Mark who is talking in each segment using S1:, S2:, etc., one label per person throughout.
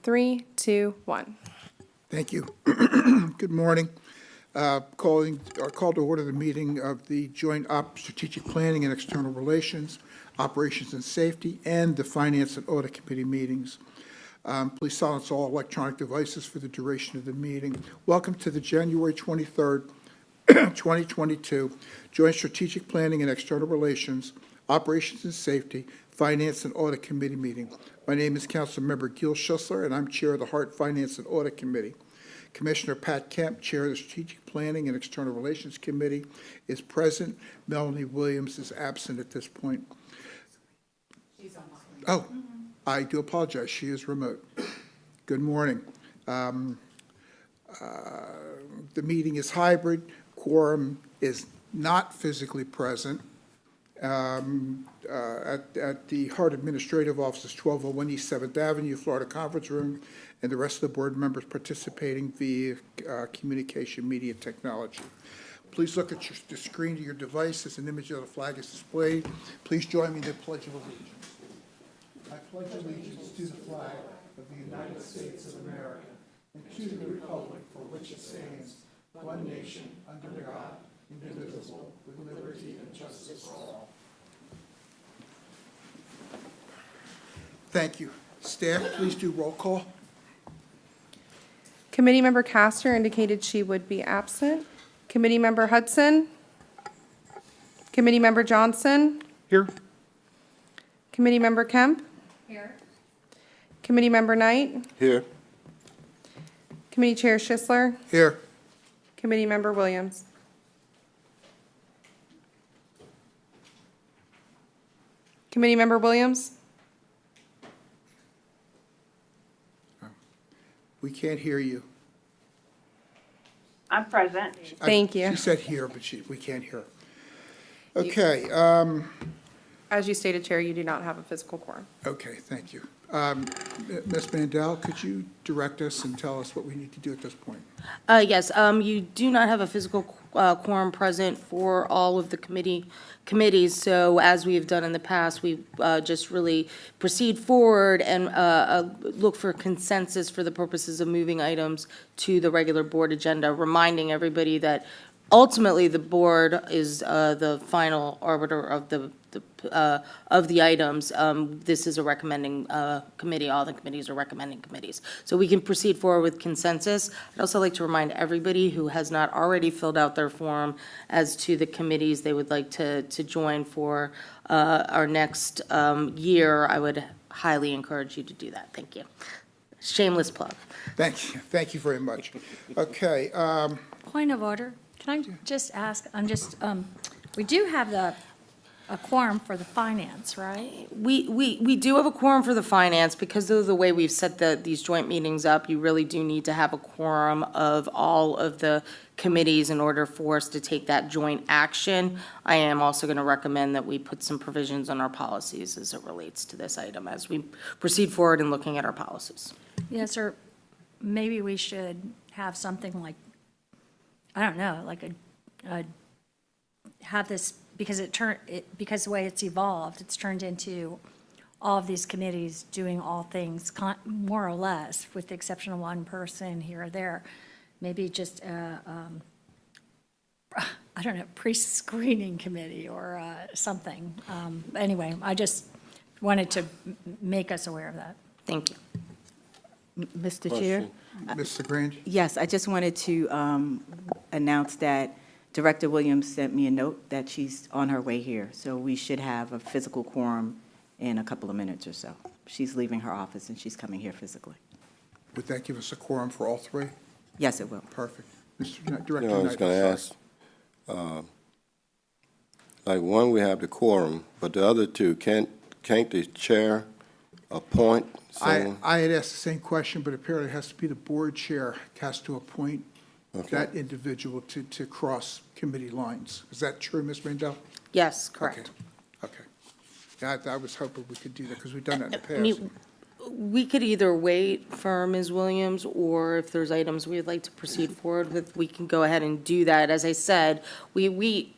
S1: 3, 2, 1.
S2: Thank you. Good morning. Call to order the meeting of the Joint Strategic Planning and External Relations, Operations and Safety, and the Finance and Audit Committee meetings. Please silence all electronic devices for the duration of the meeting. Welcome to the January 23rd, 2022 Joint Strategic Planning and External Relations, Operations and Safety, Finance and Audit Committee meeting. My name is Councilmember Gil Schussler, and I'm Chair of the HART Finance and Audit Committee. Commissioner Pat Kemp, Chair of the Strategic Planning and External Relations Committee, is present. Melanie Williams is absent at this point.
S3: She's on.
S2: Oh, I do apologize. She is remote. Good morning. The meeting is hybrid. Quorum is not physically present. At the HART Administrative Offices, 1201 East 7th Avenue, Florida Conference Room, and the rest of the board members participating via communication media technology. Please look at the screen of your device as an image of the flag is displayed. Please join me in the Pledge of Allegiance. I pledge allegiance to the flag of the United States of America and to the republic for which it stands, one nation, under God, indivisible, with liberty and justice for all. Thank you. Staff, please do roll call.
S1: Committee Member Castor indicated she would be absent. Committee Member Hudson. Committee Member Johnson.
S2: Here.
S1: Committee Member Kemp.
S3: Here.
S1: Committee Member Knight.
S4: Here.
S1: Committee Chair Schisler.
S2: Here.
S1: Committee Member Williams. Committee Member Williams.
S2: We can't hear you.
S5: I'm present.
S1: Thank you.
S2: She said here, but we can't hear. Okay,
S1: As you stated, Chair, you do not have a physical quorum.
S2: okay, thank you. Ms. Mandel, could you direct us and tell us what we need to do at this point?
S6: Yes, you do not have a physical quorum present for all of the committees, so as we have done in the past, we just really proceed forward and look for consensus for the purposes of moving items to the regular board agenda, reminding everybody that ultimately the board is the final arbiter of the items. This is a recommending committee. All the committees are recommending committees. So we can proceed forward with consensus. I'd also like to remind everybody who has not already filled out their form as to the committees they would like to join for our next year. I would highly encourage you to do that. Thank you. Shameless plug.
S2: Thank you. Thank you very much. Okay,
S3: Point of order. Can I just ask, we do have a quorum for the finance, right?
S6: We do have a quorum for the finance. Because of the way we've set these joint meetings up, you really do need to have a quorum of all of the committees in order for us to take that joint action. I am also going to recommend that we put some provisions on our policies as it relates to this item as we proceed forward in looking at our policies.
S3: Yes, or maybe we should have something like, I don't know, like have this, because because the way it's evolved, it's turned into all of these committees doing all things, more or less, with the exception of one person here or there. Maybe just I don't know, pre-screening committee or something. Anyway, I just wanted to make us aware of that.
S6: Thank you.
S7: Mr. Chair?
S2: Ms. LaGrange?
S7: Yes, I just wanted to announce that Director Williams sent me a note that she's on her way here, so we should have a physical quorum in a couple of minutes or so. She's leaving her office and she's coming here physically.
S2: Would that give us a quorum for all three?
S7: Yes, it will.
S2: Perfect. Mr. Director
S4: I was
S2: Knight,
S4: going to
S2: I'm
S4: ask, like one, we have the quorum, but the other two, can't the chair appoint someone?
S2: I had asked the same question, but apparently it has to be the board chair has to appoint that individual to cross committee lines. Is that true, Ms. Mandel?
S6: Yes, correct.
S2: Okay. Yeah, I was hoping we could do that because we've done that in the
S6: I mean,
S2: past.
S6: we could either wait for Ms. Williams, or if there's items we'd like to proceed forward with, we can go ahead and do that. As I said, we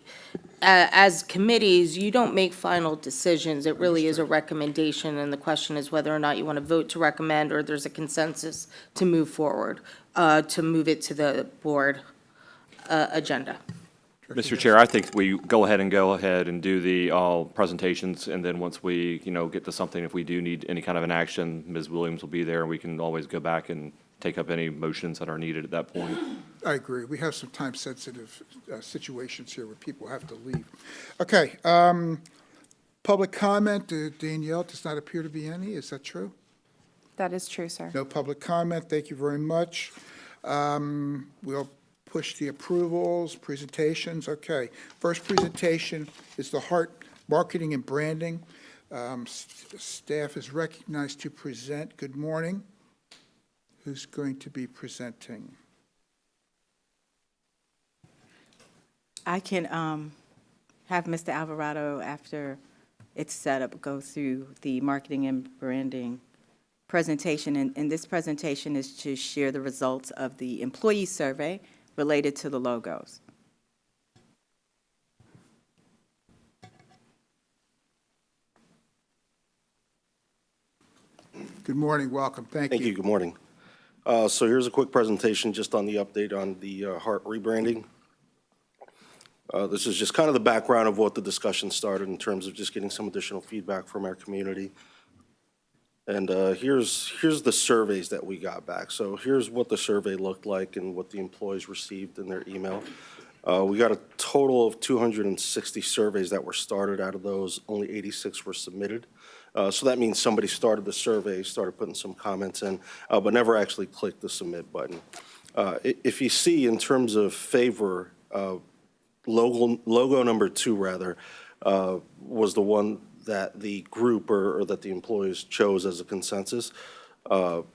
S6: as committees, you don't make final decisions. It really is a recommendation, and the question is whether or not you want to vote to recommend, or there's a consensus to move forward, to move it to the board agenda.
S5: Mr. Chair, I think we go ahead and do the all presentations, and then once we, get to something, if we do need any kind of an action, Ms. Williams will be there, and we can always go back and take up any motions that are needed at that point.
S2: I agree. We have some time-sensitive situations here where people have to leave. Okay, public comment, Danielle, does not appear to be any. Is that true?
S1: That is true, sir.
S2: No public comment. Thank you very much. We'll push the approvals, presentations. Okay, first presentation is the HART Marketing and Branding. Staff is recognized to present. Good morning. Who's going to be presenting?
S7: I can have Mr. Alvarado, after it's set up, go through the marketing and branding presentation. And this presentation is to share the results of the employee survey related to the logos.
S2: Good morning, welcome, thank you.
S8: Thank you, good morning. So here's a quick presentation just on the update on the HART rebranding. This is just kind of the background of what the discussion started in terms of just getting some additional feedback from our community. And here's the surveys that we got back. So here's what the survey looked like and what the employees received in their email. We got a total of 260 surveys that were started. Out of those, only 86 were submitted. So that means somebody started the survey, started putting some comments in, but never actually clicked the submit button. If you see in terms of favor, logo number 2 rather, was the one that the group or that the employees chose as a consensus.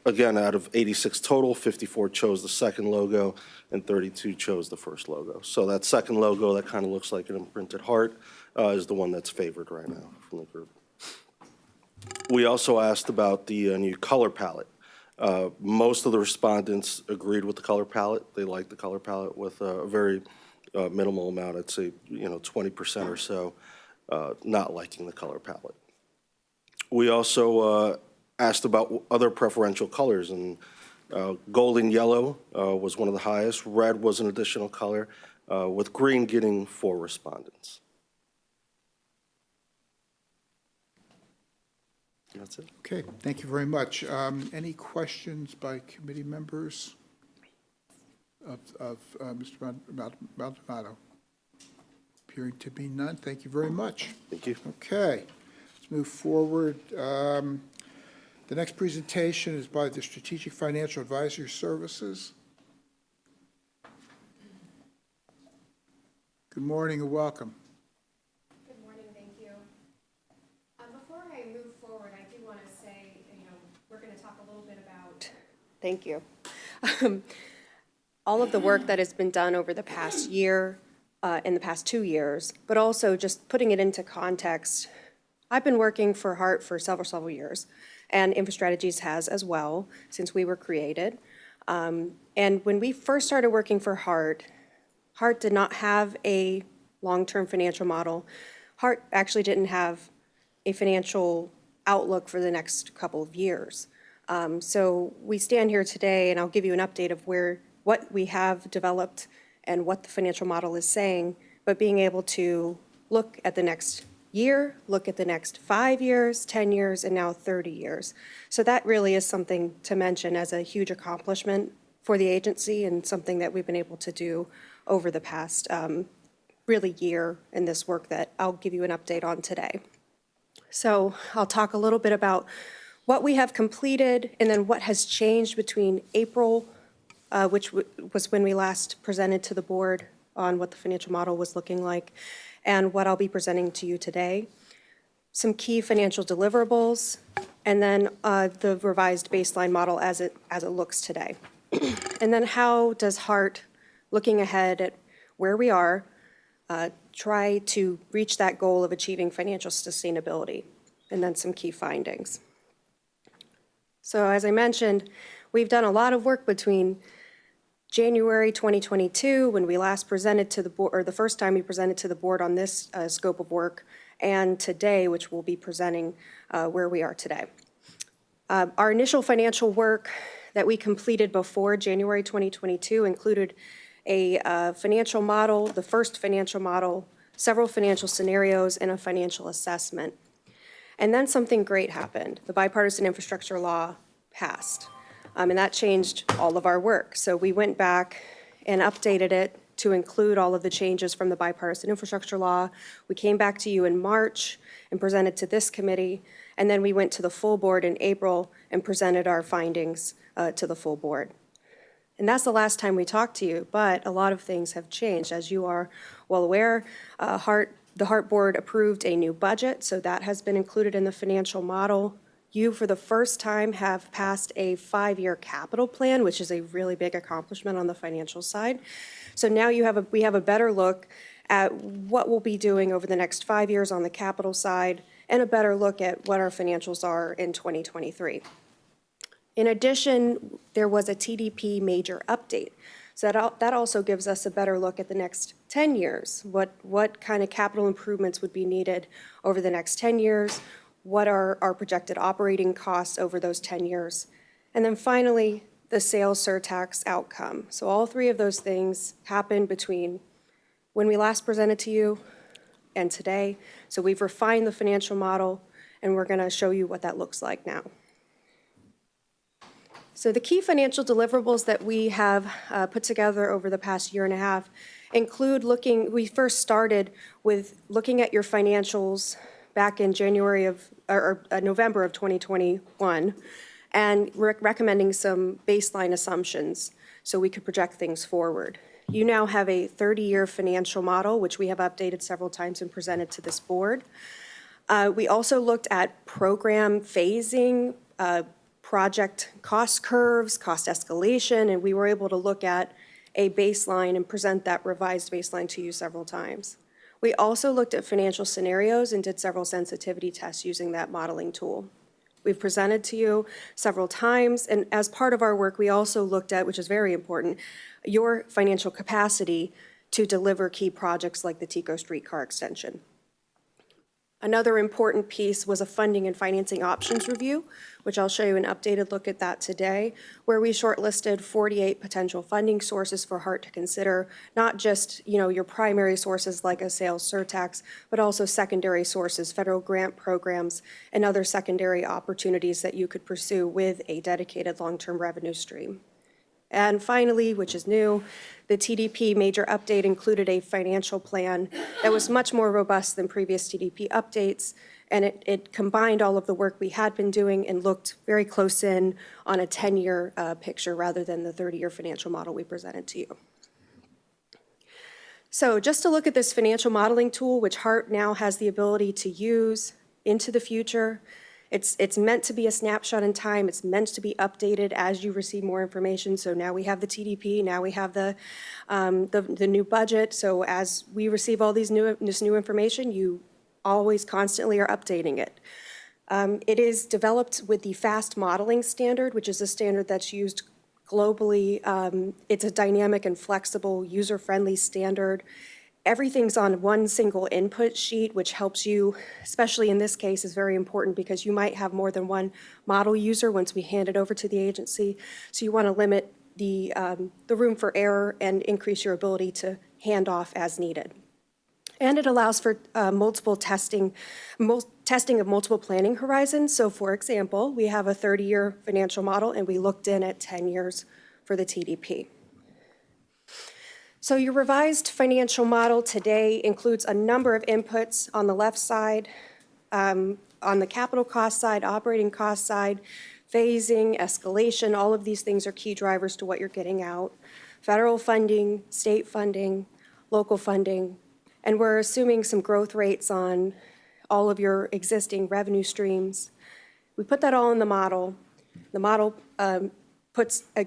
S8: Again, out of 86 total, 54 chose the second logo and 32 chose the first logo. So that second logo that kind of looks like an imprinted heart is the one that's favored right now from the group. We also asked about the new color palette. Most of the respondents agreed with the color palette. They liked the color palette with a very minimal amount, I'd say, 20% or so, not liking the color palette. We also asked about other preferential colors, and gold and yellow was one of the highest. Red was an additional color, with green getting 4 respondents. That's it.
S2: Okay, thank you very much. Any questions by committee members of Mr. Maldonado? Appearing to be none. Thank you very much.
S8: Thank you.
S2: Okay, let's move forward. The next presentation is by the Strategic Financial Advisory Services. Good morning and welcome.
S9: Good morning, thank you. Before I move forward, I do want to say, we're going to talk a little bit about. Thank you. All of the work that has been done over the past year, in the past 2 years, but also just putting it into context. I've been working for HART for several years, and InfoStrategies has as well, since we were created. And when we first started working for HART, HART did not have a long-term financial model. HART actually didn't have a financial outlook for the next couple of years. So we stand here today, and I'll give you an update of what we have developed and what the financial model is saying, but being able to look at the next year, look at the next 5 years, 10 years, and now 30 years. So that really is something to mention as a huge accomplishment for the agency and something that we've been able to do over the past really year in this work that I'll give you an update on today. So I'll talk a little bit about what we have completed and then what has changed between April, which was when we last presented to the board on what the financial model was looking like, and what I'll be presenting to you today. Some key financial deliverables, and then the revised baseline model as it looks today. And then how does HART, looking ahead at where we are, try to reach that goal of achieving financial sustainability, and then some key findings. So as I mentioned, we've done a lot of work between January 2022, when we last presented to the board, or the first time we presented to the board on this scope of work, and today, which we'll be presenting where we are today. Our initial financial work that we completed before January 2022 included a financial model, the first financial model, several financial scenarios, and a financial assessment. And then something great happened. The bipartisan infrastructure law passed, and that changed all of our work. So we went back and updated it to include all of the changes from the bipartisan infrastructure law. We came back to you in March and presented to this committee, and then we went to the full board in April and presented our findings to the full board. And that's the last time we talked to you, but a lot of things have changed. As you are well aware, the HART board approved a new budget, so that has been included in the financial model. You, for the first time, have passed a 5-year capital plan, which is a really big accomplishment on the financial side. So now we have a better look at what we'll be doing over the next 5 years on the capital side, and a better look at what our financials are in 2023. In addition, there was a TDP major update. So that also gives us a better look at the next 10 years. What kind of capital improvements would be needed over the next 10 years? What are our projected operating costs over those 10 years? And then finally, the sales surtax outcome. So all three of those things happened between when we last presented to you and today. So we've refined the financial model, and we're going to show you what that looks like now. So the key financial deliverables that we have put together over the past year and a half include we first started with looking at your financials back in November of 2021, and recommending some baseline assumptions so we could project things forward. You now have a 30-year financial model, which we have updated several times and presented to this board. We also looked at program phasing, project cost curves, cost escalation, and we were able to look at a baseline and present that revised baseline to you several times. We also looked at financial scenarios and did several sensitivity tests using that modeling tool. We've presented to you several times, and as part of our work, we also looked at, which is very important, your financial capacity to deliver key projects like the Tico Streetcar extension. Another important piece was a funding and financing options review, which I'll show you an updated look at that today, where we shortlisted 48 potential funding sources for HART to consider, not just, your primary sources like a sales surtax, but also secondary sources, federal grant programs, and other secondary opportunities that you could pursue with a dedicated long-term revenue stream. And finally, which is new, the TDP major update included a financial plan that was much more robust than previous TDP updates, and it combined all of the work we had been doing and looked very close in on a 10-year picture rather than the 30-year financial model we presented to you. So just to look at this financial modeling tool, which HART now has the ability to use into the future. It's meant to be a snapshot in time. It's meant to be updated as you receive more information. So now we have the TDP. Now we have the new budget. So as we receive all this new information, you always constantly are updating it. It is developed with the FAST modeling standard, which is a standard that's used globally. It's a dynamic and flexible, user-friendly standard. Everything's on one single input sheet, which helps you, especially in this case, is very important because you might have more than one model user once we hand it over to the agency. So you want to limit the room for error and increase your ability to hand off as needed. And it allows for multiple testing of multiple planning horizons. So for example, we have a 30-year financial model and we looked in at 10 years for the TDP. So your revised financial model today includes a number of inputs on the left side, on the capital cost side, operating cost side, phasing, escalation, all of these things are key drivers to what you're getting out. Federal funding, state funding, local funding, and we're assuming some growth rates on all of your existing revenue streams. We put that all in the model. The model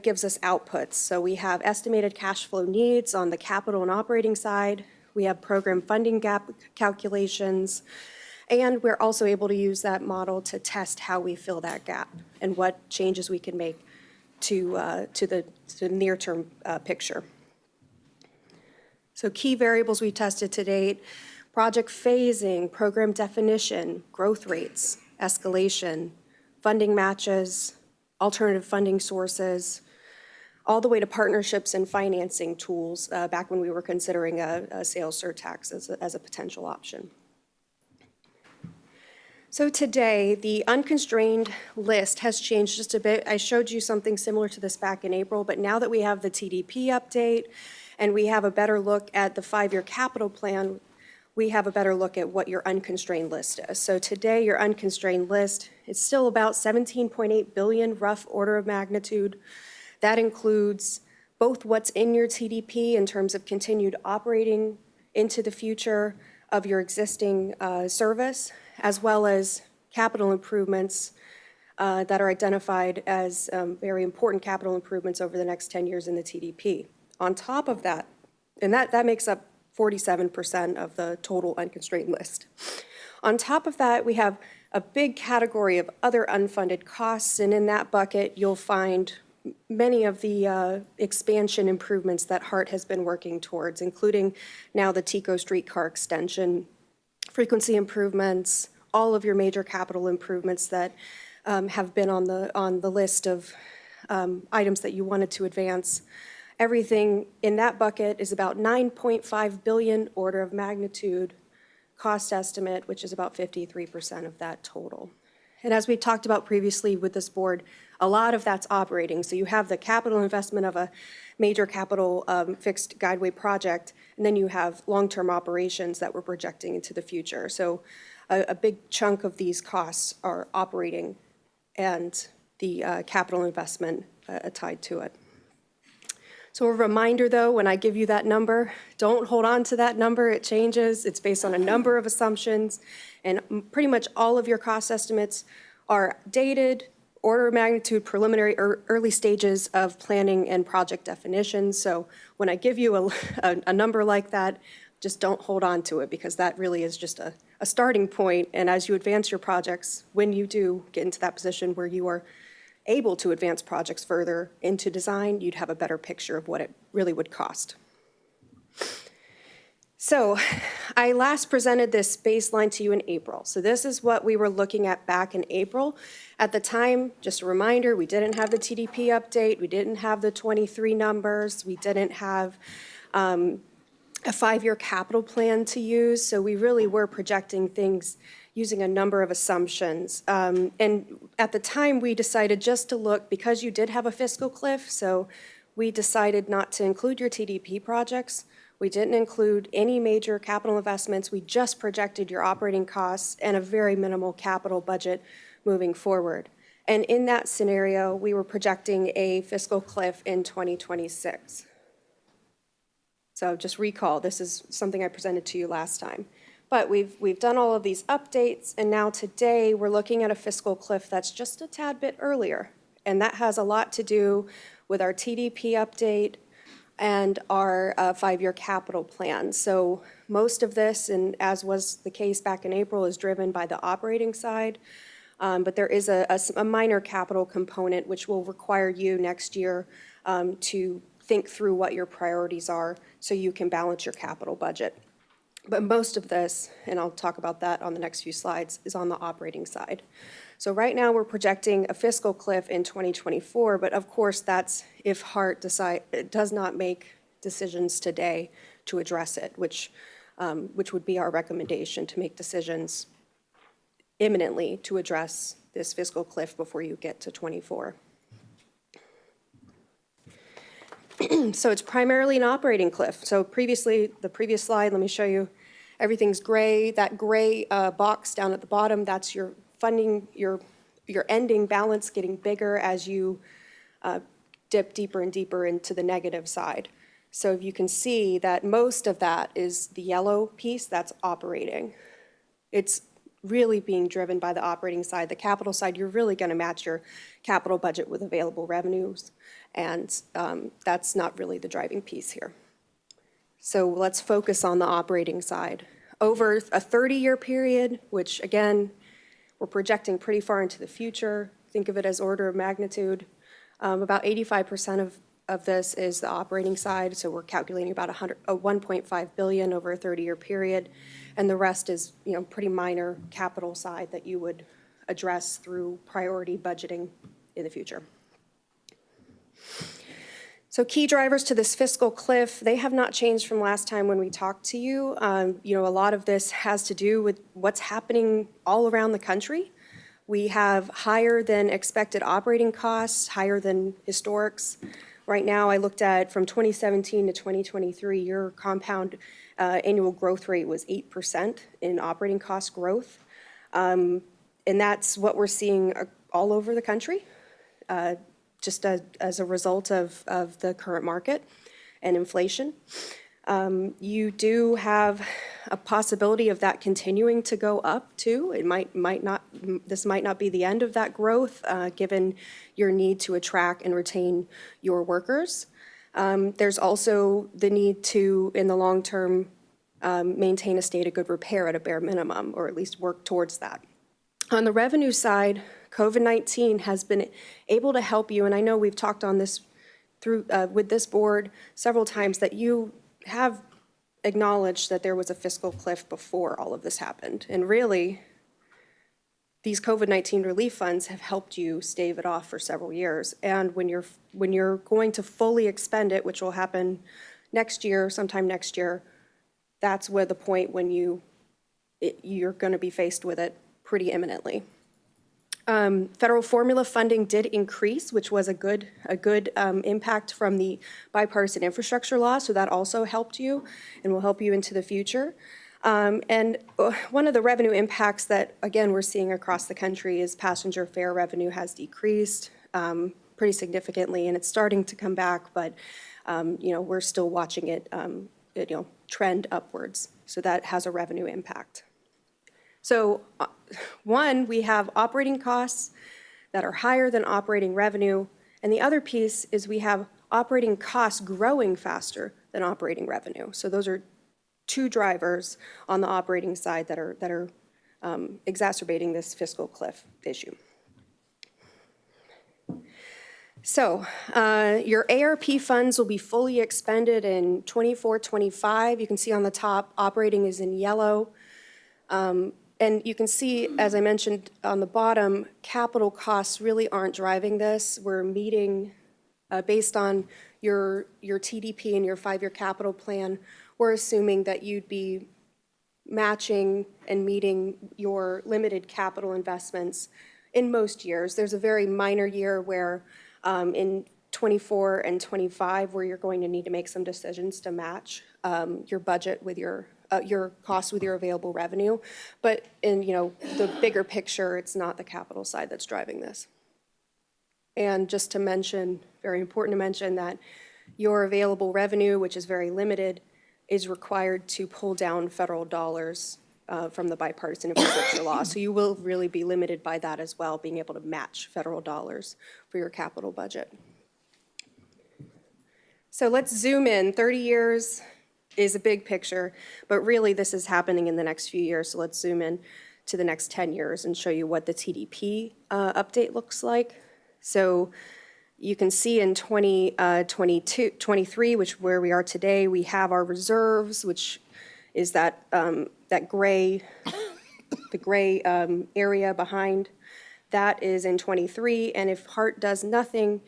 S9: gives us outputs. So we have estimated cash flow needs on the capital and operating side. We have program funding gap calculations. And we're also able to use that model to test how we fill that gap and what changes we can make the near-term picture. So key variables we tested to date: project phasing, program definition, growth rates, escalation, funding matches, alternative funding sources, all the way to partnerships and financing tools, back when we were considering a sales surtax as a potential option. So today, the unconstrained list has changed just a bit. I showed you something similar to this back in April, but now that we have the TDP update and we have a better look at the 5-year capital plan, we have a better look at what your unconstrained list is. So today, your unconstrained list is still about 17.8 billion, rough order of magnitude. That includes both what's in your TDP in terms of continued operating into the future of your existing service, as well as capital improvements that are identified as very important capital improvements over the next 10 years in the TDP. On top of that, and that makes up 47% of the total unconstrained list. On top of that, we have a big category of other unfunded costs, and in that bucket, you'll find many of the expansion improvements that HART has been working towards, including now the Tico streetcar extension, frequency improvements, all of your major capital improvements that have been on the list of items that you wanted to advance. Everything in that bucket is about 9.5 billion order of magnitude cost estimate, which is about 53% of that total. And as we talked about previously with this board, a lot of that's operating. So you have the capital investment of a major capital fixed guideway project, and then you have long-term operations that we're projecting into the future. So a big chunk of these costs are operating and the capital investment tied to it. So a reminder, though, when I give you that number, don't hold on to that number. It changes. It's based on a number of assumptions, and pretty much all of your cost estimates are dated, order of magnitude, preliminary, or early stages of planning and project definitions. So when I give you a number like that, just don't hold on to it, because that really is just a starting point. And as you advance your projects, when you do get into that position where you are able to advance projects further into design, you'd have a better picture of what it really would cost. So I last presented this baseline to you in April. So this is what we were looking at back in April. At the time, just a reminder, we didn't have the TDP update, we didn't have the 23 numbers, we didn't have a 5-year capital plan to use, so we really were projecting things using a number of assumptions. And at the time, we decided just to look, because you did have a fiscal cliff, so we decided not to include your TDP projects. We didn't include any major capital investments. We just projected your operating costs and a very minimal capital budget moving forward. And in that scenario, we were projecting a fiscal cliff in 2026. So just recall, this is something I presented to you last time. But we've done all of these updates, and now today we're looking at a fiscal cliff that's just a tad bit earlier. And that has a lot to do with our TDP update and our 5-year capital plan. So most of this, and as was the case back in April, is driven by the operating side. But there is a minor capital component which will require you next year to think through what your priorities are so you can balance your capital budget. But most of this, and I'll talk about that on the next few slides, is on the operating side. So right now, we're projecting a fiscal cliff in 2024, but of course, that's if HART does not make decisions today to address it, which would be our recommendation, to make decisions imminently to address this fiscal cliff before you get to 24. So it's primarily an operating cliff. So the previous slide, let me show you, everything's gray. That gray box down at the bottom, that's your funding, your ending balance getting bigger as you dip deeper and deeper into the negative side. So you can see that most of that is the yellow piece, that's operating. It's really being driven by the operating side. The capital side, you're really going to match your capital budget with available revenues, and that's not really the driving piece here. So let's focus on the operating side. Over a 30-year period, which again, we're projecting pretty far into the future, think of it as order of magnitude, About 85% of this is the operating side, so we're calculating about 1.5 billion over a 30-year period, and the rest is, pretty minor capital side that you would address through priority budgeting in the future. So key drivers to this fiscal cliff, they have not changed from last time when we talked to you. A lot of this has to do with what's happening all around the country. We have higher than expected operating costs, higher than historics. Right now, I looked at from 2017 to 2023, your compound annual growth rate was 8% in operating cost growth. And that's what we're seeing all over the country, just as a result of the current market and inflation. You do have a possibility of that continuing to go up too. It might not, this might not be the end of that growth, given your need to attract and retain your workers. There's also the need to, in the long term, maintain a state of good repair at a bare minimum, or at least work towards that. On the revenue side, COVID-19 has been able to help you, and I know we've talked on this through with this board several times, that you have acknowledged that there was a fiscal cliff before all of this happened. And really, these COVID-19 relief funds have helped you stave it off for several years. And when you're going to fully expend it, which will happen next year, sometime next year, that's where the point when you're going to be faced with it pretty imminently. Federal formula funding did increase, which was a good impact from the bipartisan infrastructure law, so that also helped you and will help you into the future. And one of the revenue impacts that, again, we're seeing across the country is passenger fare revenue has decreased pretty significantly, and it's starting to come back, but we're still watching it trend upwards, so that has a revenue impact. So one, we have operating costs that are higher than operating revenue, and the other piece is we have operating costs growing faster than operating revenue. So those are two drivers on the operating side that are exacerbating this fiscal cliff issue. So your ARP funds will be fully expended in 24-25. You can see on the top, operating is in yellow. And you can see, as I mentioned on the bottom, capital costs really aren't driving this. We're meeting, based on your TDP and your 5-year capital plan, we're assuming that you'd be matching and meeting your limited capital investments in most years. There's a very minor year where in 24 and 25, where you're going to need to make some decisions to match your budget with your costs with your available revenue. But in the bigger picture, it's not the capital side that's driving this. And just to mention, very important to mention, that your available revenue, which is very limited, is required to pull down federal dollars from the bipartisan infrastructure law. So you will really be limited by that as well, being able to match federal dollars for your capital budget. So let's zoom in. 30 years is a big picture, but really this is happening in the next few years. So let's zoom in to the next 10 years and show you what the TDP update looks like. So you can see in 2023, which where we are today, we have our reserves, which is that gray, the gray area behind. That is in 23, and if HART does nothing,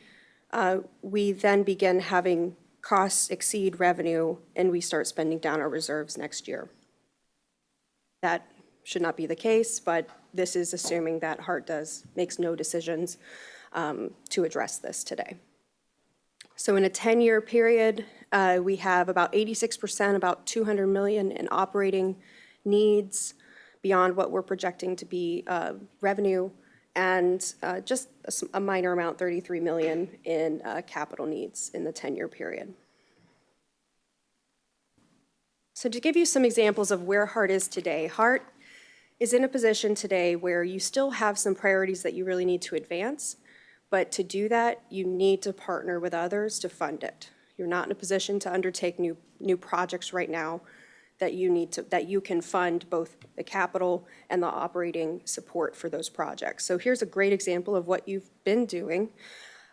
S9: we then begin having costs exceed revenue, and we start spending down our reserves next year. That should not be the case, but this is assuming that HART makes no decisions to address this today. So in a 10-year period, we have about 86%, about $200 million in operating needs beyond what we're projecting to be revenue, and just a minor amount, $33 million in capital needs in the 10-year period. So to give you some examples of where HART is today, HART is in a position today where you still have some priorities that you really need to advance, but to do that, you need to partner with others to fund it. You're not in a position to undertake new projects right now that you can fund both the capital and the operating support for those projects. So here's a great example of what you've been doing.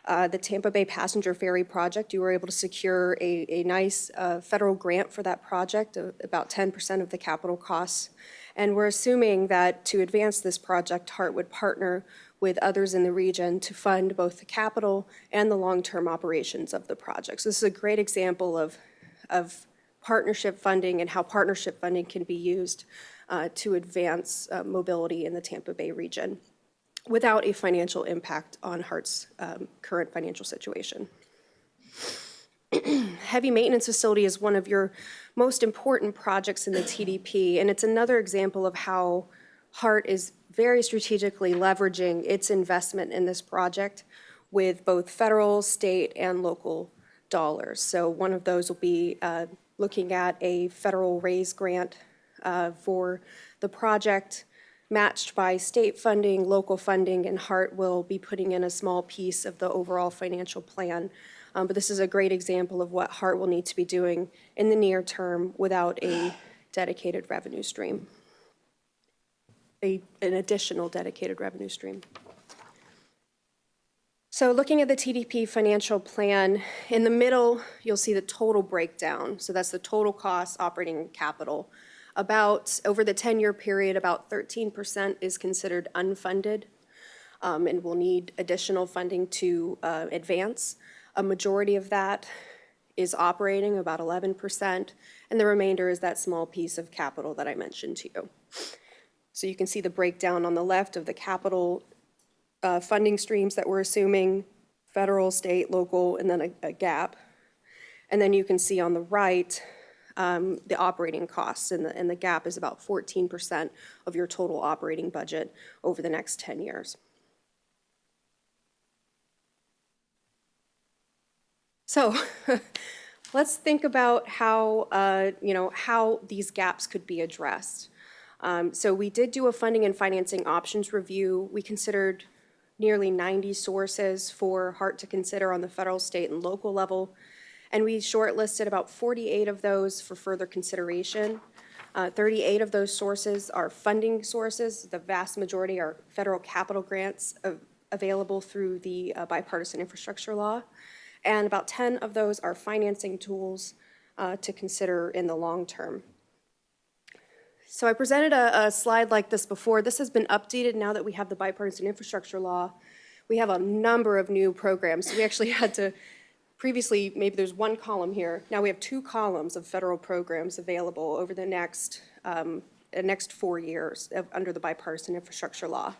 S9: The Tampa Bay Passenger Ferry Project, you were able to secure a nice federal grant for that project, about 10% of the capital costs. And we're assuming that to advance this project, HART would partner with others in the region to fund both the capital and the long-term operations of the project. So this is a great example of partnership funding and how partnership funding can be used to advance mobility in the Tampa Bay region without a financial impact on HART's current financial situation. Heavy maintenance facility is one of your most important projects in the TDP, and it's another example of how HART is very strategically leveraging its investment in this project with both federal, state, and local dollars. So one of those will be looking at a federal raise grant for the project, matched by state funding, local funding, and HART will be putting in a small piece of the overall financial plan. But this is a great example of what HART will need to be doing in the near term without a dedicated revenue stream, an additional dedicated revenue stream. So looking at the TDP financial plan, in the middle, you'll see the total breakdown. So that's the total cost, operating capital. About, over the 10-year period, about 13% is considered unfunded and will need additional funding to advance. A majority of that is operating, about 11%, and the remainder is that small piece of capital that I mentioned to you. So you can see the breakdown on the left of the capital funding streams that we're assuming, federal, state, local, and then a gap. And then you can see on the right the operating costs, and the gap is about 14% of your total operating budget over the next 10 years. So let's think about how, how these gaps could be addressed. So we did do a funding and financing options review. We considered nearly 90 sources for HART to consider on the federal, state, and local level. And we shortlisted about 48 of those for further consideration. 38 of those sources are funding sources. The vast majority are federal capital grants available through the bipartisan infrastructure law. And about 10 of those are financing tools to consider in the long term. So I presented a slide like this before. This has been updated now that we have the bipartisan infrastructure law. We have a number of new programs. So we actually had to, previously, maybe there's one column here. Now we have 2 columns of federal programs available over the next 4 years under the bipartisan infrastructure law.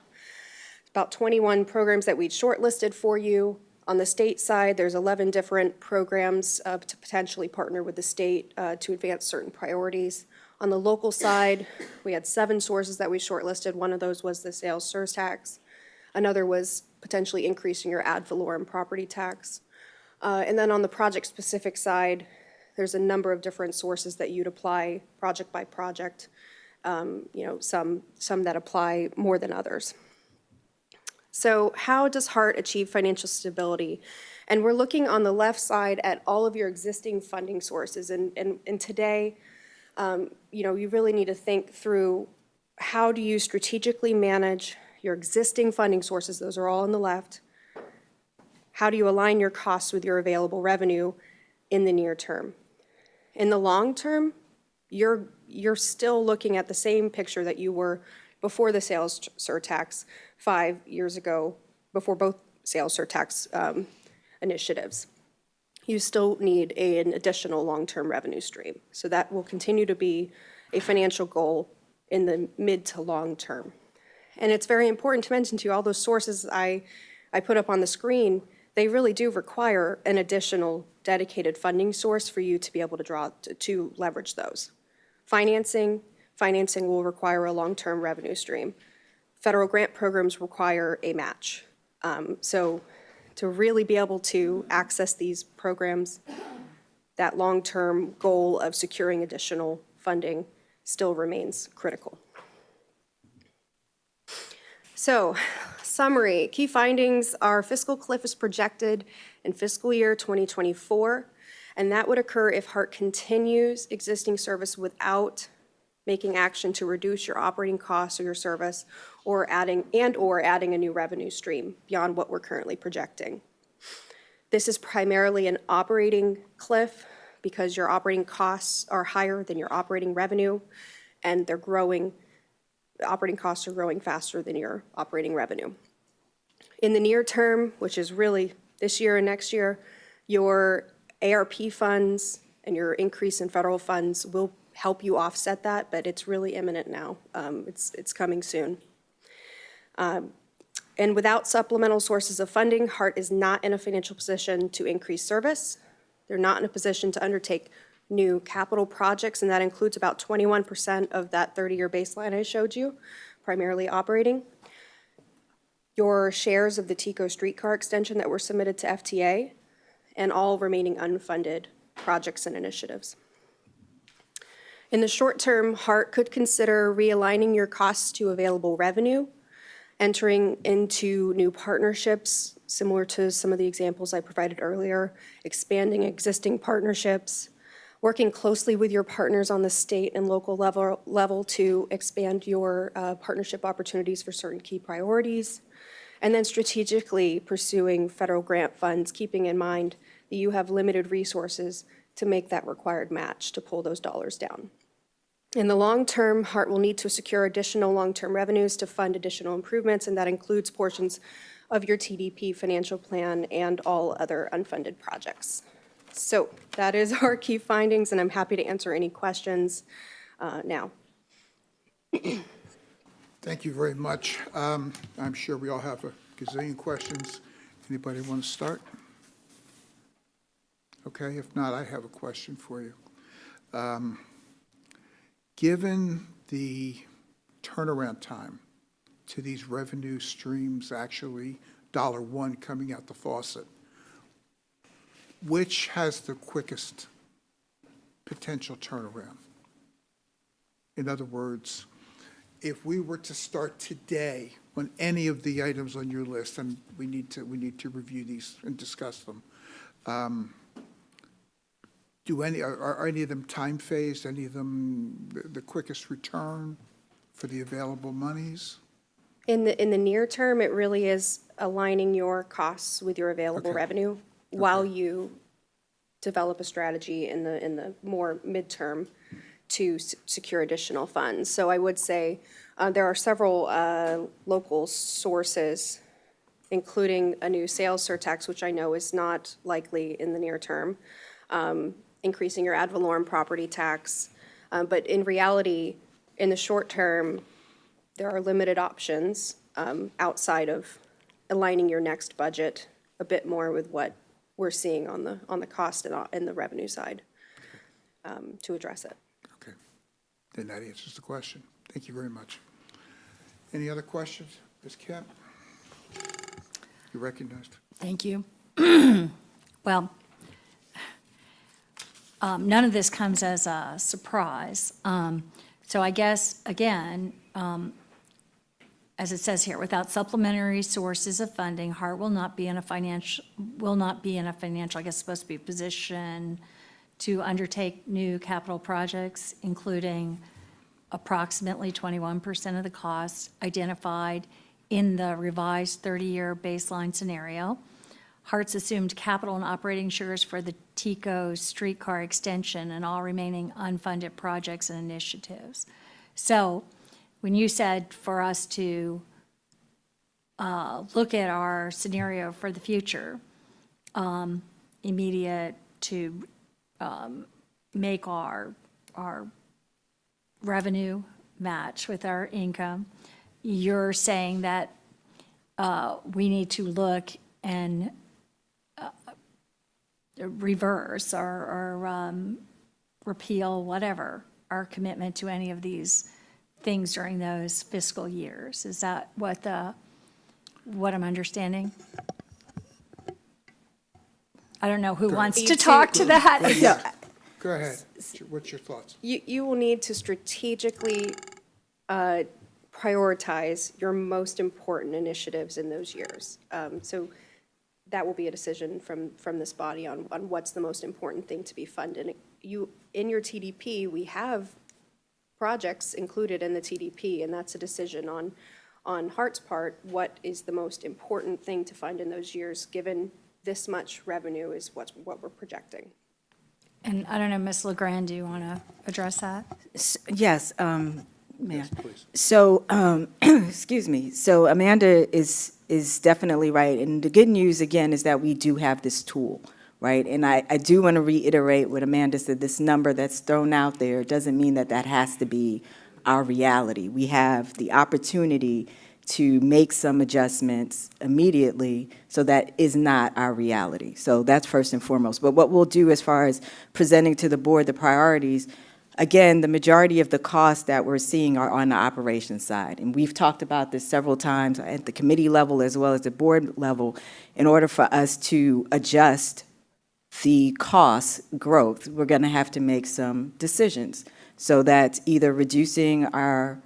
S9: About 21 programs that we'd shortlisted for you. On the state side, there's 11 different programs to potentially partner with the state to advance certain priorities. On the local side, we had 7 sources that we shortlisted. One of those was the sales surtax. Another was potentially increasing your ad valorem property tax. And then on the project-specific side, there's a number of different sources that you'd apply project by project, some that apply more than others. So how does HART achieve financial stability? And we're looking on the left side at all of your existing funding sources. And today, you really need to think through how do you strategically manage your existing funding sources? Those are all on the left. How do you align your costs with your available revenue in the near term? In the long term, you're still looking at the same picture that you were before the sales surtax 5 years ago, before both sales surtax initiatives. You still need an additional long-term revenue stream. So that will continue to be a financial goal in the mid to long term. And it's very important to mention to you, all those sources I put up on the screen, they really do require an additional dedicated funding source for you to be able to leverage those. Financing will require a long-term revenue stream. Federal grant programs require a match. So to really be able to access these programs, that long-term goal of securing additional funding still remains critical. So, summary, key findings are fiscal cliff is projected in fiscal year 2024, and that would occur if HART continues existing service without making action to reduce your operating costs or your service, or adding a new revenue stream beyond what we're currently projecting. This is primarily an operating cliff because your operating costs are higher than your operating revenue, and they're growing, the operating costs are growing faster than your operating revenue. In the near term, which is really this year and next year, your ARP funds and your increase in federal funds will help you offset that, but it's really imminent now. It's coming soon. And without supplemental sources of funding, HART is not in a financial position to increase service. They're not in a position to undertake new capital projects, and that includes about 21% of that 30-year baseline I showed you, primarily operating. Your shares of the TICO streetcar extension that were submitted to FTA, and all remaining unfunded projects and initiatives. In the short term, HART could consider realigning your costs to available revenue, entering into new partnerships, similar to some of the examples I provided earlier, expanding existing partnerships, working closely with your partners on the state and local level to expand your partnership opportunities for certain key priorities, and then strategically pursuing federal grant funds, keeping in mind that you have limited resources to make that required match to pull those dollars down. In the long term, HART will need to secure additional long-term revenues to fund additional improvements, and that includes portions of your TDP financial plan and all other unfunded projects. So that is our key findings, and I'm happy to answer any questions now.
S2: Thank you very much. I'm sure we all have a gazillion questions. Anybody want to start? Okay, if not, I have a question for you. Given the turnaround time to these revenue streams actually $1 coming out the faucet, which has the quickest potential turnaround? In other words, if we were to start today on any of the items on your list, and we need to review these and discuss them, are any of them time-phased, any of them the quickest return for the available monies?
S9: In the near term, it really is aligning your costs with your available
S2: Okay.
S9: revenue while you develop a strategy in the more midterm to secure additional funds. So I would say there are several local sources, including a new sales surtax, which I know is not likely in the near term, increasing your ad valorem property tax. But in reality, in the short term, there are limited options outside of aligning your next budget a bit more with what we're seeing on the cost and the revenue side to address it.
S2: Okay, then that answers the question. Thank you very much. Any other questions? Ms. Kemp? You're recognized.
S3: Thank you. Well, none of this comes as a surprise. So I guess, again, as it says here, without supplementary sources of funding, HART will not be in a financial, I guess, supposed to be position to undertake new capital projects, including approximately 21% of the costs identified in the revised 30-year baseline scenario. HART's assumed capital and operating shares for the TICO streetcar extension and all remaining unfunded projects and initiatives. So when you said for us to look at our scenario for the future, immediate to make our revenue match with our income, you're saying that we need to look and reverse or repeal, whatever, our commitment to any of these things during those fiscal years. Is that what I'm understanding? I don't know who wants to talk to that.
S2: Go ahead. What's your thoughts?
S9: You will need to strategically prioritize your most important initiatives in those years. So that will be a decision from this body on what's the most important thing to be funded. In your TDP, we have projects included in the TDP, and that's a decision on HART's part, what is the most important thing to fund in those years, given this much revenue is what we're projecting.
S3: And I don't know, Ms. LeGrand, do you want to address that?
S7: Yes, Mayor. So, excuse me, so Amanda is definitely right, and the good news, again, is that we do have this tool, right? And I do want to reiterate what Amanda said, this number that's thrown out there doesn't mean that that has to be our reality. We have the opportunity to make some adjustments immediately, so that is not our reality. So that's first and foremost. But what we'll do as far as presenting to the board the priorities, again, the majority of the costs that we're seeing are on the operations side. And we've talked about this several times at the committee level as well as the board level. In order for us to adjust the cost growth, we're going to have to make some decisions. So that's either reducing our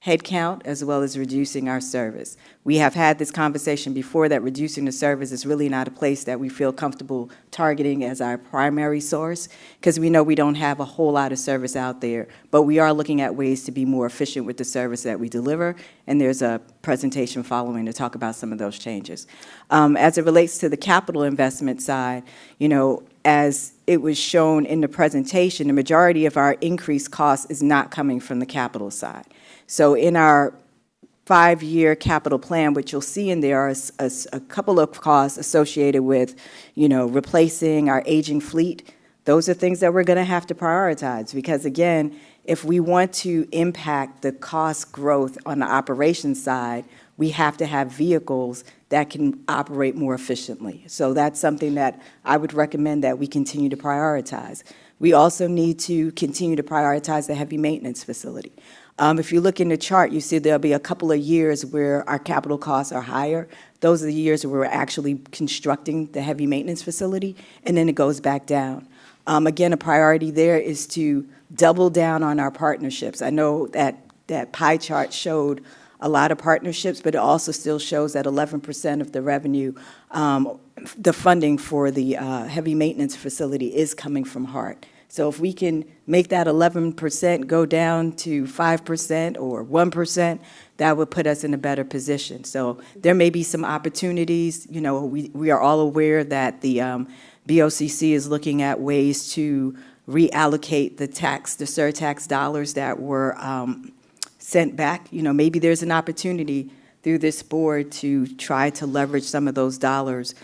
S7: headcount as well as reducing our service. We have had this conversation before that reducing the service is really not a place that we feel comfortable targeting as our primary source, because we know we don't have a whole lot of service out there, but we are looking at ways to be more efficient with the service that we deliver, and there's a presentation following to talk about some of those changes. As it relates to the capital investment side, you know, as it was shown in the presentation, the majority of our increased cost is not coming from the capital side. So in our 5-year capital plan, what you'll see in there are a couple of costs associated with, you know, replacing our aging fleet. Those are things that we're going to have to prioritize, because again, if we want to impact the cost growth on the operations side, we have to have vehicles that can operate more efficiently. So that's something that I would recommend that we continue to prioritize. We also need to continue to prioritize the heavy maintenance facility. If you look in the chart, you see there'll be a couple of years where our capital costs are higher. Those are the years where we're actually constructing the heavy maintenance facility, and then it goes back down. Again, a priority there is to double down on our partnerships. I know that pie chart showed a lot of partnerships, but it also still shows that 11% of the revenue, the funding for the heavy maintenance facility is coming from HART. So if we can make that 11% go down to 5% or 1%, that would put us in a better position. So there may be some opportunities. You know, we are all aware that the BOCC is looking at ways to reallocate the surtax dollars that were sent back. You know, maybe there's an opportunity through this board to try to leverage some of those dollars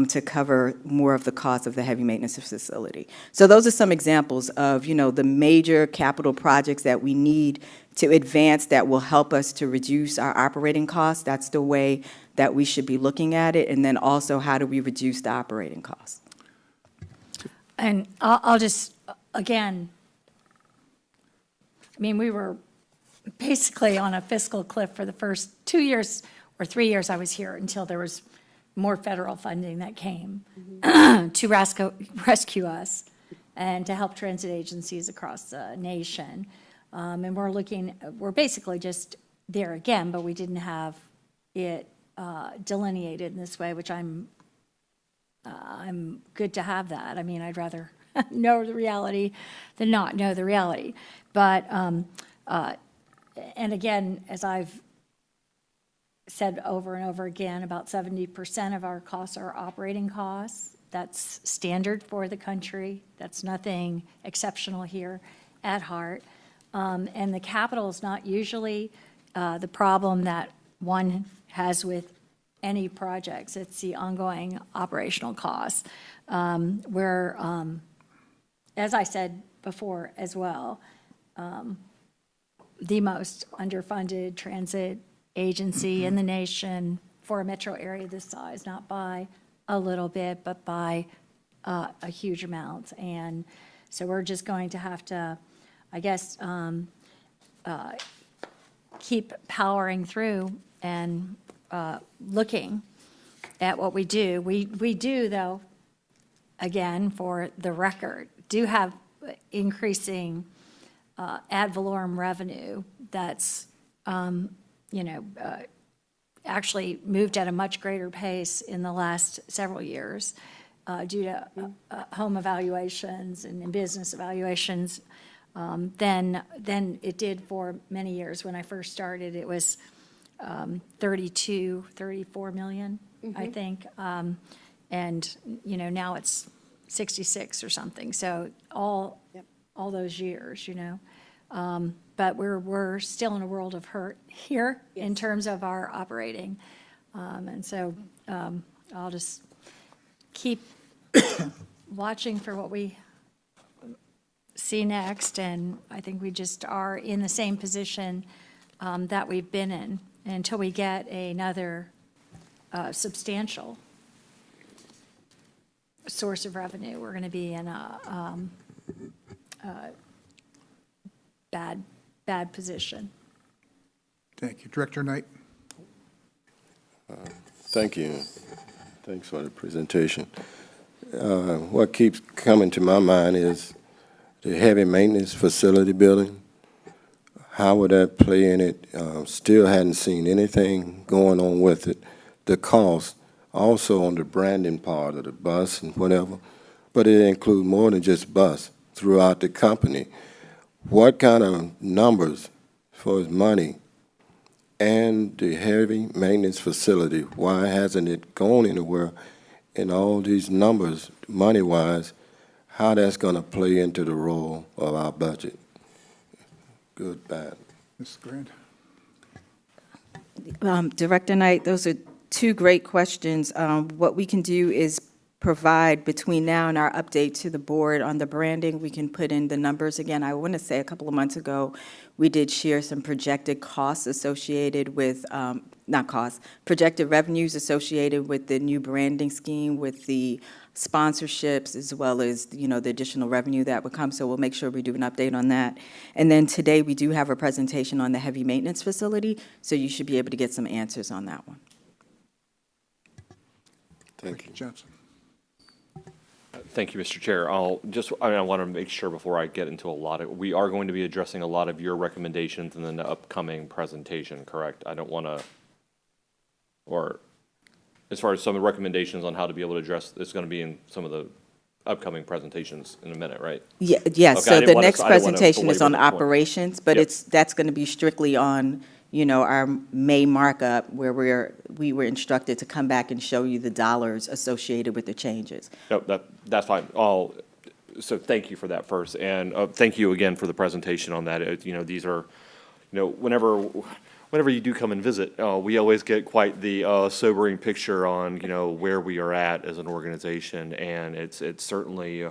S7: to cover more of the cost of the heavy maintenance facility. So those are some examples of, you know, the major capital projects that we need to advance that will help us to reduce our operating costs. That's the way that we should be looking at it. And then also, how do we reduce the operating costs?
S3: And I'll just, again, I mean, we were basically on a fiscal cliff for the first 2 years or 3 years I was here, until there was more federal funding that came to rescue us and to help transit agencies across the nation. And we're basically just there again, but we didn't have it delineated in this way, which I'm good to have that. I mean, I'd rather know the reality than not know the reality. But, and again, as I've said over and over again, about 70% of our costs are operating costs. That's standard for the country. That's nothing exceptional here at HART. And the capital is not usually the problem that one has with any projects. It's the ongoing operational costs, where, as I said before as well, the most underfunded transit agency in the nation for a metro area this size, not by a little bit, but by a huge amount. And so we're just going to have to, I guess, keep powering through and looking at what we do. We do, though, again, for the record, do have increasing ad valorem revenue that's actually moved at a much greater pace in the last several years due to home evaluations and business evaluations than it did for many years. When I first started, it was 34 million, I think. And, now it's 66 or something, so all those years, But we're still in a world of hurt here in terms of our operating. And so I'll just keep watching for what we see next, and I think we just are in the same position that we've been in until we get another substantial source of revenue. We're going to be in a bad position.
S2: Thank you. Director Knight?
S4: Thank you. Thanks for the presentation. What keeps coming to my mind is the heavy maintenance facility building. How would that play in it? Still hadn't seen anything going on with it. The cost, also on the branding part of the bus and whatever, but it includes more than just bus throughout the company. What kind of numbers for his money and the heavy maintenance facility? Why hasn't it gone anywhere in all these numbers, money-wise, how that's going to play into the role of our budget? Good, bad.
S2: Ms. Grant?
S7: Director Knight, those are two great questions. What we can do is provide between now and our update to the board on the branding, we can put in the numbers again. I want to say a couple of months ago, we did share some projected costs associated with, not costs, projected revenues associated with the new branding scheme, with the sponsorships, as well as, the additional revenue that would come. So we'll make sure we do an update on that. And then today, we do have a presentation on the heavy maintenance facility, so you should be able to get some answers on that one.
S4: Thank you.
S2: Johnson?
S5: Thank you, Mr. Chair. I want to make sure before I get into we are going to be addressing a lot of your recommendations in the upcoming presentation, correct? I don't want to, or as far as some of the recommendations on how to be able to address, it's going to be in some of the upcoming presentations in a minute, right?
S7: Yes,
S5: Okay, I
S7: so
S5: didn't
S7: the
S5: wanna-
S7: next
S5: I didn't wanna
S7: presentation is on
S5: belabor the point.
S7: operations, but
S5: Yep.
S7: that's going to be strictly on, our May markup, where we were instructed to come back and show you the dollars associated with the changes.
S5: No, that's fine. So thank you for that first, and thank you again for the presentation on that. These are, whenever you do come and visit, we always get quite the sobering picture on, where we are at as an organization, and it's certainly,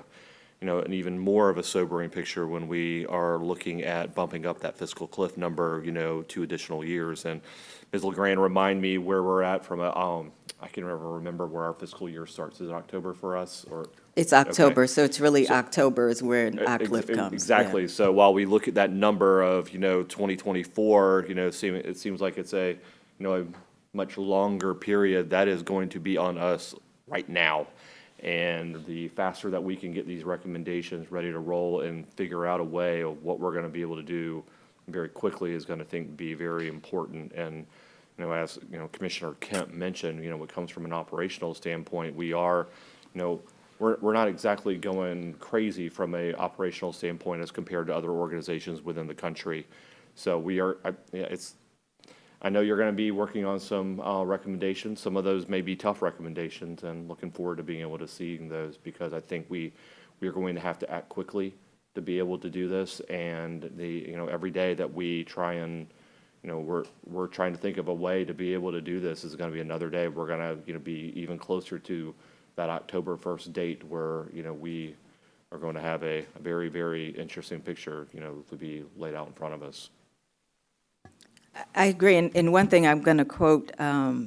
S5: an even more of a sobering picture when we are looking at bumping up that fiscal cliff number, 2 additional years. And Ms. LeGrand, remind me where we're at from I can never remember where our fiscal year starts. Is it October for us, or?
S7: It's October,
S5: Okay.
S7: so it's really October is where our cliff comes.
S5: Exactly.
S7: Yeah.
S5: So while we look at that number of, 2024, it seems like it's a much longer period that is going to be on us right now. And the faster that we can get these recommendations ready to roll and figure out a way of what we're going to be able to do very quickly is going to be very important. And, as, Commissioner Kemp mentioned, what comes from an operational standpoint, we are, we're not exactly going crazy from a operational standpoint as compared to other organizations within the country. So we are, I know you're going to be working on some recommendations. Some of those may be tough recommendations, and looking forward to being able to seeing those, because I think we are going to have to act quickly to be able to do this. And every day that we try and, we're trying to think of a way to be able to do this is going to be another day. We're going to be even closer to that October 1st date where, we are going to have a very, very interesting picture, to be laid out in front of us.
S7: I agree, and one thing I'm going to quote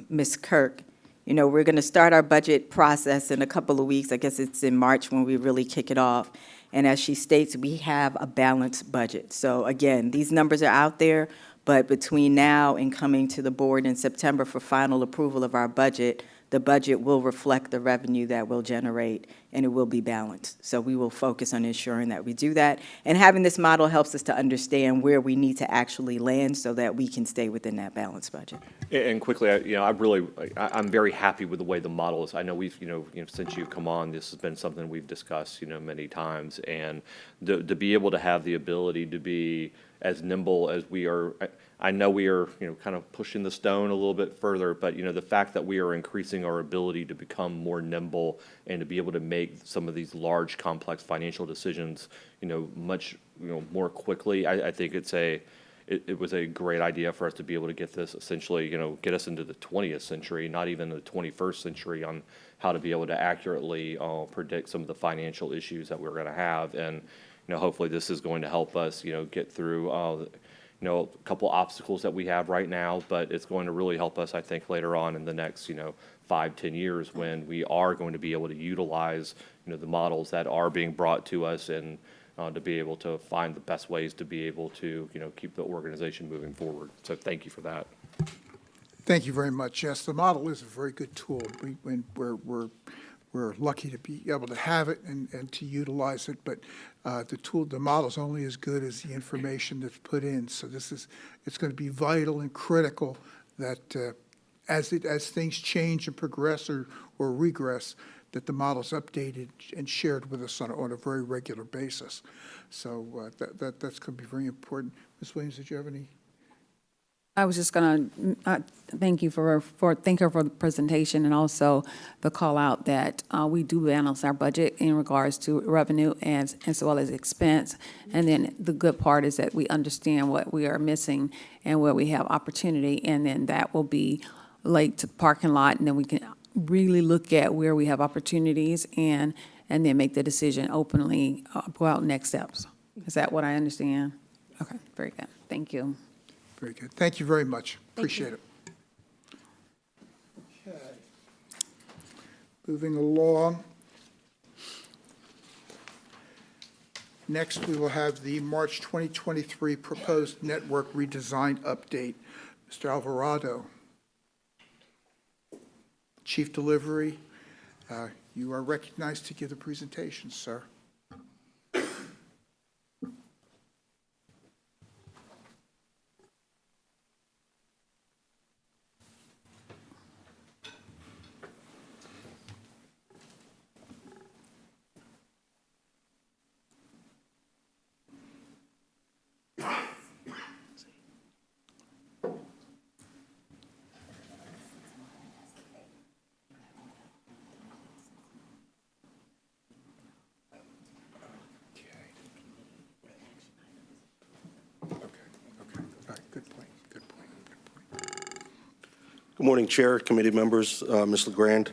S7: Ms. Kirk, we're going to start our budget process in a couple of weeks. I guess it's in March when we really kick it off. And as she states, we have a balanced budget. So again, these numbers are out there, but between now and coming to the board in September for final approval of our budget, the budget will reflect the revenue that we'll generate, and it will be balanced. So we will focus on ensuring that we do that. And having this model helps us to understand where we need to actually land so that we can stay within that balanced budget.
S5: And quickly, I'm very happy with the way the model is. I know we've, since you've come on, this has been something we've discussed, many times. And to be able to have the ability to be as nimble as we are. I know we are, kind of pushing the stone a little bit further, but, the fact that we are increasing our ability to become more nimble and to be able to make some of these large, complex financial decisions, much, more quickly, I think it was a great idea for us to be able to get this essentially, get us into the 20th century, not even the 21st century, on how to be able to accurately predict some of the financial issues that we're going to have. And, hopefully this is going to help us, get through, a couple obstacles that we have right now, but it's going to really help us, I think, later on in the next, 5-10 years when we are going to be able to utilize, the models that are being brought to us and to be able to find the best ways to be able to, keep the organization moving forward. So thank you for that.
S2: Thank you very much. Yes, the model is a very good tool. We're lucky to be able to have it and to utilize it, but the model's only as good as the information that's put in. So it's going to be vital and critical that as things change and progress or regress, that the model's updated and shared with us on a very regular basis. So that's going to be very important. Ms. Williams, did you have any?
S10: I was just going to thank you for the presentation and also the call out that we do balance our budget in regards to revenue as well as expense. And then the good part is that we understand what we are missing and where we have opportunity, and then that will be linked to parking lot, and then we can really look at where we have opportunities and then make the decision openly about next steps. Is that what I understand? Okay, very good. Thank you.
S2: Very good. Thank you very much. Appreciate it. Okay. Moving along. Next, we will have the March 2023 proposed network redesign update. Mr. Alvarado. Chief Delivery, you are recognized to give the presentation, sir.
S8: Good morning, Chair, committee members, Ms. LeGrand.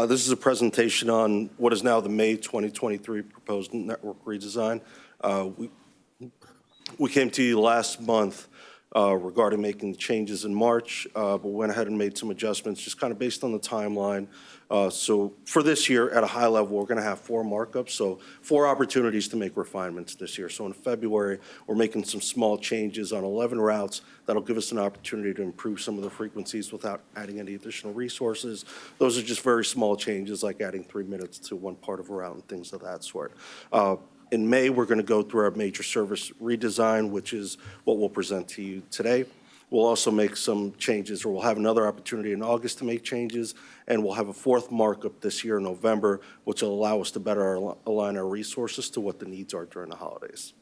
S8: This is a presentation on what is now the May 2023 proposed network redesign. We came to you last month regarding making changes in March, but we went ahead and made some adjustments just kind of based on the timeline. So for this year, at a high level, we're going to have 4 markups, so 4 opportunities to make refinements this year. So in February, we're making some small changes on 11 routes that'll give us an opportunity to improve some of the frequencies without adding any additional resources. Those are just very small changes, like adding 3 minutes to one part of a route and things of that sort. In May, we're going to go through our major service redesign, which is what we'll present to you today. We'll also make some changes, or we'll have another opportunity in August to make changes, and we'll have a 4th markup this year in November, which will allow us to better align our resources to what the needs are during the holidays.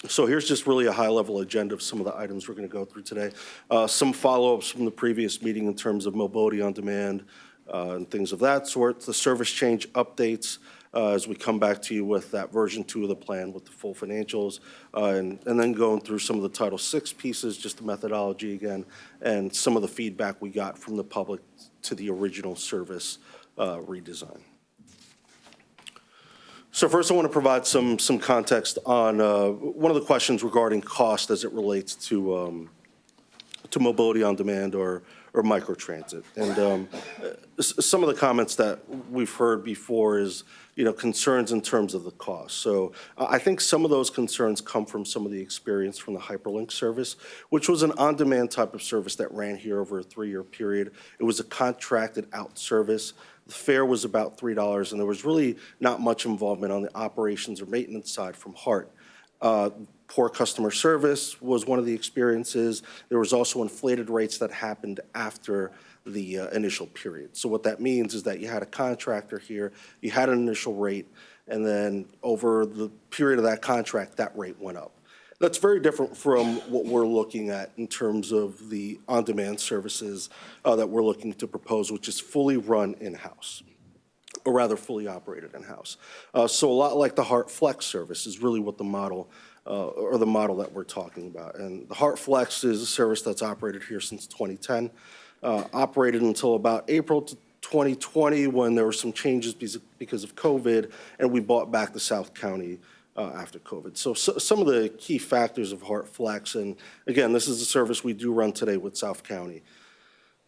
S8: So here's just really a high-level agenda of some of the items we're going to go through today. Some follow-ups from the previous meeting in terms of mobility on demand and things of that sort. The service change updates as we come back to you with that version 2 of the plan with the full financials, and then going through some of the Title VI pieces, just the methodology again, and some of the feedback we got from the public to the original service redesign. So first, I want to provide some context on one of the questions regarding cost as it relates to mobility on demand or microtransit. And some of the comments that we've heard before is, concerns in terms of the cost. So I think some of those concerns come from some of the experience from the Hyperlink service, which was an on-demand type of service that ran here over a 3-year period. It was a contracted out service. The fare was about $3, and there was really not much involvement on the operations or maintenance side from HART. Poor customer service was one of the experiences. There was also inflated rates that happened after the initial period. So what that means is that you had a contractor here, you had an initial rate, and then over the period of that contract, that rate went up. That's very different from what we're looking at in terms of the on-demand services that we're looking to propose, which is fully run in-house, or rather fully operated in-house. So a lot like the HART Flex service is really what the model, or the model that we're talking about. And the HART Flex is a service that's operated here since 2010, operated until about April 2020 when there were some changes because of COVID, and we bought back the South County after COVID. So some of the key factors of HART Flex, and again, this is a service we do run today with South County.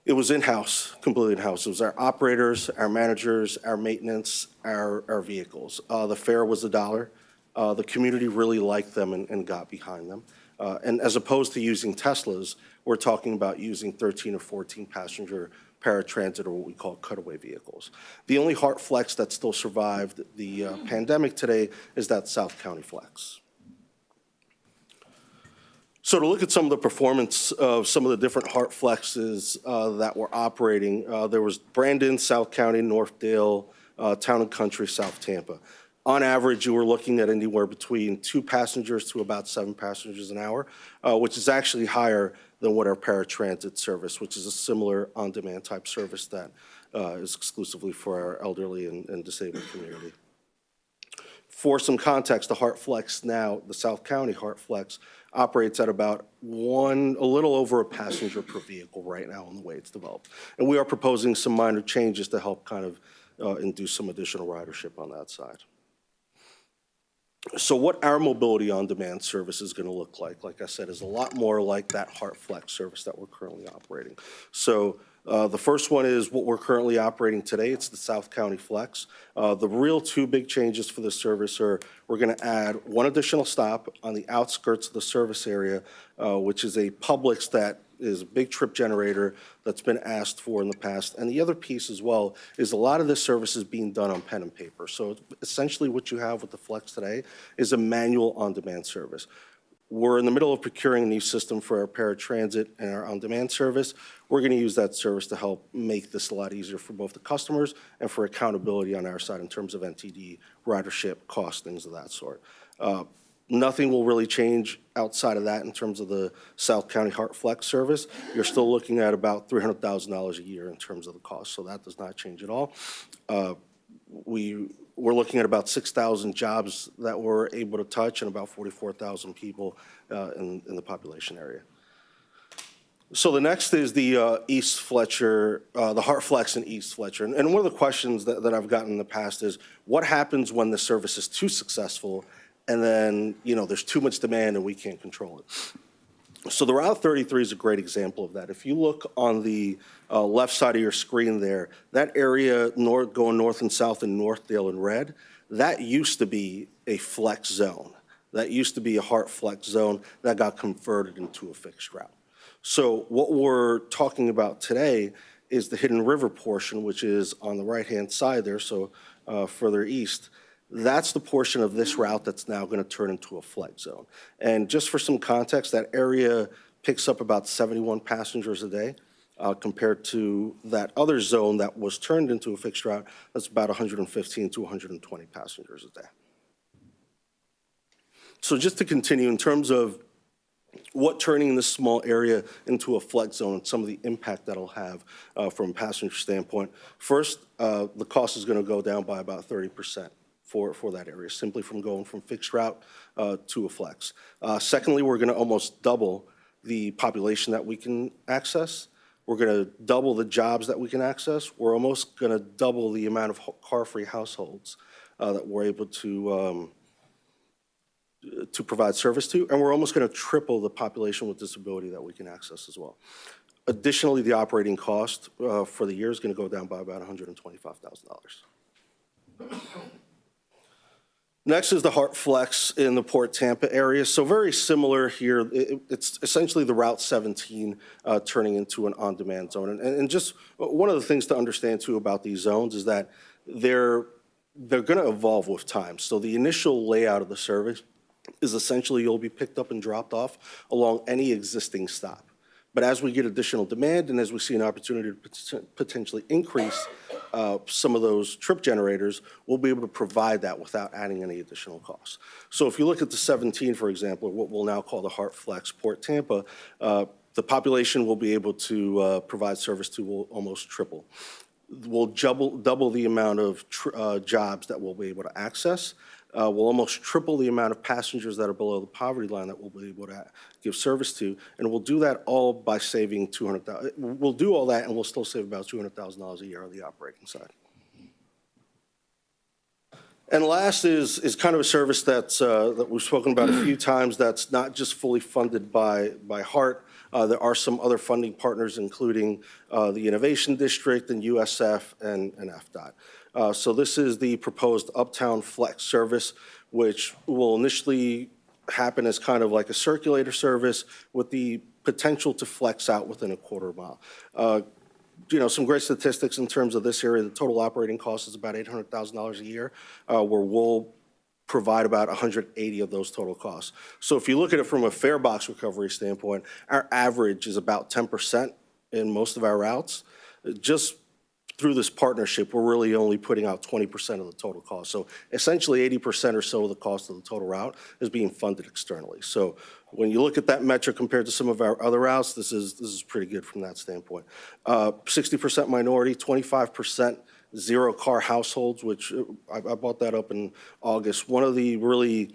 S8: It was in-house, completely in-house. It was our operators, our managers, our maintenance, our vehicles. The fare was $1. The community really liked them and got behind them. And as opposed to using Teslas, we're talking about using 13 or 14 passenger paratransit, or what we call cutaway vehicles. The only HART Flex that still survived the pandemic today is that South County Flex. So to look at some of the performance of some of the different HART Flexes that were operating, there was Brandon, South County, Northdale, Town and Country, South Tampa. On average, you were looking at anywhere between 2 passengers to about 7 passengers an hour, which is actually higher than what our paratransit service, which is a similar on-demand type service that is exclusively for our elderly and disabled community. For some context, the HART Flex now, the South County HART Flex, operates at about a little over a passenger per vehicle right now in the way it's developed. And we are proposing some minor changes to help kind of induce some additional ridership on that side. So what our mobility on-demand service is going to look like I said, is a lot more like that HART Flex service that we're currently operating. So the first one is what we're currently operating today. It's the South County Flex. The real 2 big changes for this service are we're going to add 1 additional stop on the outskirts of the service area, which is a Publix that is a big trip generator that's been asked for in the past. And the other piece as well is a lot of this service is being done on pen and paper. So essentially what you have with the Flex today is a manual on-demand service. We're in the middle of procuring a new system for our paratransit and our on-demand service. We're going to use that service to help make this a lot easier for both the customers and for accountability on our side in terms of NTD, ridership, cost, things of that sort. Nothing will really change outside of that in terms of the South County HART Flex service. You're still looking at about $300,000 a year in terms of the cost, so that does not change at all. We're looking at about 6,000 jobs that we're able to touch and about 44,000 people in the population area. So the next is the East Fletcher, the HART Flex in East Fletcher. And one of the questions that I've gotten in the past is, what happens when the service is too successful and then, there's too much demand and we can't control it? So the Route 33 is a great example of that. If you look on the left side of your screen there, that area going north and south in Northdale in red, that used to be a flex zone. That used to be a HART Flex zone that got converted into a fixed route. So what we're talking about today is the Hidden River portion, which is on the right-hand side there, so further east. That's the portion of this route that's now going to turn into a flex zone. And just for some context, that area picks up about 71 passengers a day compared to that other zone that was turned into a fixed route. That's about 115 to 120 passengers a day. So just to continue, in terms of what turning this small area into a flex zone and some of the impact that'll have from a passenger standpoint, first, the cost is going to go down by about 30%. For that area, simply from going from fixed route to a flex. Secondly, we're going to almost double the population that we can access. We're going to double the jobs that we can access. We're almost going to double the amount of car-free households that we're able to provide service to, and we're almost going to triple the population with disability that we can access as well. Additionally, the operating cost for the year is going to go down by about $125,000. Next is the HART Flex in the Port Tampa area. So very similar here. It's essentially the Route 17 turning into an on-demand zone. And just one of the things to understand too about these zones is that they're going to evolve with time. So the initial layout of the service is essentially you'll be picked up and dropped off along any existing stop. But as we get additional demand and as we see an opportunity to potentially increase some of those trip generators, we'll be able to provide that without adding any additional costs. So if you look at the 17, for example, what we'll now call the HART Flex Port Tampa, the population we'll be able to provide service to will almost triple. We'll double the amount of jobs that we'll be able to access. We'll almost triple the amount of passengers that are below the poverty line that we'll be able to give service to, and we'll do that all by saving $200,000. We'll do all that, and we'll still save about $200,000 a year on the operating side. And last is kind of a service that's, that we've spoken about a few times that's not just fully funded by HART. There are some other funding partners, including the Innovation District and USF and FDOT. So this is the proposed Uptown Flex service, which will initially happen as kind of like a circulator service with the potential to flex out within a quarter mile. You know, some great statistics in terms of this area. The total operating cost is about $800,000 a year, where we'll provide about 180 of those total costs. So if you look at it from a fare box recovery standpoint, our average is about 10% in most of our routes. Just through this partnership, we're really only putting out 20% of the total cost. So essentially 80% or so of the cost of the total route is being funded externally. So when you look at that metric compared to some of our other routes, this is pretty good from that standpoint. 60% minority, 25% zero-car households, which I brought that up in August. One of the really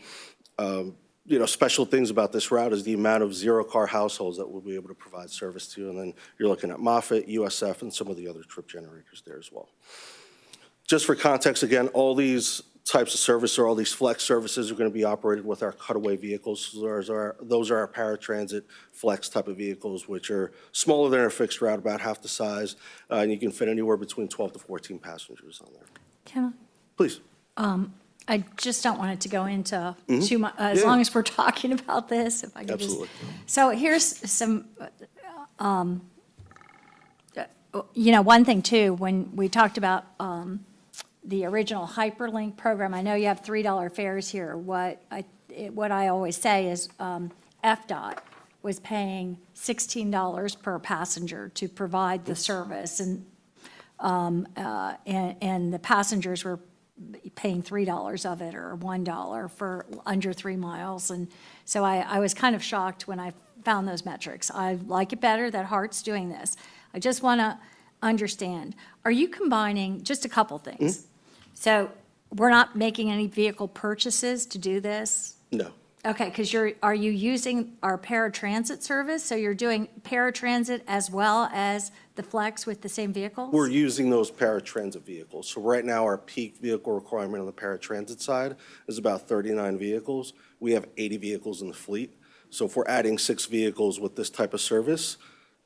S8: special things about this route is the amount of zero-car households that we'll be able to provide service to. And then you're looking at Moffett, USF, and some of the other trip generators there as well. Just for context, again, all these types of service or all these flex services are going to be operated with our cutaway vehicles. Those are our paratransit flex type of vehicles, which are smaller than our fixed route, about half the size, and you can fit anywhere between 12 to 14 passengers on there.
S3: Can
S8: Please.
S3: I just don't want it to go into too much, as long as we're talking about this, if I could just.
S8: Absolutely.
S3: So here's some, one thing too, when we talked about the original hyperlink program, I know you have $3 fares here. What I always say is FDOT was paying $16 per passenger to provide the service, and the passengers were paying $3 of it or $1 for under 3 miles. And so I was kind of shocked when I found those metrics. I like it better that HART's doing this. I just want to understand, are you combining just a couple things? So we're not making any vehicle purchases to do this?
S8: No.
S3: Okay, because are you using our paratransit service? So you're doing paratransit as well as the flex with the same vehicles?
S8: We're using those paratransit vehicles. So right now, our peak vehicle requirement on the paratransit side is about 39 vehicles. We have 80 vehicles in the fleet. So if we're adding 6 vehicles with this type of service,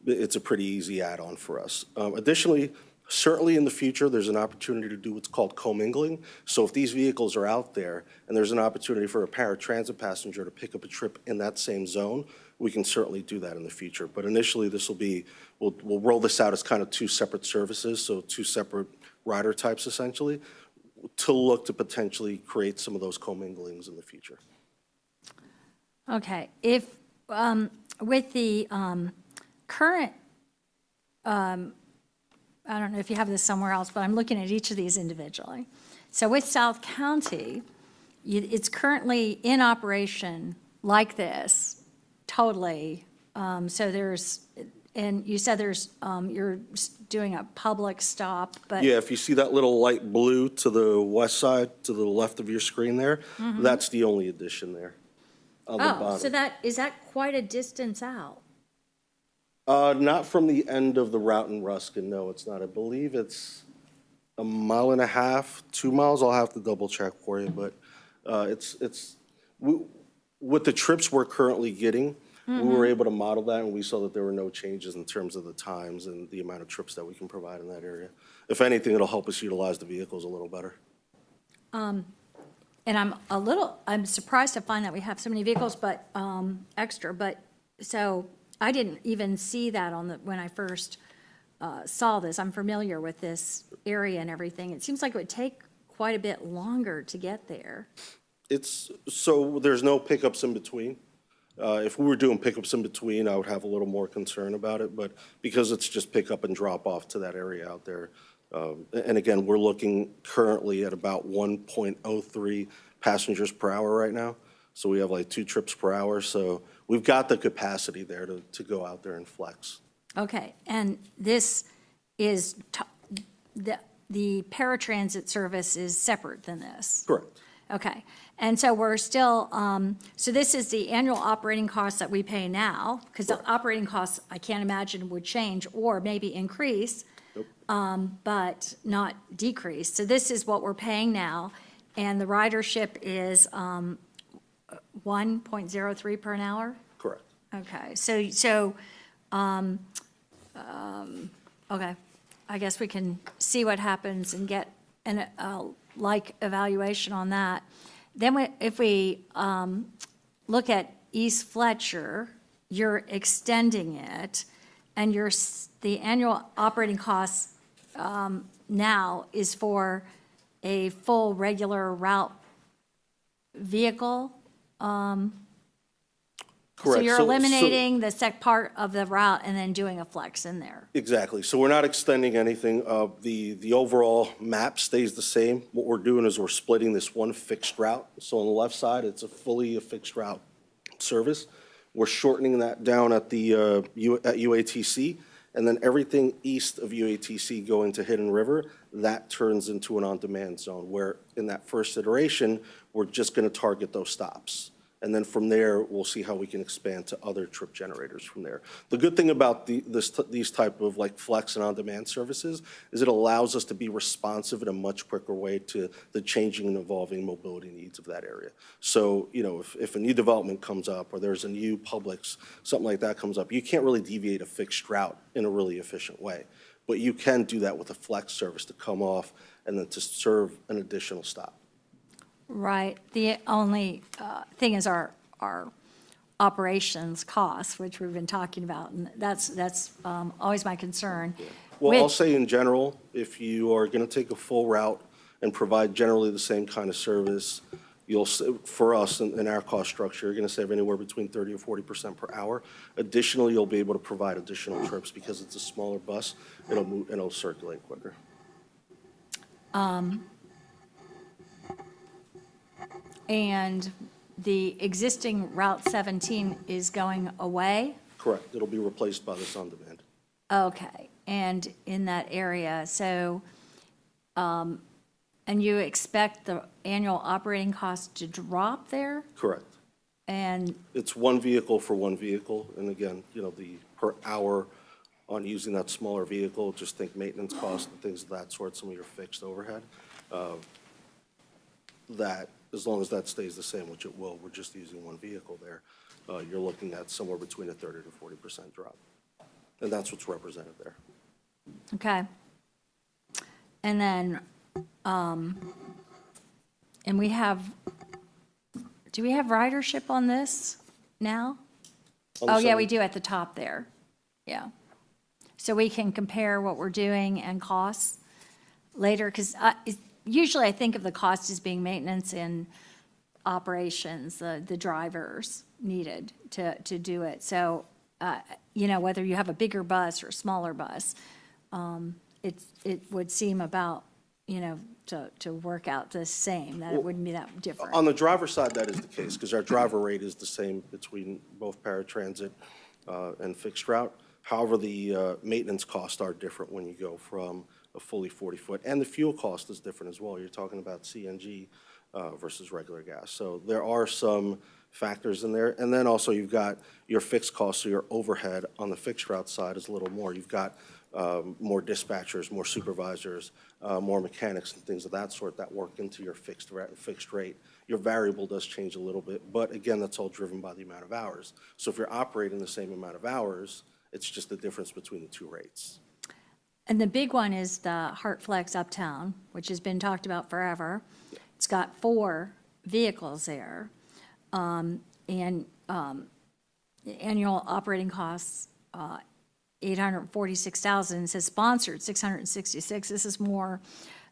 S8: it's a pretty easy add-on for us. Additionally, certainly in the future, there's an opportunity to do what's called commingling. So if these vehicles are out there and there's an opportunity for a paratransit passenger to pick up a trip in that same zone, we can certainly do that in the future. But initially, this will be, we'll roll this out as kind of 2 separate services, so 2 separate rider types essentially, to look to potentially create some of those comminglings in the future.
S3: Okay, if, with the current, I don't know if you have this somewhere else, but I'm looking at each of these individually. So with South County, it's currently in operation like this, totally. So there's, and you said there's, you're doing a public stop, but.
S8: Yeah, if you see that little light blue to the west side, to the left of your screen there, that's the only addition there on the bottom.
S3: Oh, so is that quite a distance out?
S8: Not from the end of the route in Ruskin, no, it's not. I believe it's 1.5 miles, 2 miles. I'll have to double check for you, but with the trips we're currently getting, we were able to model that, and we saw that there were no changes in terms of the times and the amount of trips that we can provide in that area. If anything, it'll help us utilize the vehicles a little better.
S3: And I'm surprised to find that we have so many vehicles, but, extra, but, so I didn't even see that when I first saw this. I'm familiar with this area and everything. It seems like it would take quite a bit longer to get there.
S8: So there's no pickups in between. If we were doing pickups in between, I would have a little more concern about it, but because it's just pick up and drop off to that area out there. And again, we're looking currently at about 1.03 passengers per hour right now. So we have like 2 trips per hour, so we've got the capacity there to go out there and flex.
S3: Okay, and this is, the paratransit service is separate than this?
S8: Correct.
S3: Okay, and so we're still, so this is the annual operating costs that we pay now, because the operating costs, I can't imagine would change or maybe increase, but not decrease. So this is what we're paying now, and the ridership is 1.03 per an hour?
S8: Correct.
S3: Okay, okay, I guess we can see what happens and get a like evaluation on that. Then if we look at East Fletcher, you're extending it, and the annual operating costs now is for a full regular route vehicle. So
S8: Correct.
S3: you're eliminating the part of the route and then doing a flex in there.
S8: Exactly. So we're not extending anything. The overall map stays the same. What we're doing is we're splitting this one fixed route. So on the left side, it's a fixed route service. We're shortening that down at the at UATC, and then everything east of UATC going to Hidden River, that turns into an on-demand zone, where in that first iteration, we're just going to target those stops. And then from there, we'll see how we can expand to other trip generators from there. The good thing about these type of like flex and on-demand services is it allows us to be responsive in a much quicker way to the changing and evolving mobility needs of that area. So, you know, if a new development comes up or there's a new Publix, something like that comes up, you can't really deviate a fixed route in a really efficient way. But you can do that with a flex service to come off and then to serve an additional stop.
S3: Right. The only thing is our operations costs, which we've been talking about, and that's always my concern.
S8: Well, I'll
S3: Which-
S8: say in general, if you are going to take a full route and provide generally the same kind of service, for us in our cost structure, you're going to save anywhere between 30 or 40% per hour. Additionally, you'll be able to provide additional trips because it's a smaller bus. It'll circulate quicker.
S3: And the existing Route 17 is going away?
S8: Correct. It'll be replaced by this on-demand.
S3: Okay, and in that area, so, and you expect the annual operating cost to drop there?
S8: Correct.
S3: And,
S8: It's one vehicle for one vehicle, and again, you know, the per hour on using that smaller vehicle, just think maintenance costs and things of that sort, some of your fixed overhead. That, as long as that stays the same, which it will, we're just using one vehicle there, you're looking at somewhere between a 30 to 40% drop. And that's what's represented there.
S3: okay. And then, and we have, do we have ridership on this now?
S8: On the
S3: Oh, yeah, we
S8: 70
S3: do at the top there, yeah. So we can compare what we're doing and costs later, because usually I think of the cost as being maintenance and operations, the drivers needed to do it. So, you know, whether you have a bigger bus or a smaller bus, it would seem about, you know, to work out the same, that it wouldn't be that different.
S8: On the driver side, that is the case, because our driver rate is the same between both paratransit and fixed route. However, the maintenance costs are different when you go from a fully 40-foot, and the fuel cost is different as well. You're talking about CNG versus regular gas. So there are some factors in there. And then also you've got your fixed costs, so your overhead on the fixed route side is a little more. You've got more dispatchers, more supervisors, more mechanics and things of that sort that work into your fixed rate. Your variable does change a little bit, but again, that's all driven by the amount of hours. So if you're operating the same amount of hours, it's just the difference between the two rates.
S3: And the big one is the HART Flex Uptown, which has been talked about forever. It's got 4 vehicles there. And the annual operating costs, $846,000. It says sponsored, $666. This is more.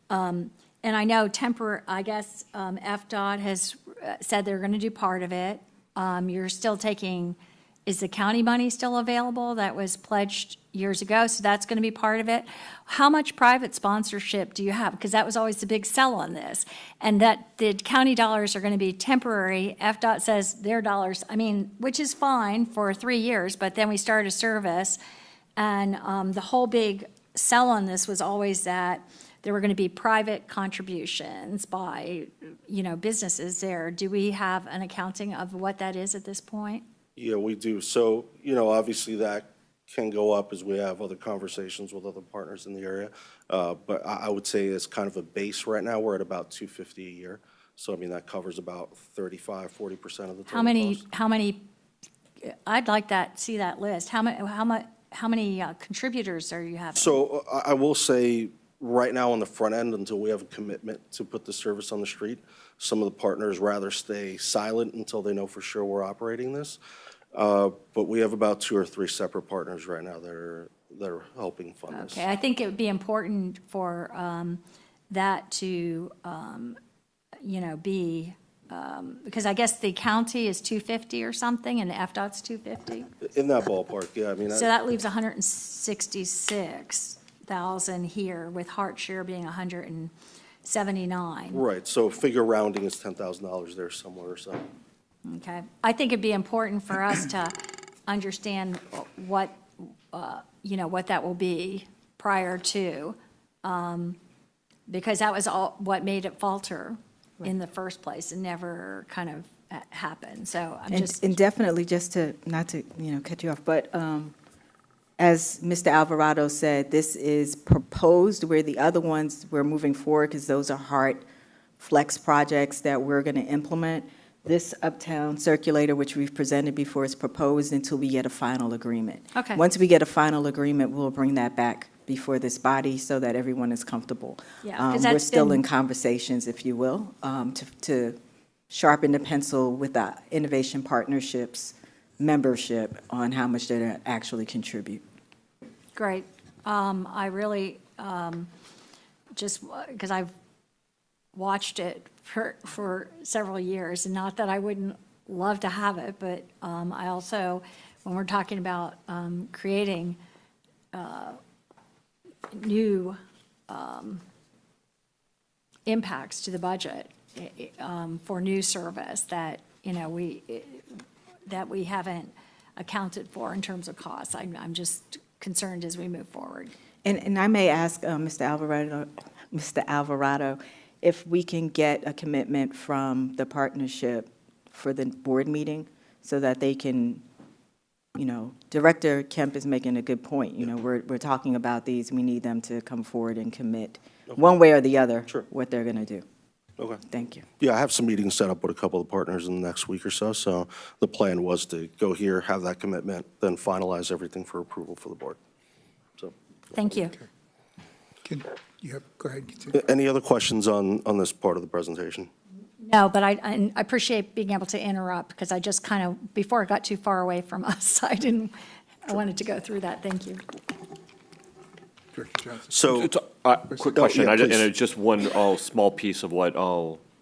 S3: And I know FDOT has said they're going to do part of it. you're still taking, is the county money still available? That was pledged years ago, so that's going to be part of it. How much private sponsorship do you have? Because that was always the big sell on this. And that the county dollars are going to be temporary. FDOT says their dollars, I mean, which is fine for 3 years, but then we start a service. And the whole big sell on this was always that there were going to be private contributions by, businesses there. Do we have an accounting of what that is at this point?
S8: Yeah, we do. So, obviously that can go up as we have other conversations with other partners in the area. But I would say it's kind of a base right now. We're at about $250 a year. So, I mean, that covers about 35, 40% of the total cost.
S3: How many, I'd like see that list. How many contributors are you having?
S8: So I will say, right now on the front end, until we have a commitment to put the service on the street, some of the partners rather stay silent until they know for sure we're operating this. But we have about 2 or 3 separate partners right now that are helping fund this.
S3: Okay, I think it would be important for that to, be, because I guess the county is 250 or something, and the FDOT's 250?
S8: In that ballpark, yeah, I mean,
S3: So that leaves 166,000 here, with HART share being 179.
S8: right, so figure rounding is $10,000 there somewhere or so.
S3: Okay. I think it'd be important for us to understand what, what that will be prior to, because that was all what made it falter in the first place and never kind of happened. So I'm just.
S7: And definitely, just to, not to, cut you off, but as Mr. Alvarado said, this is proposed, where the other ones we're moving forward, because those are HART flex projects that we're going to implement. This Uptown Circulator, which we've presented before, is proposed until we get a final agreement.
S3: Okay.
S7: Once we get a final agreement, we'll bring that back before this body so that everyone is comfortable.
S3: Yeah, 'cause
S7: We're
S3: that's
S7: still
S3: been-
S7: in conversations, if you will, to sharpen the pencil with the Innovation Partnerships membership on how much they actually contribute.
S3: Great. I really, just, because I've watched it for several years, and not that I wouldn't love to have it, but I also, when we're talking about creating new impacts to the budget for new service that, that we haven't accounted for in terms of costs, I'm just concerned as we move forward.
S7: And I may ask Mr. Alvarado, if we can get a commitment from the partnership for the board meeting so that they can, Director Kemp is making a good point. We're talking about these, we need them to come forward and commit, one way or the other,
S8: Sure.
S7: what they're going to do.
S8: Okay.
S7: Thank you.
S8: Yeah, I have some meetings set up with a couple of partners in the next week or so. So the plan was to go here, have that commitment, then finalize everything for approval for the board. So,
S3: Thank you.
S2: Go ahead. Continue.
S8: any other questions on this part of the presentation?
S3: No, but I appreciate being able to interrupt, because I just kind of, before it got too far away from us, I wanted to go through that. Thank you.
S2: Director Johnson.
S8: So,
S5: Quick question,
S8: yeah,
S5: and
S8: please.
S5: it's just one small piece of what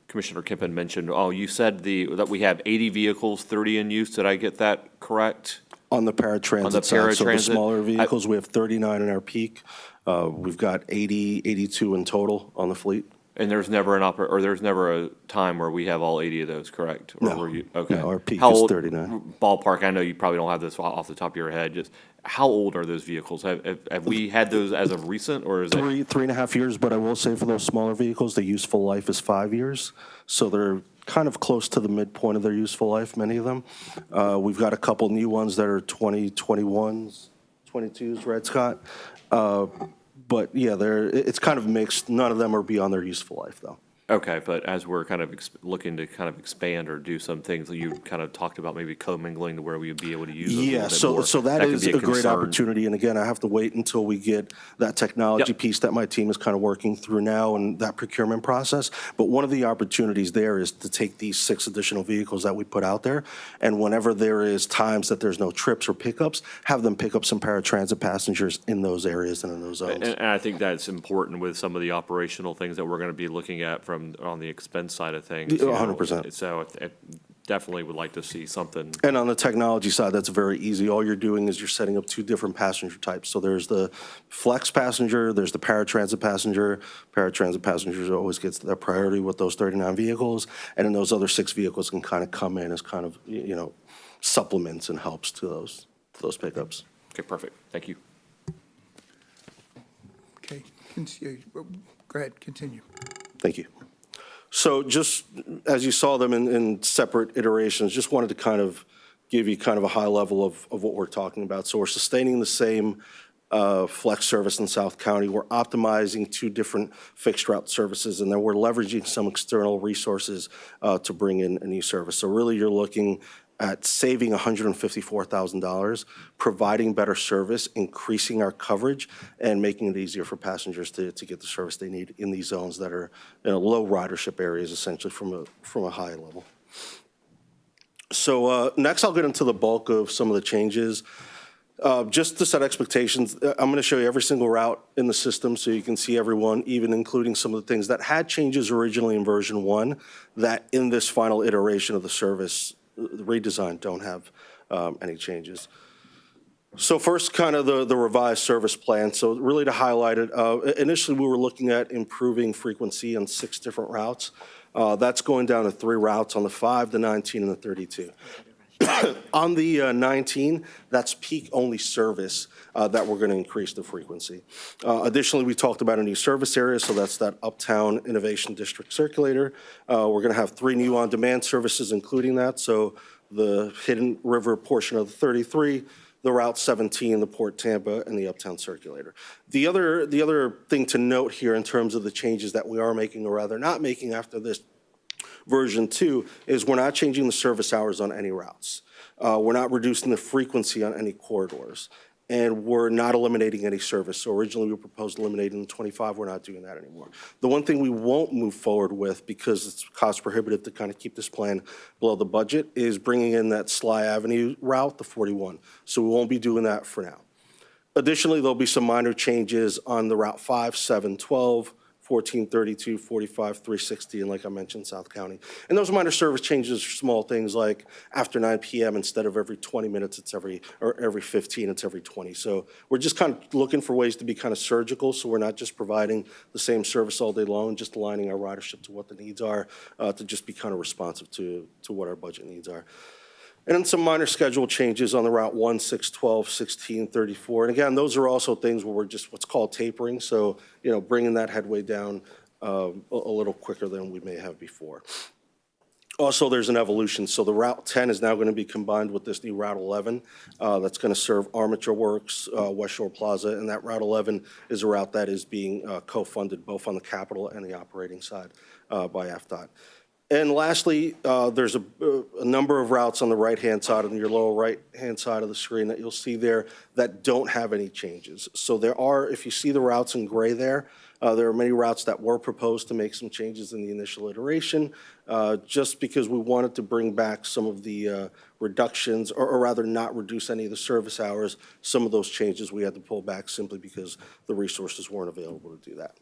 S5: Commissioner Kippen mentioned. You said that we have 80 vehicles, 30 in use. Did I get that correct?
S8: on the paratransit
S5: On the
S8: side, so the
S5: paratransit,
S8: smaller vehicles, we have 39 in our peak. We've got 80, 82 in total on the fleet.
S5: And there's never there's never a time where we have all 80 of those, correct? Or
S8: No.
S5: were you, okay.
S8: No, our peak
S5: How
S8: is
S5: old-
S8: 39.
S5: Ballpark, I know you probably don't have this off the top of your head, just how old are those vehicles? Have we had those as of recent, or is it?
S8: 3.5 years, but I will say for those smaller vehicles, the useful life is 5 years. So they're kind of close to the midpoint of their useful life, many of them. We've got a couple new ones that are 2021s, 22s, right, Scott? But yeah, it's kind of mixed. None of them are beyond their useful life, though.
S5: Okay, but as we're kind of looking to kind of expand or do some things, you kind of talked about maybe commingling to where we would be able to use those a
S8: Yeah,
S5: little bit more.
S8: so that
S5: could
S8: is
S5: be
S8: a great
S5: concern.
S8: opportunity. And again, I have to wait until we get that technology
S5: Yep.
S8: piece that my team is kind of working through now and that procurement process. But one of the opportunities there is to take these 6 additional vehicles that we put out there, and whenever there is times that there's no trips or pickups, have them pick up some paratransit passengers in those areas and in those zones.
S5: And I think that's important with some of the operational things that we're going to be looking at on the expense side of things.
S8: 100%.
S5: So if definitely would like to see something.
S8: And on the technology side, that's very easy. All you're doing is you're setting up two different passenger types. So there's the flex passenger, there's the paratransit passenger. Paratransit passengers always gets that priority with those 39 vehicles. And then those other 6 vehicles can kind of come in as kind of, supplements and helps to those pickups.
S5: Okay, perfect. Thank you.
S2: Okay, go ahead, continue.
S8: Thank you. So just as you saw them in separate iterations, just wanted to kind of give you kind of a high level of what we're talking about. So we're sustaining the same flex service in South County. We're optimizing 2 different fixed route services, and then we're leveraging some external resources to bring in a new service. So really, you're looking at saving $154,000, providing better service, increasing our coverage, and making it easier for passengers to get the service they need in these zones that are low ridership areas, essentially from a high level. So next, I'll get into the bulk of some of the changes. Just to set expectations, I'm going to show you every single route in the system so you can see everyone, even including some of the things that had changes originally in version 1 that in this final iteration of the service, the redesign, don't have any changes. So first, kind of the revised service plan. So really to highlight it, initially we were looking at improving frequency on 6 different routes. That's going down to 3 routes on the 5, the 19, and the 32. On the 19, that's peak-only service that we're going to increase the frequency. Additionally, we talked about a new service area, so that's that Uptown Innovation District Circulator. We're going to have 3 new on-demand services, including that, so the Hidden River portion of the 33, the Route 17, the Port Tampa, and the Uptown Circulator. The other thing to note here in terms of the changes that we are making, or rather not making after this version 2, is we're not changing the service hours on any routes. We're not reducing the frequency on any corridors. And we're not eliminating any service. So originally we proposed eliminating the 25. We're not doing that anymore. The one thing we won't move forward with, because it's cost prohibitive to kind of keep this plan below the budget, is bringing in that Sly Avenue route, the 41. So we won't be doing that for now. Additionally, there'll be some minor changes on the Route 5, 7, 12, 14, 32, 45, 360, and like I mentioned, South County. And those minor service changes are small things like after 9 p.m., instead of every 20 minutes, it's every 15, it's every 20. So we're just kind of looking for ways to be kind of surgical, so we're not just providing the same service all day long, just aligning our ridership to what the needs are, to just be kind of responsive to what our budget needs are. And then some minor schedule changes on the Route 1, 6, 12, 16, 34. And again, those are also things where we're just what's called tapering. So, bringing that headway down a little quicker than we may have before. Also, there's an evolution. So the Route 10 is now going to be combined with this new Route 11 that's going to serve Armature Works, West Shore Plaza. And that Route 11 is a route that is being co-funded both on the capital and the operating side by FDOT. And lastly, there's a number of routes on the right-hand side, on your lower right-hand side of the screen that you'll see there that don't have any changes. So there are, if you see the routes in gray there are many routes that were proposed to make some changes in the initial iteration, just because we wanted to bring back some of the reductions, or rather not reduce any of the service hours. Some of those changes we had to pull back simply because the resources weren't available to do that.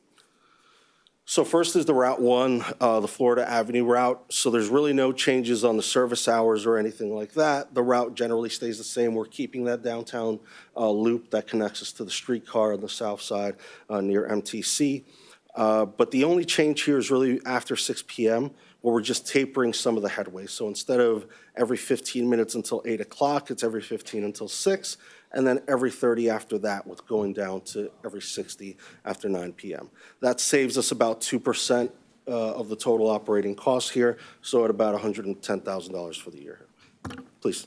S8: So first is the Route 1, the Florida Avenue route. So there's really no changes on the service hours or anything like that. The route generally stays the same. We're keeping that downtown loop that connects us to the streetcar on the south side near MTC. But the only change here is really after 6 p.m., where we're just tapering some of the headways. So instead of every 15 minutes until 8 o'clock, it's every 15 until 6, and then every 30 after that, with going down to every 60 after 9 p.m. That saves us about 2% of the total operating costs here, so at about $110,000 for the year. Please.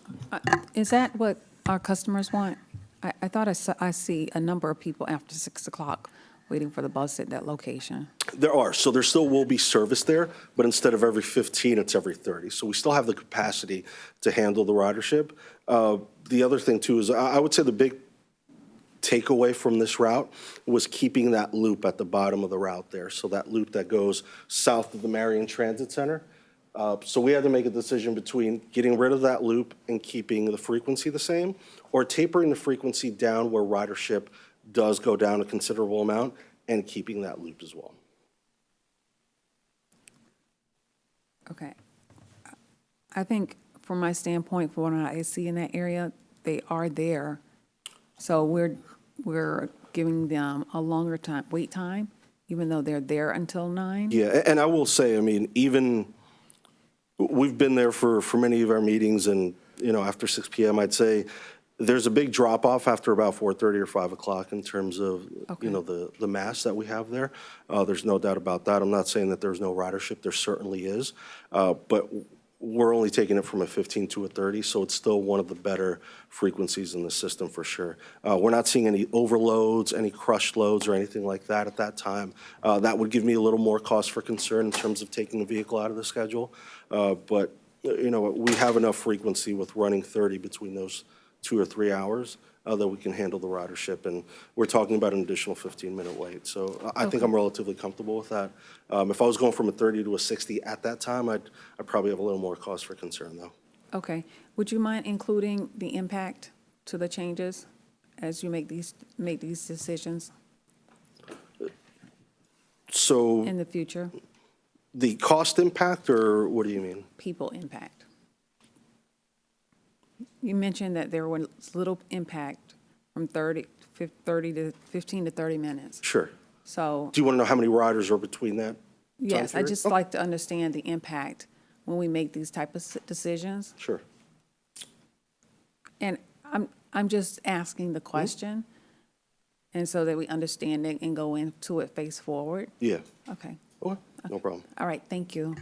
S10: Is that what our customers want? I thought I see a number of people after 6 o'clock waiting for the bus at that location.
S8: There are. So there still will be service there, but instead of every 15, it's every 30. So we still have the capacity to handle the ridership. The other thing, too, is I would say the big takeaway from this route was keeping that loop at the bottom of the route there. So that loop that goes south of the Marion Transit Center. So we had to make a decision between getting rid of that loop and keeping the frequency the same, or tapering the frequency down where ridership does go down a considerable amount, and keeping that loop as well.
S10: Okay. I think from my standpoint, from what I see in that area, they are there. So we're giving them a longer time, wait time, even though they're there until 9?
S8: Yeah, and I will say, I mean, even, we've been there for many of our meetings, and, you know, after 6 PM, I'd say there's a big drop-off after about 4:30 or 5 o'clock in terms of, you know, the mass that we have there. There's no doubt about that. I'm not saying that there's no ridership, there certainly is. But we're only taking it from a 15 to a 30, so it's still one of the better frequencies in the system for sure. We're not seeing any overloads, any crushed loads or anything like that at that time. That would give me a little more cause for concern in terms of taking the vehicle out of the schedule. But, you know, we have enough frequency with running 30 between those 2 or 3 hours that we can handle the ridership. And we're talking about an additional 15-minute wait. So I think I'm relatively comfortable with that. If I was going from a 30 to a 60 at that time, I'd probably have a little more cause for concern, though.
S10: Okay. Would you mind including the impact to the changes as you make these decisions
S8: So
S10: in the future?
S8: the cost impact, or what do you mean?
S10: People impact. You mentioned that there was little impact from 30 to 15 to 30 minutes.
S8: Sure.
S10: So,
S8: Do you want to know how many riders are between that?
S10: yes, I
S8: period?
S10: just
S8: Okay.
S10: like to understand the impact when we make these type of decisions.
S8: Sure.
S10: And I'm just asking the question, and so that we understand it and go into it face forward.
S8: Yeah.
S10: Okay.
S8: Okay. No problem.
S10: All right, thank you.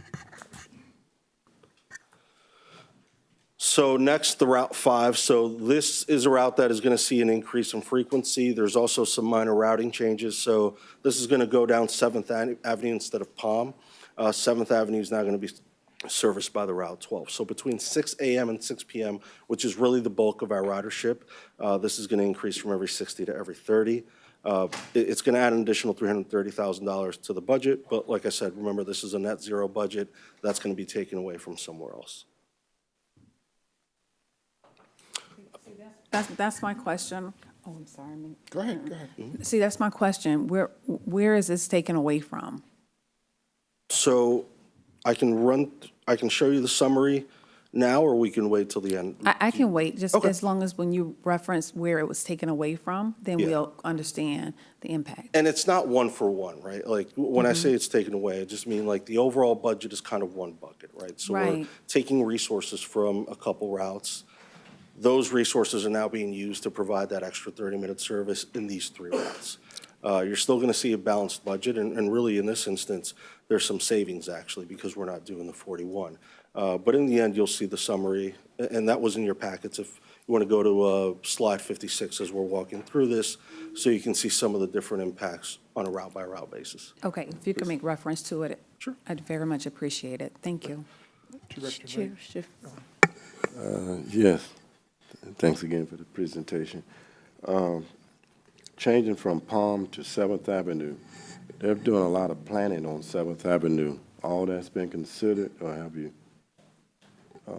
S8: So next, the Route 5. So this is a route that is going to see an increase in frequency. There's also some minor routing changes. So this is going to go down 7th Avenue instead of Palm. 7th Avenue is now going to be serviced by the Route 12. So between 6 a.m. and 6 p.m., which is really the bulk of our ridership, this is going to increase from every 60 to every 30. It's going to add an additional $330,000 to the budget. But like I said, remember, this is a net zero budget. That's going to be taken away from somewhere else.
S10: That's my question. Oh, I'm sorry.
S2: Go ahead, go ahead.
S10: See, that's my question. Where is this taken away from?
S8: So I can show you the summary now, or we can wait till the end.
S10: I can wait, just
S8: Okay.
S10: as long as when you reference where it was taken away from, then
S8: Yeah.
S10: we'll understand the impact.
S8: And it's not one for one, right? Like, when I say it's taken away, I just mean like the overall budget is kind of one bucket, right? So we're
S10: Right.
S8: taking resources from a couple routes. Those resources are now being used to provide that extra 30-minute service in these 3 routes. You're still going to see a balanced budget, and really, in this instance, there's some savings, actually, because we're not doing the 41. But in the end, you'll see the summary, and that was in your packets. If you want to go to slide 56 as we're walking through this, so you can see some of the different impacts on a route-by-route basis.
S10: Okay, if you can make reference to it.
S8: Sure.
S10: I'd very much appreciate it. Thank you.
S2: Director Wright.
S4: Yes, thanks again for the presentation. Changing from Palm to 7th Avenue, they're doing a lot of planning on 7th Avenue. All that's been considered, or have you?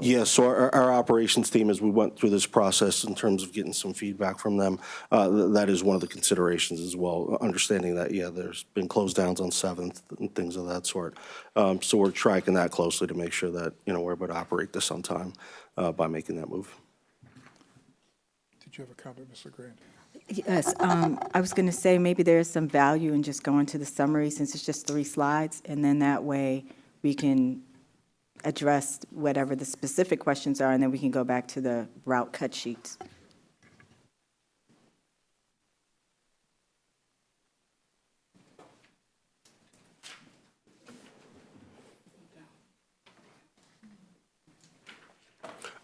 S8: Yeah, so our operations team, as we went through this process in terms of getting some feedback from them, that is one of the considerations as well, understanding that, yeah, there's been close downs on 7th and things of that sort. So we're tracking that closely to make sure that, you know, we're able to operate this on time by making that move.
S2: Did you have a comment, Mr. Grant?
S7: Yes, I was going to say maybe there's some value in just going to the summary since it's just 3 slides, and then that way we can address whatever the specific questions are, and then we can go back to the route cut sheets.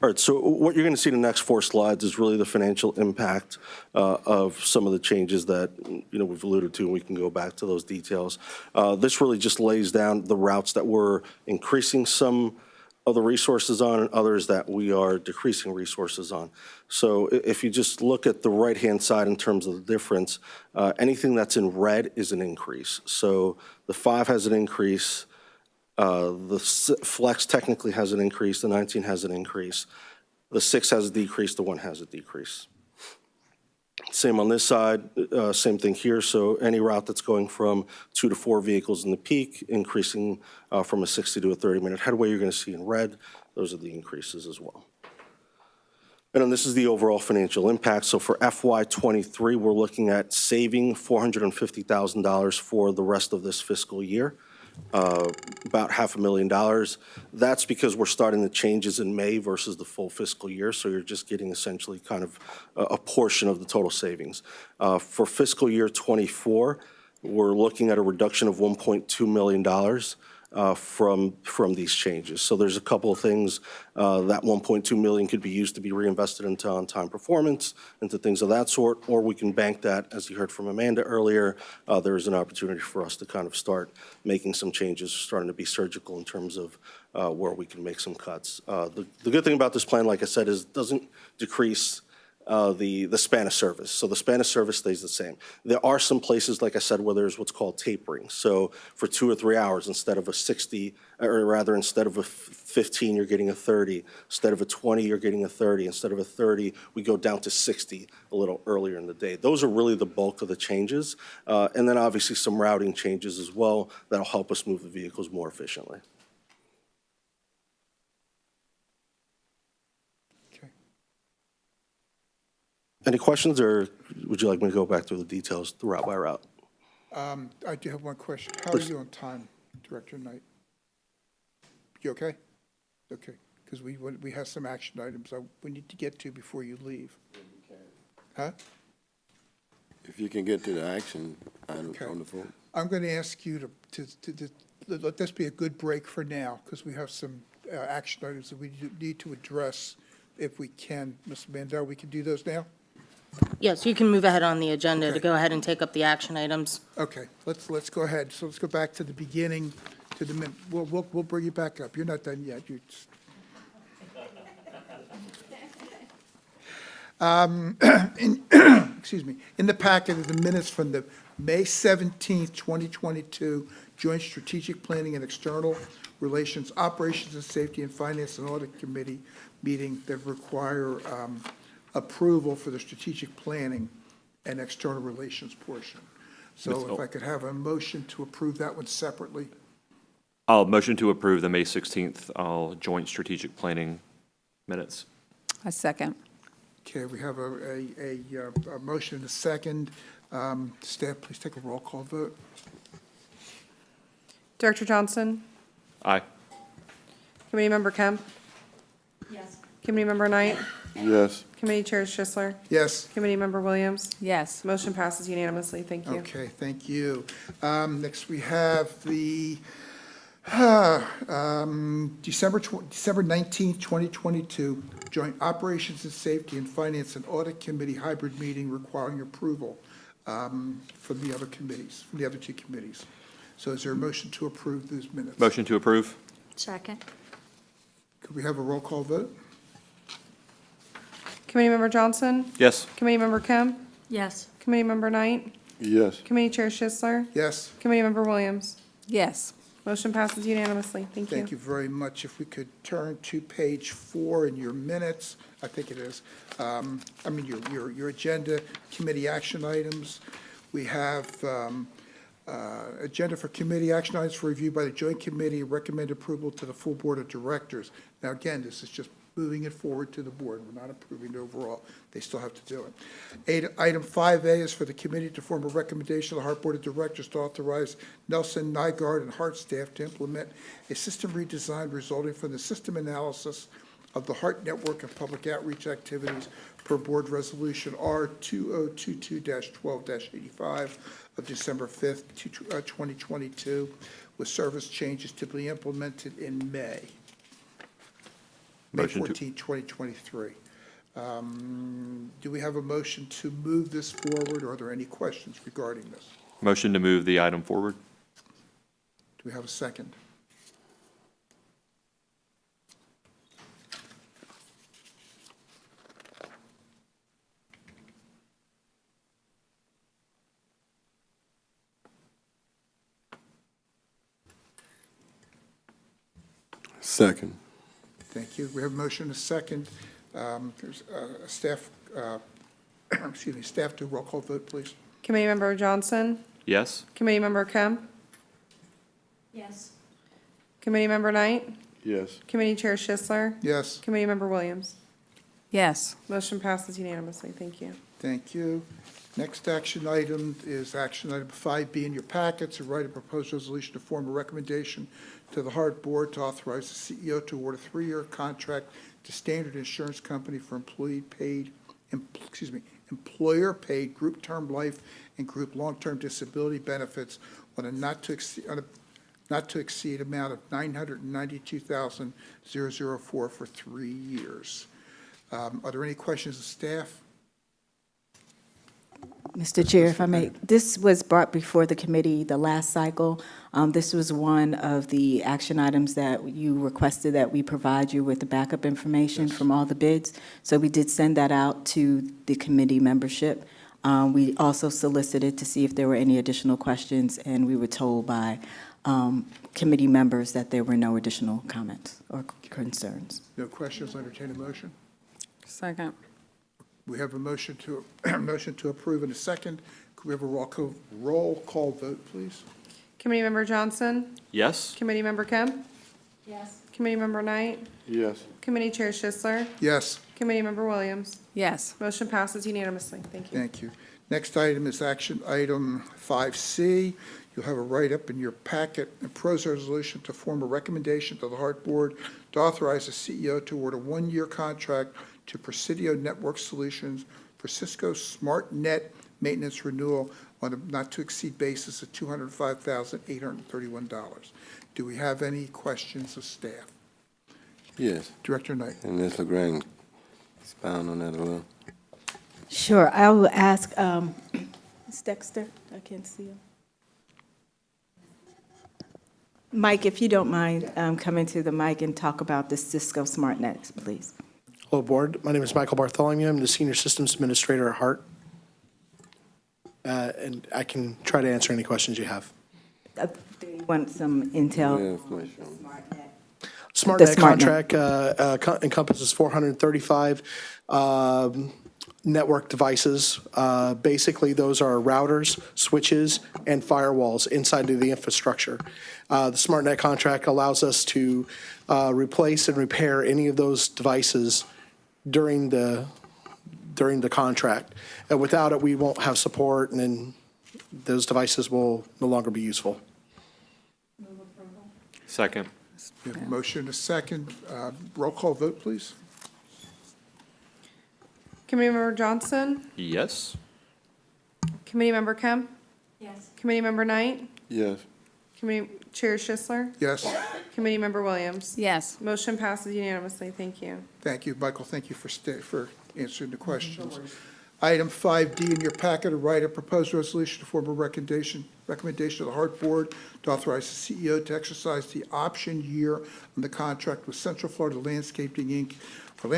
S8: All right, so what you're going to see in the next 4 slides is really the financial impact of some of the changes that, you know, we've alluded to, and we can go back to those details. This really just lays down the routes that we're increasing some of the resources on and others that we are decreasing resources on. So if you just look at the right-hand side in terms of the difference, anything that's in red is an increase. So the 5 has an increase. The flex technically has an increase, the 19 has an increase, the 6 has a decrease, the 1 has a decrease. Same on this side, same thing here. So any route that's going from 2 to 4 vehicles in the peak, increasing from a 60 to a 30-minute headway, you're going to see in red. Those are the increases as well. And then this is the overall financial impact. So for FY '23, we're looking at saving $450,000 for the rest of this fiscal year, about $500,000. That's because we're starting the changes in May versus the full fiscal year, so you're just getting essentially kind of a portion of the total savings. For fiscal year '24, we're looking at a reduction of $1.2 million from these changes. So there's a couple of things. That $1.2 million could be used to be reinvested into on-time performance, into things of that sort, or we can bank that, as you heard from Amanda earlier. There is an opportunity for us to kind of start making some changes, starting to be surgical in terms of where we can make some cuts. The good thing about this plan, like I said, is it doesn't decrease the span of service. So the span of service stays the same. There are some places, like I said, where there's what's called tapering. So for 2 or 3 hours, instead of a 60, or rather instead of a 15, you're getting a 30. Instead of a 20, you're getting a 30. Instead of a 30, we go down to 60 a little earlier in the day. Those are really the bulk of the changes. And then obviously some routing changes as well that'll help us move the vehicles more efficiently. Any questions, or would you like me to go back through the details route by route?
S2: I do have one question. How are you on time, Director Knight? You okay? Okay, because we have some action items we need to get to before you leave. Huh?
S4: If you can get to the action items
S2: Okay.
S4: on the phone.
S2: I'm going to ask you to let this be a good break for now, because we have some action items that we need to address if we can. Ms. Mandel, we can do those now?
S6: Yes, you can move ahead on the agenda to
S2: Okay.
S6: go ahead and take up the action items.
S2: Okay, let's go ahead. So let's go back to the beginning, to the, we'll bring you back up. You're not done yet. Excuse me. In the packet are the minutes from the May 17th, 2022 Joint Strategic Planning and External Relations, Operations and Safety and Finance and Audit Committee meeting that require approval for the strategic planning and external relations portion. So if I could have a motion to approve that one separately.
S5: I'll motion to approve the May 16th joint strategic planning minutes.
S10: A second.
S2: Okay, we have a motion and a second. Staff, please take a roll call vote.
S1: Director Johnson?
S5: Aye.
S1: Committeemember Kemp?
S3: Yes.
S1: Committeemember Knight?
S4: Yes.
S1: Committee Chair Schisler?
S2: Yes.
S1: Committeemember Williams?
S10: Yes.
S1: Motion passes unanimously. Thank you.
S2: Okay, thank you. Next, we have the December 19th, 2022 Joint Operations and Safety and Finance and Audit Committee hybrid meeting requiring approval from the other committees, from the other two committees. So is there a motion to approve those minutes?
S5: Motion to approve?
S3: Second.
S2: Could we have a roll call vote?
S1: Committeemember Johnson?
S5: Yes.
S1: Committeemember Kemp?
S3: Yes.
S1: Committeemember Knight?
S4: Yes.
S1: Committee Chair Schisler?
S2: Yes.
S1: Committeemember Williams?
S10: Yes.
S1: Motion passes unanimously. Thank you.
S2: Thank you very much. If we could turn to page 4 in your minutes, I think it is, your agenda, committee action items. We have agenda for committee action items for review by the Joint Committee, recommend approval to the full Board of Directors. Now, again, this is just moving it forward to the board. We're not approving it overall. They still have to do it. Item 5A is for the committee to form a recommendation to the HART Board of Directors to authorize Nelson, Nygaard, and HART staff to implement a system redesign resulting from the system analysis of the HART network and public outreach activities per Board Resolution R 2022-12-85 of December 5th, 2022, with service changes to be implemented in May. May
S5: Motion to-
S2: 14, 2023. Do we have a motion to move this forward, or are there any questions regarding this?
S5: Motion to move the item forward?
S2: Do we have a second?
S4: Second.
S2: Thank you. We have a motion and a second. There's a staff excuse me, staff do roll call vote, please.
S1: Committeemember Johnson?
S5: Yes?
S1: Committeemember Kemp?
S3: Yes.
S1: Committeemember Knight?
S4: Yes.
S1: Committee Chair Schisler?
S2: Yes,
S1: Committeemember Williams?
S10: Yes.
S1: Motion passes unanimously. Thank you.
S2: thank you. Next action item is action item 5B in your packets, a write a proposed resolution to form a recommendation to the HART Board to authorize the CEO to award a 3-year contract to Standard Insurance Company for employer-paid group term life and group long-term disability benefits on a not to exceed amount of $992,004 for 3 years. Are there any questions of staff?
S7: Mr. Chair, if I may, this was brought before the committee the last cycle. This was one of the action items that you requested that we provide you with the backup information from all the bids. So we did send that out to the committee membership. We also solicited to see if there were any additional questions, and we were told by committee members that there were no additional comments or concerns.
S2: No questions, entertain a motion.
S10: Second.
S2: We have a motion to approve in a second. Could we have a roll call vote, please?
S1: Committeemember Johnson?
S5: Yes?
S1: Committeemember Kemp?
S3: Yes.
S1: Committeemember Knight?
S4: Yes.
S1: Committee Chair Schisler?
S2: Yes,
S1: Committeemember Williams?
S10: Yes.
S1: Motion passes unanimously. Thank you.
S2: thank you. Next item is action item 5C. You'll have a write-up in your packet, a pros resolution to form a recommendation to the HART Board to authorize the CEO to award a 1-year contract to Presidio Network Solutions for Cisco SmartNet maintenance renewal on a not-to-exceed basis of $205,831. Do we have any questions of staff?
S4: Yes.
S2: Director Knight.
S4: And Ms. LeGrand, expound on that a little.
S7: Sure, I will ask, Ms. Dexter, I can't see him. Mike, if you don't mind coming to the mic and talk about the Cisco SmartNet, please.
S11: Hello, Board. My name is Michael Bartholomew. I'm the Senior Systems Administrator at HART. And I can try to answer any questions you have.
S7: Do you want some intel?
S4: Yeah, information.
S11: SmartNet
S7: SmartNet.
S11: contract encompasses 435 network devices. Basically, those are routers, switches, and firewalls inside of the infrastructure. The SmartNet contract allows us to replace and repair any of those devices during the contract. And without it, we won't have support, and then those devices will no longer be useful.
S5: Second?
S2: We have a motion and a second. Roll call vote, please.
S1: Committeemember Johnson?
S5: Yes?
S1: Committeemember Kemp?
S3: Yes.
S1: Committeemember Knight?
S4: Yes.
S1: Committee Chair Schisler?
S2: Yes,
S1: Committeemember Williams?
S10: Yes.
S1: Motion passes unanimously. Thank you.
S2: thank you, Michael. Thank you for answering the questions. Item 5D in your packet, a write-up proposed resolution to form a recommendation to the HART Board to authorize the CEO to exercise the option year on the contract with Central Florida Landscaping, Inc. for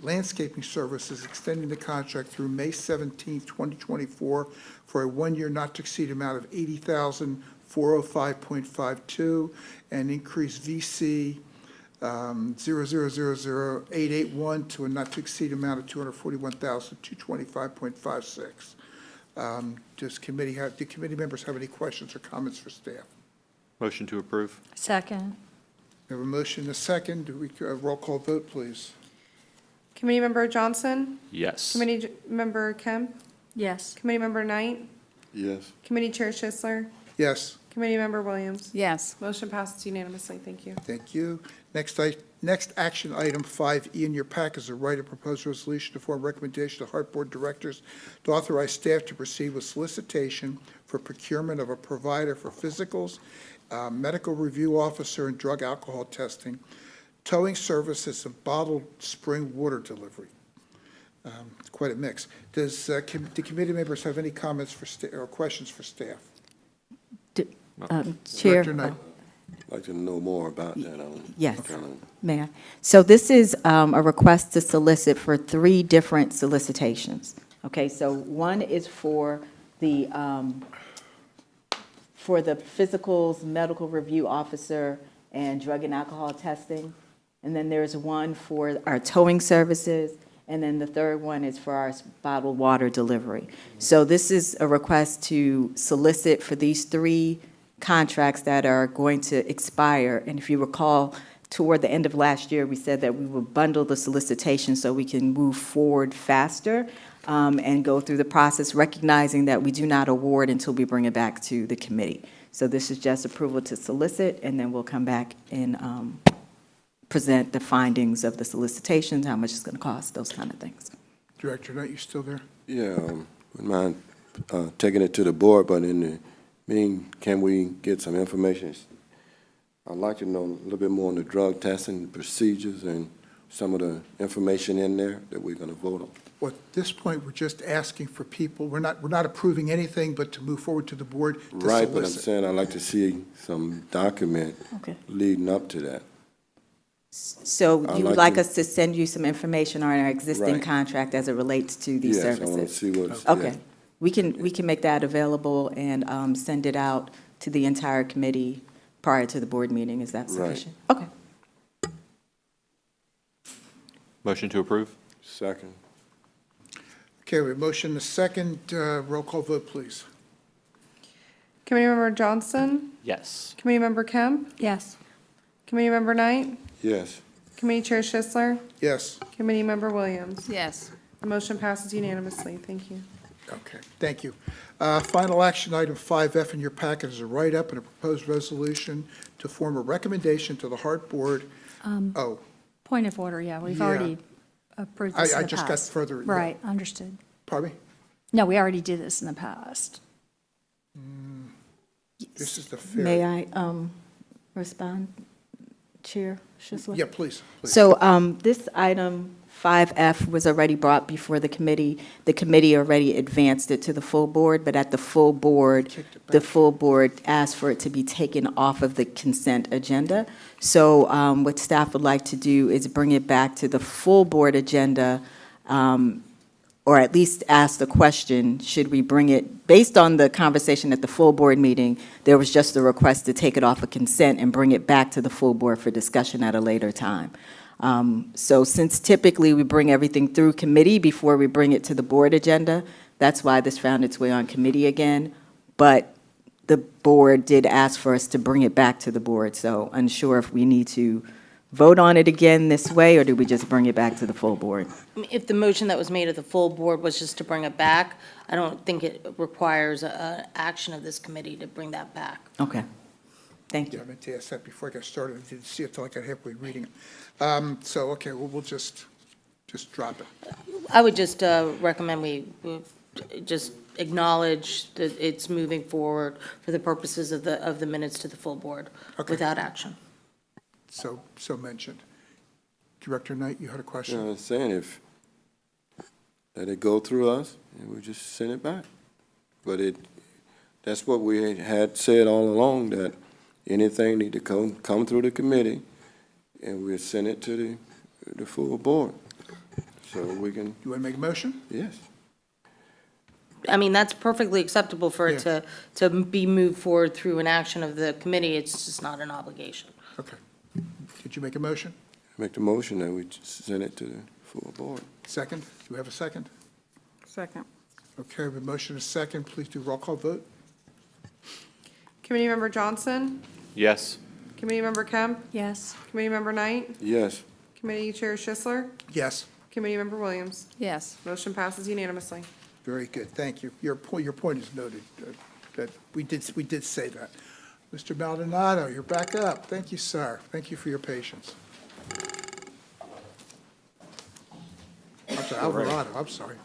S2: landscaping services, extending the contract through May 17, 2024, for a 1-year not-to-exceed amount of $80,405.52 and increase VC 0000881 to a not-to-exceed amount of $241,225.56. Do committee members have any questions or comments for staff?
S5: Motion to approve?
S3: Second.
S2: We have a motion and a second. Do we, roll call vote, please?
S1: Committeemember Johnson?
S5: Yes.
S1: Committeemember Kemp?
S3: Yes.
S1: Committeemember Knight?
S4: Yes.
S1: Committee Chair Schisler?
S2: Yes,
S1: Committeemember Williams?
S10: Yes.
S1: Motion passes unanimously. Thank you.
S2: thank you. Next action item 5E in your pack is a write-up proposed resolution to form recommendation to HART Board Directors to authorize staff to proceed with solicitation for procurement of a provider for physicals, medical review officer, and drug alcohol testing, towing services, and bottled spring water delivery. It's quite a mix. Do committee members have any comments or questions for staff?
S7: Chair.
S2: Director Knight.
S4: I'd like to know more about that.
S7: Yes. Mayor. So this is a request to solicit for 3 different solicitations. Okay, so one is for the physicals, medical review officer, and drug and alcohol testing. And then there's one for our towing services, And then the third one is for our bottled water delivery. So this is a request to solicit for these 3 contracts that are going to expire. And if you recall, toward the end of last year, we said that we would bundle the solicitation so we can move forward faster and go through the process, recognizing that we do not award until we bring it back to the committee. So this is just approval to solicit, and then we'll come back and present the findings of the solicitations, how much it's going to cost, those kind of things.
S2: Director Knight, you still there?
S4: Yeah, wouldn't mind taking it to the board, but in the meeting, can we get some information? I'd like to know a little bit more on the drug testing procedures and some of the information in there that we're going to vote on.
S2: Well, at this point, we're just asking for people, we're not approving anything but to move forward to the board to solicit.
S4: Right, but I'm saying I'd like to see some document
S7: Okay.
S4: leading up to that.
S7: So
S4: I'd
S7: you would
S4: like
S7: like
S4: to-
S7: us to send you some information on our existing
S4: Right.
S7: contract as it relates to these
S4: Yes, I want to
S7: services?
S4: see what it's.
S7: Okay, we can make that available and send it out to the entire committee prior to the board meeting. Is that
S4: Right.
S7: sufficient? Okay.
S5: Motion to approve?
S4: Second.
S2: Okay, we have motion and a second. Roll call vote, please.
S1: Committeemember Johnson?
S5: Yes.
S1: Committeemember Kemp?
S3: Yes.
S1: Committeemember Knight?
S4: Yes.
S1: Committee Chair Schisler?
S2: Yes.
S1: Committeemember Williams?
S10: Yes.
S1: The motion passes unanimously. Thank you.
S2: Okay, thank you. Final action item 5F in your packet is a write-up and a proposed resolution to form a recommendation to the HART Board. Oh,
S3: Point of order, yeah, we've
S2: Yeah.
S3: already approved this in
S2: I
S3: the
S2: just got
S3: past.
S2: further. yeah.
S3: Right, understood.
S2: Pardon me?
S3: No, we already did this in the past.
S2: This is the fair.
S7: May I respond, Chair Schisler?
S2: Yeah, please.
S7: So this item 5F was already brought before the committee. The committee already advanced it to the full board, but at the full board,
S2: Kicked it
S7: the
S2: back.
S7: full board asked for it to be taken off of the consent agenda. So what staff would like to do is bring it back to the full board agenda, or at least ask the question, should we bring it, based on the conversation at the full board meeting, there was just a request to take it off of consent and bring it back to the full board for discussion at a later time. So since typically we bring everything through committee before we bring it to the board agenda, that's why this found its way on committee again. But the board did ask for us to bring it back to the board, so unsure if we need to vote on it again this way, or do we just bring it back to the full board?
S6: If the motion that was made at the full board was just to bring it back, I don't think it requires an action of this committee to bring that back.
S7: Okay. Thank
S2: Yeah,
S7: you.
S2: I meant to ask that before I got started. I didn't see it till I got halfway reading it. So, okay, well, we'll just drop it.
S6: I would just recommend we just acknowledge that it's moving forward for the purposes of the minutes to the full board
S2: Okay.
S6: without action.
S2: So mentioned. Director Knight, you had a
S4: You know,
S2: question?
S4: I'm saying if, let it go through us, and we just send it back. But that's what we had said all along, that anything need to come through the committee, and we'll send it to the full board. So we can,
S2: You want to make a motion?
S4: yes.
S6: I mean, that's perfectly acceptable for it to be moved forward through an action of the committee. It's just not an obligation.
S2: Okay. Did you make a motion?
S4: Make the motion that we send it to the full board.
S2: Second? Do you have a second?
S10: Second.
S2: Okay, we have a motion and a second. Please do roll call vote.
S1: Committeemember Johnson?
S5: Yes.
S1: Committeemember Kemp?
S3: Yes.
S1: Committeemember Knight?
S4: Yes.
S1: Committee Chair Schisler?
S2: Yes.
S1: Committeemember Williams?
S10: Yes.
S1: Motion passes unanimously.
S2: Very good, thank you. Your point is noted, that we did say that. Mr. Maldonado, you're back up. Thank you, sir. Thank you for your patience. I'm sorry, Alvarado, I'm sorry.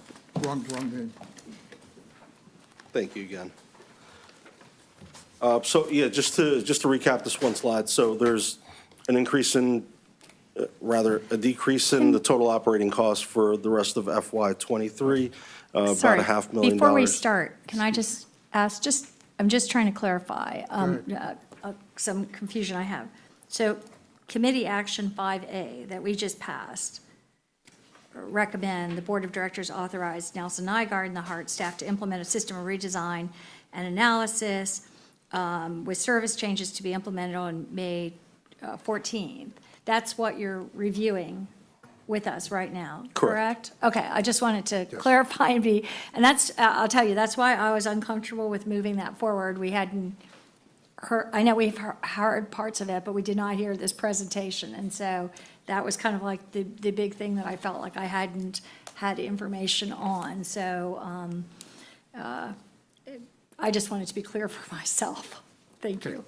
S2: Wrong name.
S8: Thank you again. So, yeah, just to recap this one slide, so there's an increase in, rather, a decrease in the total operating cost for the rest of FY '23, about
S3: Sorry,
S8: $500,000.
S3: before we start, can I just ask, I'm just trying to clarify some confusion I have. So Committee Action 5A that we just passed, recommend the Board of Directors authorize Nelson Nygaard and the HART staff to implement a system of redesign and analysis with service changes to be implemented on May 14th. That's what you're reviewing with us right now,
S8: Correct.
S3: correct? Okay, I just wanted to clarify and be, and that's, I'll tell you, that's why I was uncomfortable with moving that forward. We hadn't heard, I know we've heard parts of it, but we did not hear this presentation. And so that was kind of like the big thing that I felt like I hadn't had information on. So I just wanted to be clear for myself. Thank you.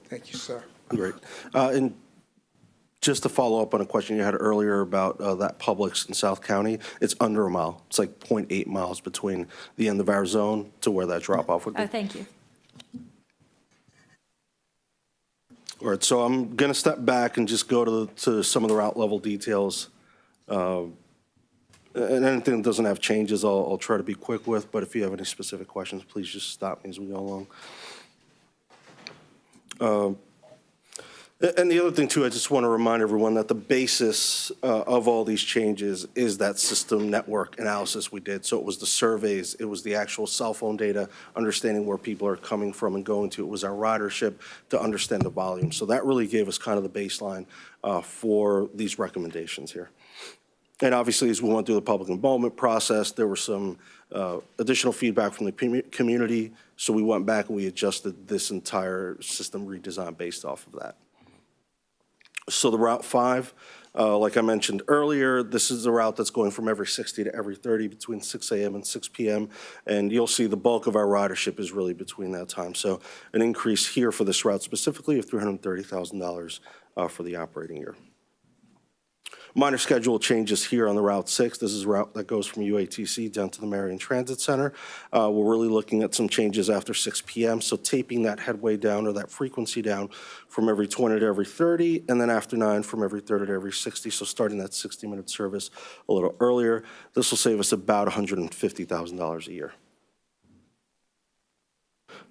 S2: Thank you, sir.
S8: Great. And just to follow up on a question you had earlier about that Publix in South County, it's under a mile. It's like 0.8 miles between the end of our zone to where that drop-off would be.
S3: Oh, thank you.
S8: All right, so I'm going to step back and just go to some of the route level details. And anything that doesn't have changes, I'll try to be quick with, but if you have any specific questions, please just stop me as we go along. And the other thing, too, I just want to remind everyone that the basis of all these changes is that system network analysis we did. So it was the surveys, it was the actual cell phone data, understanding where people are coming from and going to. It was our ridership to understand the volume. So that really gave us kind of the baseline for these recommendations here. And obviously, as we went through the public involvement process, there were some additional feedback from the community. So we went back and we adjusted this entire system redesign based off of that. So the Route 5, like I mentioned earlier, this is a route that's going from every 60 to every 30 between 6 a.m. and 6 p.m. And you'll see the bulk of our ridership is really between that time. So an increase here for this route specifically of $330,000 for the operating year. Minor schedule changes here on the Route 6. This is a route that goes from UATC down to the Marion Transit Center. We're really looking at some changes after 6 p.m., so taping that headway down or that frequency down from every 20 to every 30, and then after 9 from every 30 to every 60, so starting that 60-minute service a little earlier. This will save us about $150,000 a year.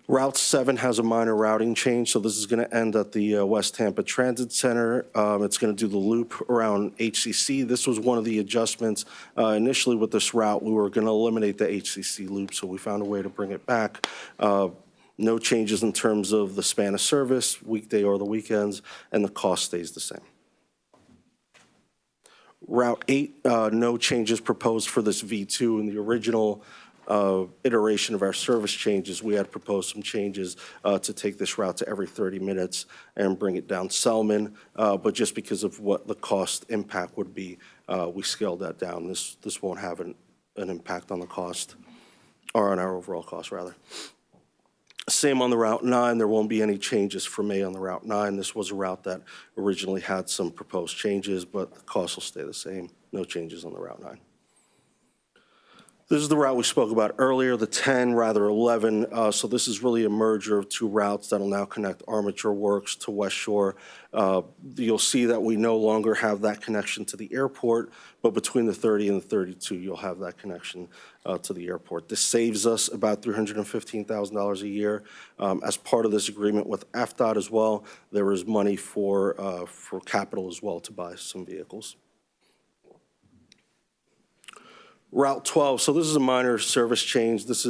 S8: Route 7 has a minor routing change, so this is going to end at the West Tampa Transit Center. It's going to do the loop around HCC. This was one of the adjustments. Initially with this route, we were going to eliminate the HCC loop, so we found a way to bring it back. No changes in terms of the span of service, weekday or the weekends, and the cost stays the same. Route 8, no changes proposed for this V2 in the original iteration of our service changes. We had proposed some changes to take this route to every 30 minutes and bring it down Selman, but just because of what the cost impact would be, we scaled that down. This won't have an impact on the cost, or on our overall cost, rather. Same on the Route 9. There won't be any changes for May on the Route 9. This was a route that originally had some proposed changes, but the cost will stay the same. No changes on the Route 9. This is the route we spoke about earlier, the 10, rather 11. So this is really a merger of two routes that will now connect Armature Works to West Shore. You'll see that we no longer have that connection to the airport, but between the 30 and the 32, you'll have that connection to the airport. This saves us about $315,000 a year. As part of this agreement with FDOT as well, there is money for capital as well to buy some vehicles. Route 12, so this is a minor service change. This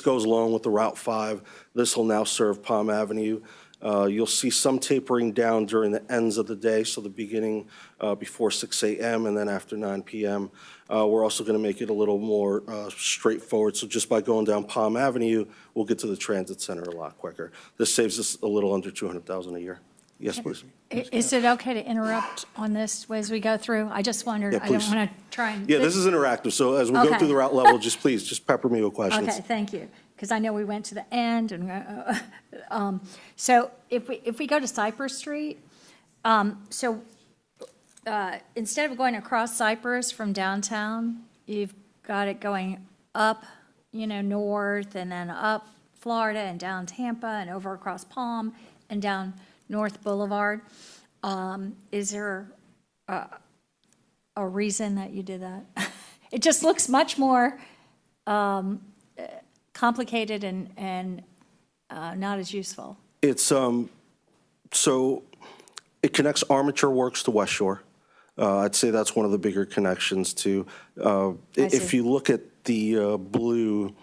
S8: goes along with the Route 5. This will now serve Palm Avenue. You'll see some tapering down during the ends of the day, so the beginning before 6 a.m. and then after 9 p.m. We're also going to make it a little more straightforward, so just by going down Palm Avenue, we'll get to the transit center a lot quicker. This saves us a little under $200,000 a year. Yes, please.
S3: Is it okay to interrupt on this as we go through? I just wondered,
S8: Yeah,
S3: I don't
S8: please.
S3: want to try and.
S8: Yeah, this is interactive, so as we go
S3: Okay.
S8: through the route level, just pepper me with questions.
S3: Okay, thank you, because I know we went to the end, and, so if we go to Cypress Street, instead of going across Cypress from downtown, you've got it going up, north, and then up Florida, and down Tampa, and over across Palm, and down North Boulevard. Is there a reason that you did that? It just looks much more complicated and not as useful.
S8: It's, so it connects Armature Works to West Shore. I'd say that's one of the bigger connections to, if
S3: see.
S8: you look at the blue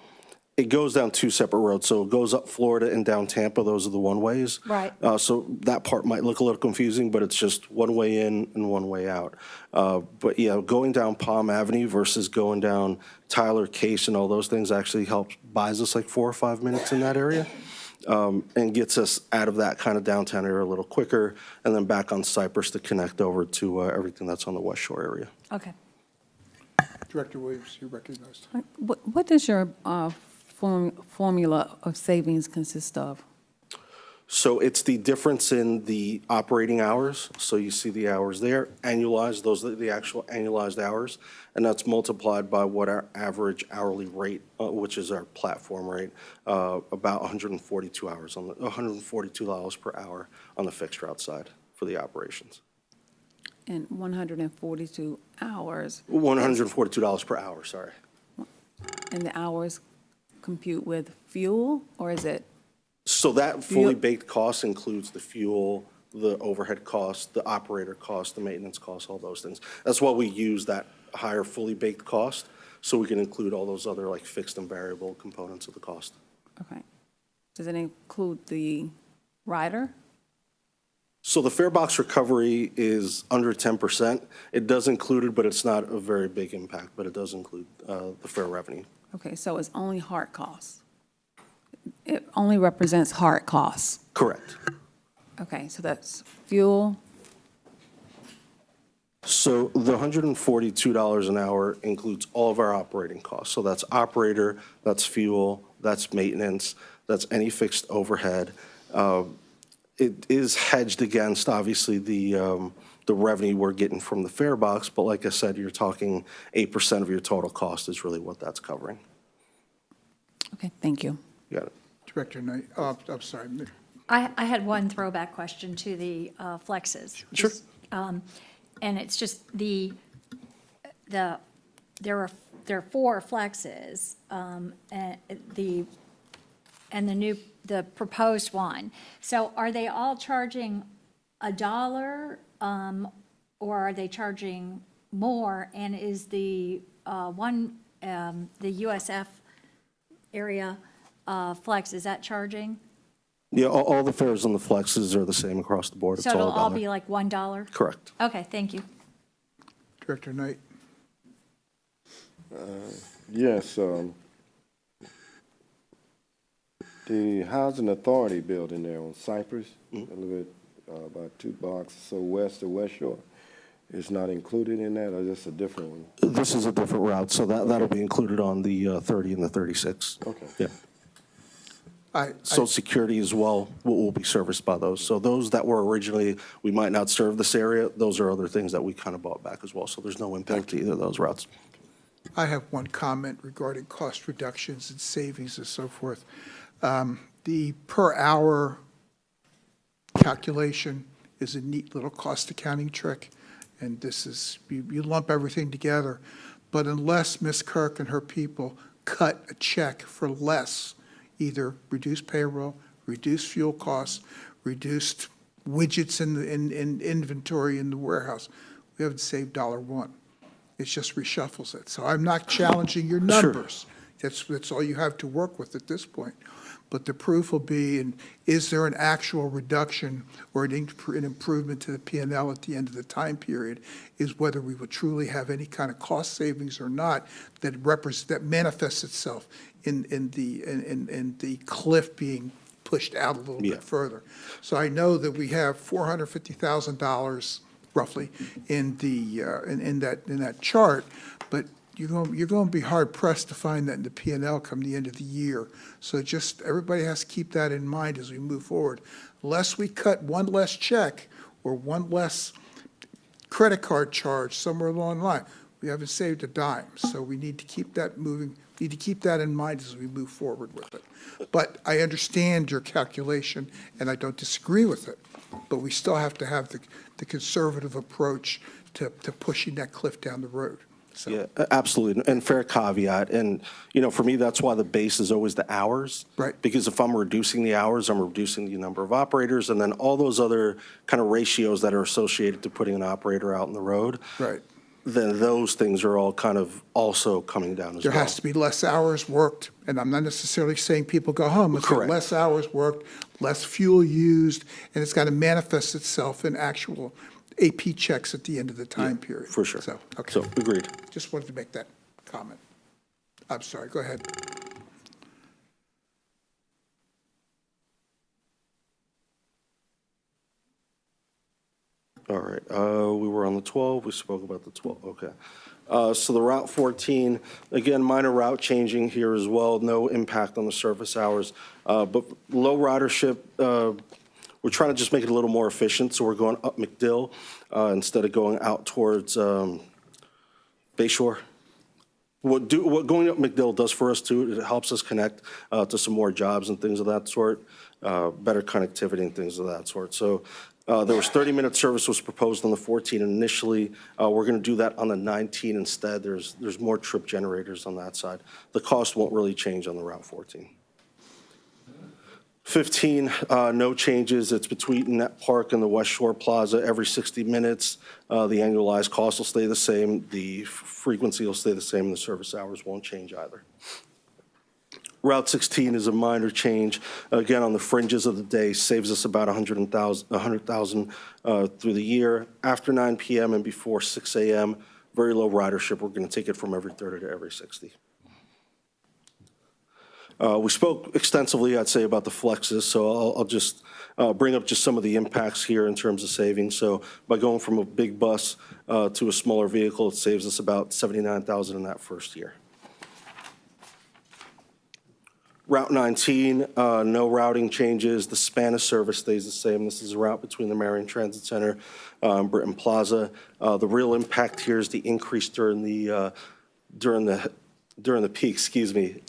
S8: It goes down two separate roads, so it goes up Florida and down Tampa, those are the one-ways.
S3: Right.
S8: So that part might look a little confusing, but it's just one way in and one way out. But yeah, going down Palm Avenue versus going down Tyler, Case, and all those things actually buys us like 4 or 5 minutes in that area, and gets us out of that kind of downtown area a little quicker, and then back on Cypress to connect over to everything that's on the West Shore area.
S3: Okay.
S2: Director Williams, you're recognized.
S10: What does your formula of savings consist of?
S8: So it's the difference in the operating hours. So you see the hours there, annualized, those are the actual annualized hours, and that's multiplied by what our average hourly rate, which is our platform rate, about 142 hours on the $142 per hour on the fixed route side for the operations.
S10: And 142 hours,
S8: $142 per hour, sorry.
S10: and the hours compute with fuel, or is it?
S8: So that fully baked cost includes the fuel, the overhead cost, the operator cost, the maintenance cost, all those things. That's why we use that higher fully baked cost, so we can include all those other like fixed and variable components of the cost.
S10: Okay. Does it include the rider?
S8: So the fare box recovery is under 10%. It does include it, but it's not a very big impact, but it does include the fare revenue.
S10: Okay, so it's only HART costs. It only represents HART costs.
S8: Correct.
S10: Okay, so that's fuel.
S8: So the $142 an hour includes all of our operating costs. So that's operator, that's fuel, that's maintenance, that's any fixed overhead. It is hedged against, obviously, the revenue we're getting from the fare box, but like I said, you're talking 8% of your total cost is really what that's covering.
S10: Okay, thank you.
S8: You got it.
S2: Director Knight, I'm sorry.
S3: I had one throwback question to the flexes.
S8: Sure.
S3: And it's just there are 4 flexes, and the proposed one. So are they all charging $1, or are they charging more? And is the the USF area flex, is that charging?
S8: Yeah, all the fares on the flexes are the same across the board. It's
S3: So it'll
S8: all
S3: all
S8: $1.
S3: be like $1?
S8: Correct.
S3: Okay, thank you.
S2: Director Knight.
S4: Yes, the Housing Authority building there on Cypress, a little bit, about 2 blocks or so west of West Shore, is not included in that, or just a different one?
S8: This is a different route, so that'll be included on the 30 and the 36.
S4: Okay.
S8: Yeah. Social Security as well will be serviced by those. So those that were originally, we might not serve this area, those are other things that we kind of bought back as well. So there's no impact to either of those routes.
S2: I have one comment regarding cost reductions and savings and so forth. The per hour calculation is a neat little cost accounting trick, and this is, you lump everything together, but unless Ms. Kirk and her people cut a check for less, either reduced payroll, reduced fuel costs, reduced widgets in inventory in the warehouse, we haven't saved $1. It just reshuffles it. So I'm not challenging your numbers. That's all you have to work with at this point. But the proof will be, is there an actual reduction or an improvement to the P&L at the end of the time period, is whether we will truly have any kind of cost savings or not that manifests itself in the cliff being pushed out a little bit further. So I know that we have $450,000 roughly in that chart, but you're going to be hard pressed to find that in the P&L come the end of the year. So just everybody has to keep that in mind as we move forward. Unless we cut one less check or one less credit card charge somewhere along the line, we haven't saved a dime. So we need to keep that moving. Need to keep that in mind as we move forward with it. But I understand your calculation, and I don't disagree with it. But we still have to have the conservative approach to pushing that cliff down the road. So.
S8: Yeah, absolutely, and fair caveat. And, for me, that's why the base is always the hours.
S2: Right.
S8: Because if I'm reducing the hours, I'm reducing the number of operators, and then all those other kind of ratios that are associated to putting an operator out on the road.
S2: Right.
S8: then those things are all kind of also coming down as well.
S2: There has to be less hours worked, and I'm not necessarily saying people go home. It's
S8: Correct.
S2: less hours worked, less fuel used, and it's got to manifest itself in actual AP checks at the end of the time period.
S8: For sure.
S2: So, okay.
S8: So, agreed.
S2: Just wanted to make that comment. I'm sorry, go ahead.
S8: All right, we were on the 12, we spoke about the 12, okay. So the Route 14, again, minor route changing here as well, no impact on the service hours. But low ridership, we're trying to just make it a little more efficient, so we're going up McDill instead of going out towards Bayshore. What going up McDill does for us too, it helps us connect to some more jobs and things of that sort, better connectivity and things of that sort. So there was 30-minute service was proposed on the 14 initially. We're going to do that on the 19 instead. There's more trip generators on that side. The cost won't really change on the Route 14. 15, no changes. It's between Net Park and the West Shore Plaza every 60 minutes. The annualized cost will stay the same. The frequency will stay the same, and the service hours won't change either. Route 16 is a minor change. Again, on the fringes of the day, saves us about $100,000 through the year. After 9 p.m. and before 6 a.m., very low ridership. We're going to take it from every 30 to every 60. We spoke extensively, I'd say, about the flexes, so I'll just bring up just some of the impacts here in terms of savings. So by going from a big bus to a smaller vehicle, it saves us about $79,000 in that first year. Route 19, no routing changes. The span of service stays the same. This is a route between the Marion Transit Center and Britton Plaza. The real impact here is the increase during the peak,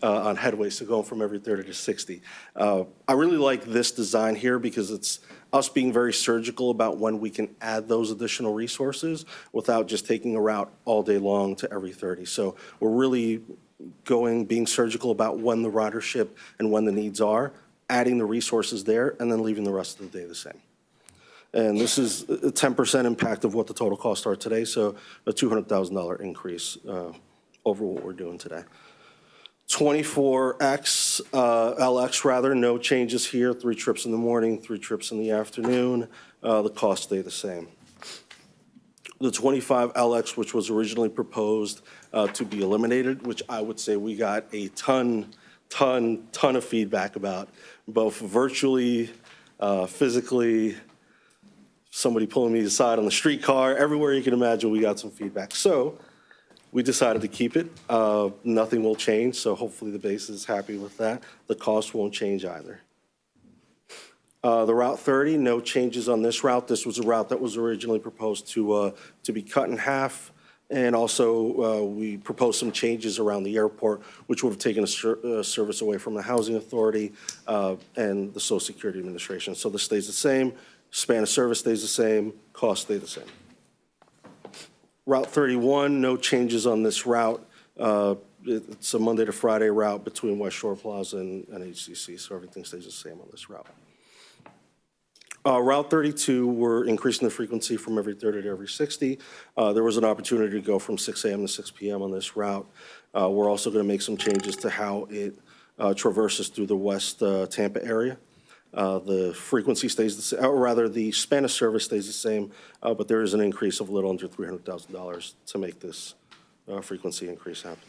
S8: on headway, so going from every 30 to 60. I really like this design here because it's us being very surgical about when we can add those additional resources without just taking a route all day long to every 30. So we're really being surgical about when the ridership and when the needs are, adding the resources there, and then leaving the rest of the day the same. And this is a 10% impact of what the total costs are today, so a $200,000 increase over what we're doing today. 24X, LX rather, no changes here. 3 trips in the morning, 3 trips in the afternoon. The costs stay the same. The 25 LX, which was originally proposed to be eliminated, which I would say we got a ton of feedback about, both virtually, physically, somebody pulling me aside on the streetcar, everywhere you can imagine we got some feedback. So we decided to keep it. Nothing will change, so hopefully the base is happy with that. The cost won't change either. The Route 30, no changes on this route. This was a route that was originally proposed to be cut in half. And also, we proposed some changes around the airport, which would have taken a service away from the Housing Authority and the Social Security Administration. So this stays the same. Span of service stays the same. Costs stay the same. Route 31, no changes on this route. It's a Monday to Friday route between West Shore Plaza and HCC, so everything stays the same on this route. Route 32, we're increasing the frequency from every 30 to every 60. There was an opportunity to go from 6 a.m. to 6 p.m. on this route. We're also going to make some changes to how it traverses through the West Tampa area. The frequency stays the same, or rather the span of service stays the same, but there is an increase of a little under $300,000 to make this frequency increase happen.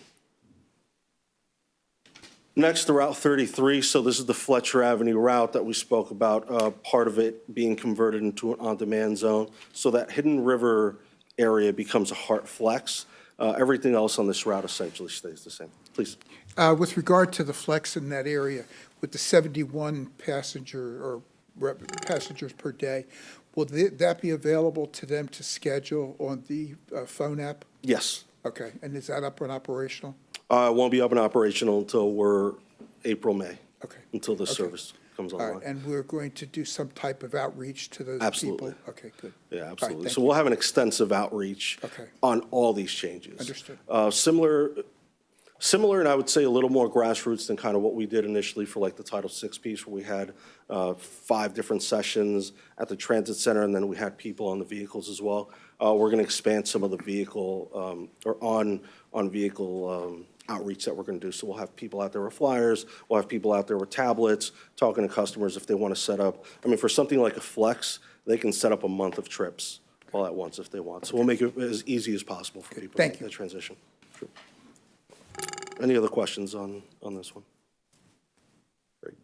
S8: Next, the Route 33. So this is the Fletcher Avenue route that we spoke about, part of it being converted into an on-demand zone. So that Hidden River area becomes a HART flex. Everything else on this route essentially stays the same. Please.
S2: With regard to the flex in that area, with the 71 passengers per day, will that be available to them to schedule on the phone app?
S8: Yes.
S2: Okay, and is that up and operational?
S8: It won't be up and operational until we're April, May.
S2: Okay.
S8: Until the service comes
S2: All
S8: online.
S2: right, and we're going to do some type of outreach to those people?
S8: Absolutely.
S2: Okay, good.
S8: Yeah,
S2: All
S8: absolutely.
S2: right,
S8: So we'll have an extensive outreach
S2: Okay.
S8: on all these changes.
S2: Understood.
S8: Similar, and I would say a little more grassroots than kind of what we did initially for like the Title VI piece, where we had 5 different sessions at the transit center, and then we had people on the vehicles as well. We're going to expand some of the vehicle, or on-vehicle outreach that we're going to do. So we'll have people out there with flyers, we'll have people out there with tablets, talking to customers if they want to set up. I mean, for something like a flex, they can set up a month of trips all at once if they want. So we'll make it as easy as possible for people to
S2: Thank
S8: make
S2: you.
S8: that transition. Sure. Any other questions on this one? Great.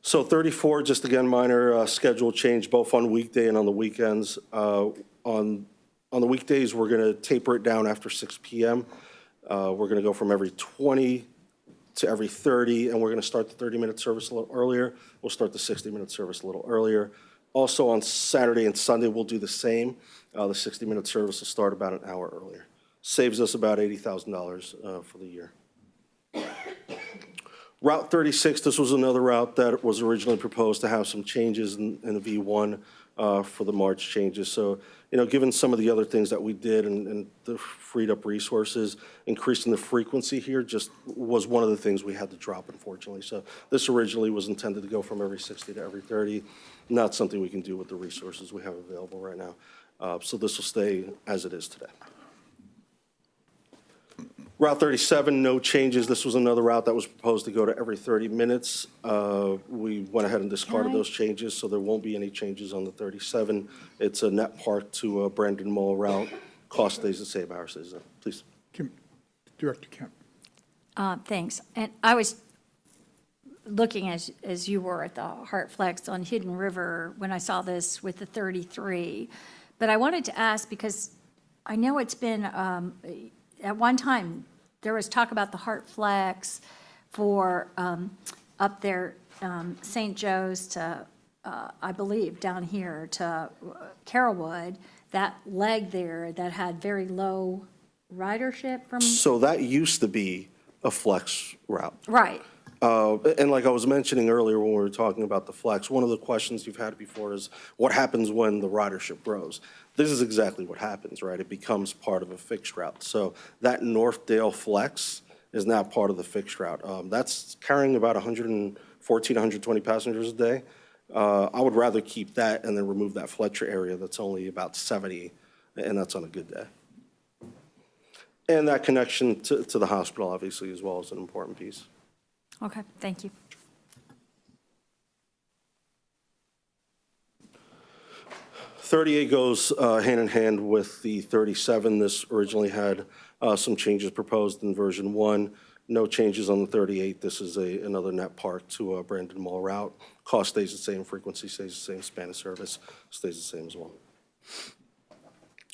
S8: So 34, just again, minor schedule change, both on weekday and on the weekends. On the weekdays, we're going to taper it down after 6 p.m. We're going to go from every 20 to every 30, and we're going to start the 30-minute service a little earlier. We'll start the 60-minute service a little earlier. Also, on Saturday and Sunday, we'll do the same. The 60-minute service will start about an hour earlier. Saves us about $80,000 for the year. Route 36, this was another route that was originally proposed to have some changes in the V1 for the March changes. So, you know, given some of the other things that we did and the freed up resources, increasing the frequency here just was one of the things we had to drop, unfortunately. So this originally was intended to go from every 60 to every 30. Not something we can do with the resources we have available right now. So this will stay as it is today. Route 37, no changes. This was another route that was proposed to go to every 30 minutes. We went ahead and discarded those changes, so there won't be any changes on the 37. It's a net park to Brandon Mall route. Cost stays the same, hour stays the same. Please.
S2: Director Kemp.
S3: Thanks. And I was looking as you were at the HART Flex on Hidden River when I saw this with the 33. But I wanted to ask, because I know it's been, at one time, there was talk about the HART Flex for up there, St. Joe's to, I believe, down here to Carrollwood, that leg there that had very low ridership from,
S8: So that used to be a flex route.
S3: right.
S8: And like I was mentioning earlier when we were talking about the flex, one of the questions you've had before is what happens when the ridership grows? This is exactly what happens, right? It becomes part of a fixed route. So that Northdale flex is now part of the fixed route. That's carrying about 114, 120 passengers a day. I would rather keep that and then remove that Fletcher area that's only about 70, and that's on a good day. And that connection to the hospital, obviously, as well, is an important piece.
S3: Okay, thank you.
S8: '38 goes hand in hand with the 37. This originally had some changes proposed in version 1. No changes on the 38. This is another net park to Brandon Mall route. Cost stays the same, frequency stays the same, span of service stays the same as well.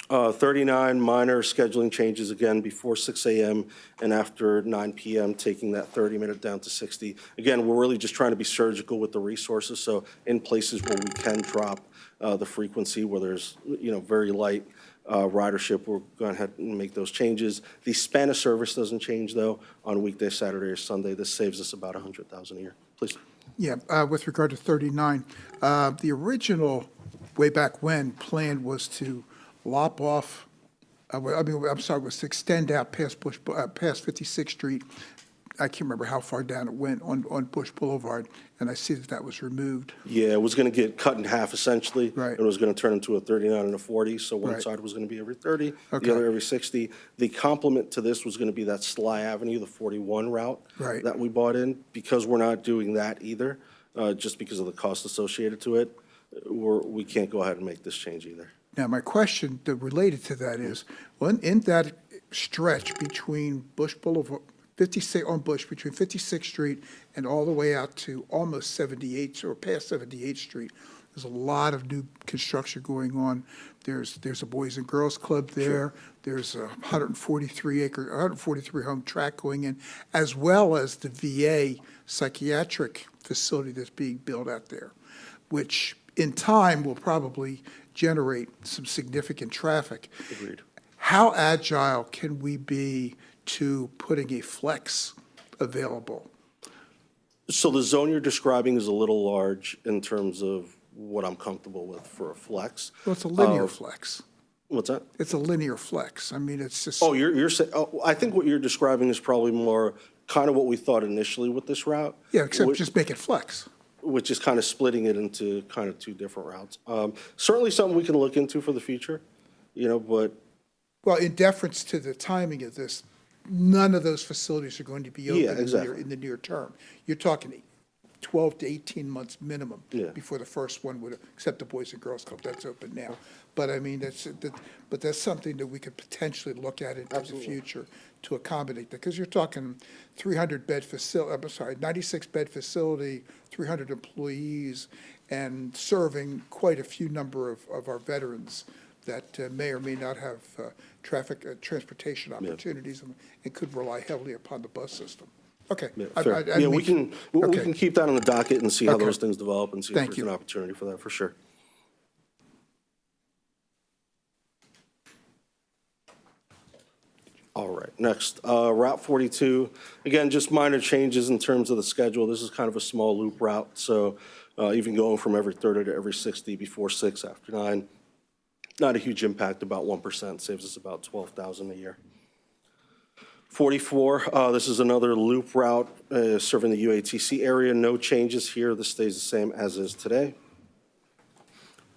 S8: 39, minor scheduling changes, again, before 6 a.m. and after 9 p.m., taking that 30-minute down to 60. Again, we're really just trying to be surgical with the resources, so in places where we can drop the frequency, where there's, you know, very light ridership, we're going ahead and make those changes. The span of service doesn't change, though, on weekday, Saturday, or Sunday. This saves us about $100,000 a year. Please.
S2: Yeah, with regard to 39, the original, way back when, plan was to lop off, was to extend out past past 56th Street. I can't remember how far down it went on Bush Boulevard, and I see that was removed.
S8: Yeah, it was going to get cut in half, essentially.
S2: Right.
S8: It was going to turn into a 39 and a 40, so one
S2: Right.
S8: side was going to be every 30,
S2: Okay.
S8: the other every 60. The complement to this was going to be that Sly Avenue, the 41 route
S2: Right.
S8: that we bought in. Because we're not doing that either, just because of the cost associated to it, we can't go ahead and make this change either.
S2: Now, my question related to that is, in that stretch between Bush Boulevard, 56 on Bush, between 56th Street and all the way out to almost 78th or past 78th Street, there's a lot of new construction going on. There's a Boys and Girls Club there. There's a 143 home tract going in, as well as the VA psychiatric facility that's being built out there, which in time will probably generate some significant traffic.
S8: Agreed.
S2: How agile can we be to putting a flex available?
S8: So the zone you're describing is a little large in terms of what I'm comfortable with for a flex.
S2: Well, it's a linear flex.
S8: What's that?
S2: It's a linear flex. I mean, it's just.
S8: Oh, you're saying, oh, I think what you're describing is probably more kind of what we thought initially with this route.
S2: Yeah, except
S8: which-
S2: just make it flex.
S8: Which is kind of splitting it into kind of two different routes. Certainly something we can look into for the future, but
S2: Well, in deference to the timing of this, none of those facilities are going to be
S8: Yeah,
S2: open
S8: exactly.
S2: in the near term. You're talking 12 to 18 months minimum
S8: Yeah.
S2: before the first one would, except the Boys and Girls Club, that's open now. But I mean, that's something that we could potentially look at into the future to accommodate that. Because you're talking 300-bed facility, I'm sorry, 96-bed facility, 300 employees, and serving quite a few number of our veterans that may or may not have transportation opportunities and could rely heavily upon the bus system. Okay.
S8: yeah,
S2: I-
S8: fair.
S2: I
S8: Yeah,
S2: mean-
S8: we
S2: okay.
S8: can keep that on the docket and see how
S2: Okay.
S8: those things develop and see if
S2: Thank
S8: there's
S2: you.
S8: an opportunity for that, for sure. All right, next, Route 42. Again, just minor changes in terms of the schedule. This is kind of a small loop route, so even going from every 30 to every 60 before 6, after 9. Not a huge impact, about 1%, saves us about $12,000 a year. 44, this is another loop route serving the UATC area. No changes here. This stays the same as is today.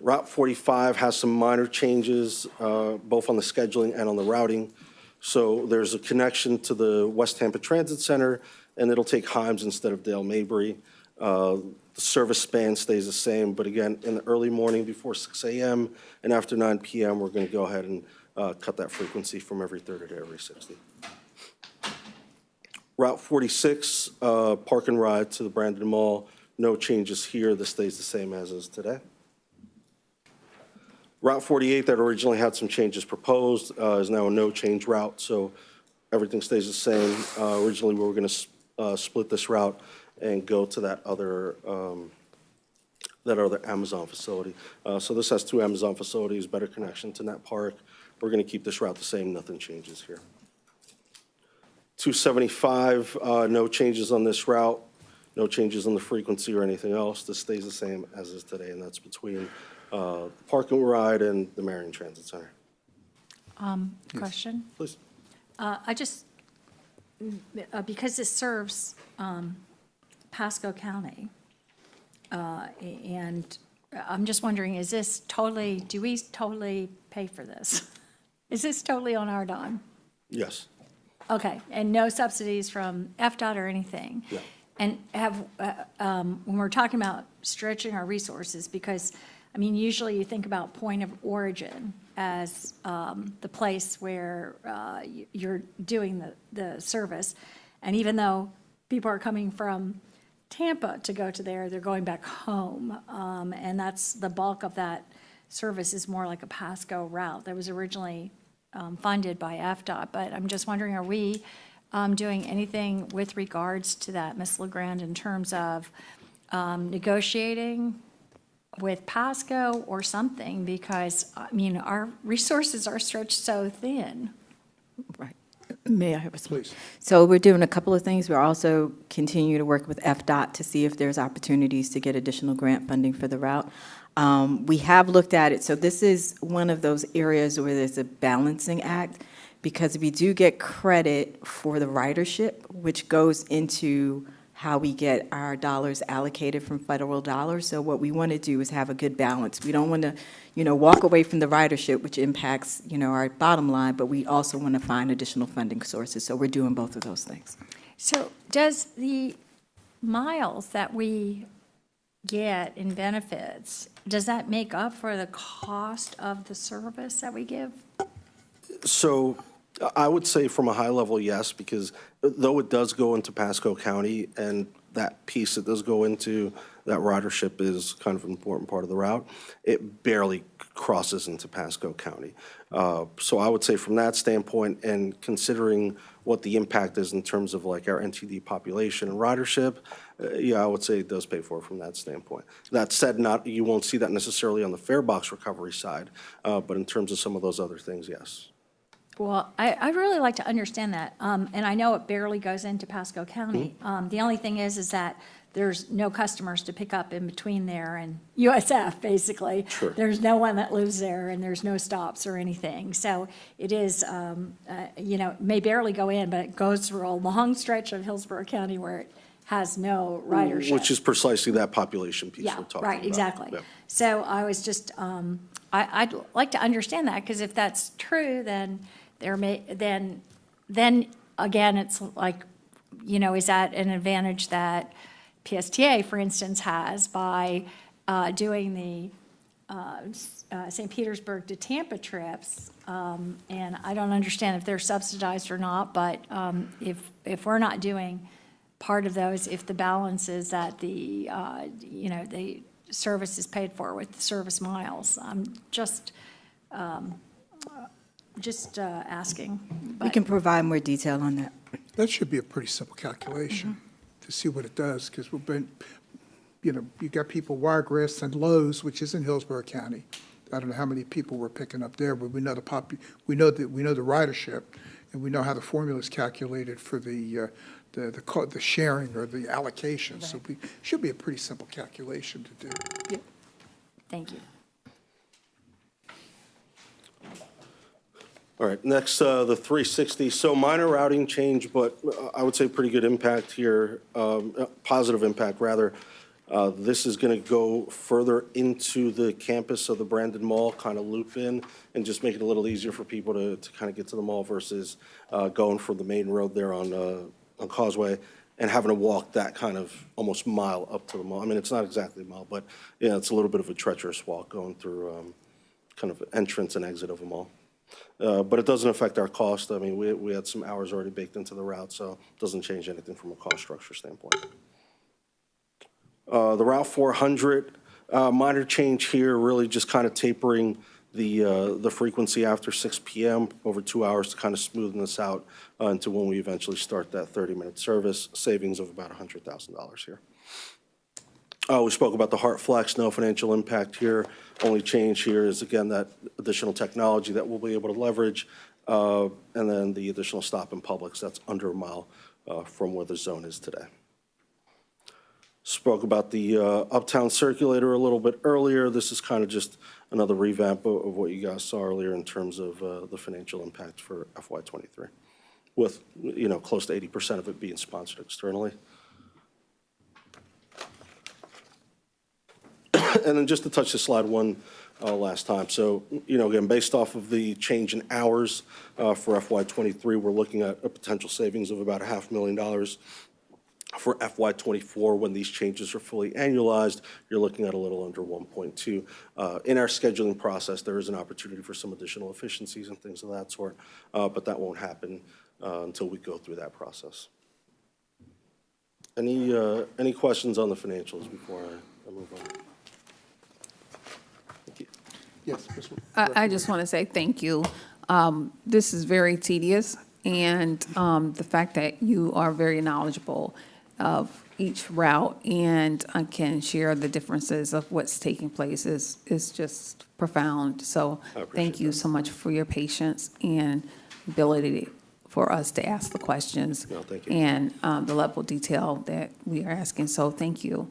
S8: Route 45 has some minor changes, both on the scheduling and on the routing. So there's a connection to the West Tampa Transit Center, and it'll take Himes instead of Dale Mabry. The service span stays the same, but again, in the early morning before 6 a.m. and after 9 p.m., we're going to go ahead and cut that frequency from every 30 to every 60. Route 46, park and ride to the Brandon Mall. No changes here. This stays the same as is today. Route 48, that originally had some changes proposed, is now a no-change route, so everything stays the same. Originally, we were going to split this route and go to that other Amazon facility. So this has 2 Amazon facilities, better connection to Net Park. We're going to keep this route the same. Nothing changes here. 275, no changes on this route, no changes on the frequency or anything else. This stays the same as is today, and that's between Park and Ride and the Marion Transit Center.
S3: Question?
S8: Please.
S3: I just, because this serves Pasco County, and I'm just wondering, is this totally, do we totally pay for this? Is this totally on our dime?
S8: Yes.
S3: Okay, and no subsidies from FDOT or anything?
S8: Yeah.
S3: And when we're talking about stretching our resources, because, I mean, usually you think about point of origin as the place where you're doing the service. And even though people are coming from Tampa to go to there, they're going back home. And that's the bulk of that service is more like a Pasco route that was originally funded by FDOT. But I'm just wondering, are we doing anything with regards to that, Ms. LeGrand, in terms of negotiating with Pasco or something? Because, I mean, our resources are stretched so thin.
S7: Right. May I have a
S2: Please.
S7: So we're doing a couple of things. We're also continuing to work with FDOT to see if there's opportunities to get additional grant funding for the route. We have looked at it. So this is one of those areas where there's a balancing act, because we do get credit for the ridership, which goes into how we get our dollars allocated from federal dollars. So what we want to do is have a good balance. We don't want to, walk away from the ridership, which impacts, our bottom line, but we also want to find additional funding sources. So we're doing both of those things.
S3: So does the miles that we get in benefits, does that make up for the cost of the service that we give?
S8: So I would say from a high level, yes, because though it does go into Pasco County and that piece that does go into that ridership is kind of an important part of the route, it barely crosses into Pasco County. So I would say from that standpoint, and considering what the impact is in terms of like our NTD population and ridership, yeah, I would say it does pay for it from that standpoint. That said, you won't see that necessarily on the fare box recovery side, but in terms of some of those other things, yes.
S3: Well, I'd really like to understand that, and I know it barely goes into Pasco County. The only thing is that there's no customers to pick up in between there and USF, basically.
S8: Sure.
S3: There's no one that lives there, and there's no stops or anything. So it is, may barely go in, but it goes through a long stretch of Hillsborough County where it has no ridership.
S8: Which is precisely that population piece we're
S3: Yeah,
S8: talking about.
S3: right, exactly.
S8: Yeah.
S3: So I was just, I'd like to understand that, because if that's true, then then again, it's like, is that an advantage that PSTA, for instance, has by doing the St. Petersburg to Tampa trips? And I don't understand if they're subsidized or not, but if we're not doing part of those, if the balance is that the service is paid for with service miles, I'm just asking.
S7: We
S3: But-
S7: can provide more detail on that.
S2: That should be a pretty simple calculation to see what it does, because we've been, you got people Wiregrass and Lowe's, which is in Hillsborough County. I don't know how many people we're picking up there, but we know we know the ridership, and we know how the formula is calculated for the sharing or the allocation. So we should be a pretty simple calculation to do.
S3: Thank you.
S8: All right, next, the 360. So minor routing change, but I would say pretty good impact here, positive impact, rather. This is going to go further into the campus of the Brandon Mall, kind of loop in, and just make it a little easier for people to kind of get to the mall versus going from the main road there on Causeway and having to walk that kind of almost mile up to the mall. I mean, it's not exactly a mile, but, yeah, it's a little bit of a treacherous walk going through kind of entrance and exit of a mall. But it doesn't affect our cost. I mean, we had some hours already baked into the route, so it doesn't change anything from a cost structure standpoint. The Route 400, minor change here, really just kind of tapering the frequency after 6 p.m. over 2 hours to kind of smoothen this out into when we eventually start that 30-minute service, savings of about $100,000 here. We spoke about the HART Flex, no financial impact here. Only change here is, again, that additional technology that we'll be able to leverage, and then the additional stop in Publix, that's under a mile from where the zone is today. Spoke about the Uptown Circulator a little bit earlier. This is kind of just another revamp of what you guys saw earlier in terms of the financial impact for FY23, with, close to 80% of it being sponsored externally. And then just to touch the slide one last time. So, again, based off of the change in hours for FY23, we're looking at a potential savings of about $500,000. For FY24, when these changes are fully annualized, you're looking at a little under 1.2. In our scheduling process, there is an opportunity for some additional efficiencies and things of that sort, but that won't happen until we go through that process. Any questions on the financials before I move on? Thank you.
S2: Yes, Ms.
S10: I just want to say thank you. This is very tedious, and the fact that you are very knowledgeable of each route and can share the differences of what's taking place is just profound. So thank you so much for your patience and ability for us to ask the questions.
S8: No, thank you.
S10: And the level of detail that we are asking. So thank you.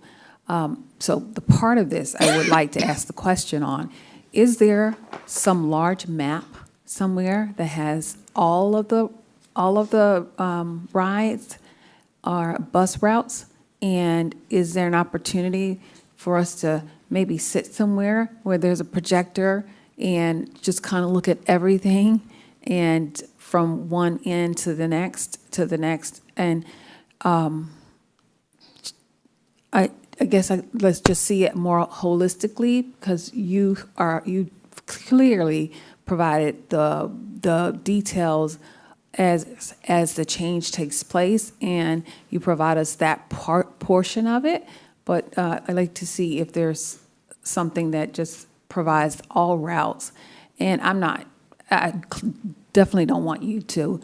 S10: So the part of this I would like to ask the question on, is there some large map somewhere that has all of the rides or bus routes? And is there an opportunity for us to maybe sit somewhere where there's a projector and just kind of look at everything and from one end to the next And I guess let's just see it more holistically, because you clearly provided the details as the change takes place, and you provide us that portion of it. But I'd like to see if there's something that just provides all routes. And I definitely don't want you to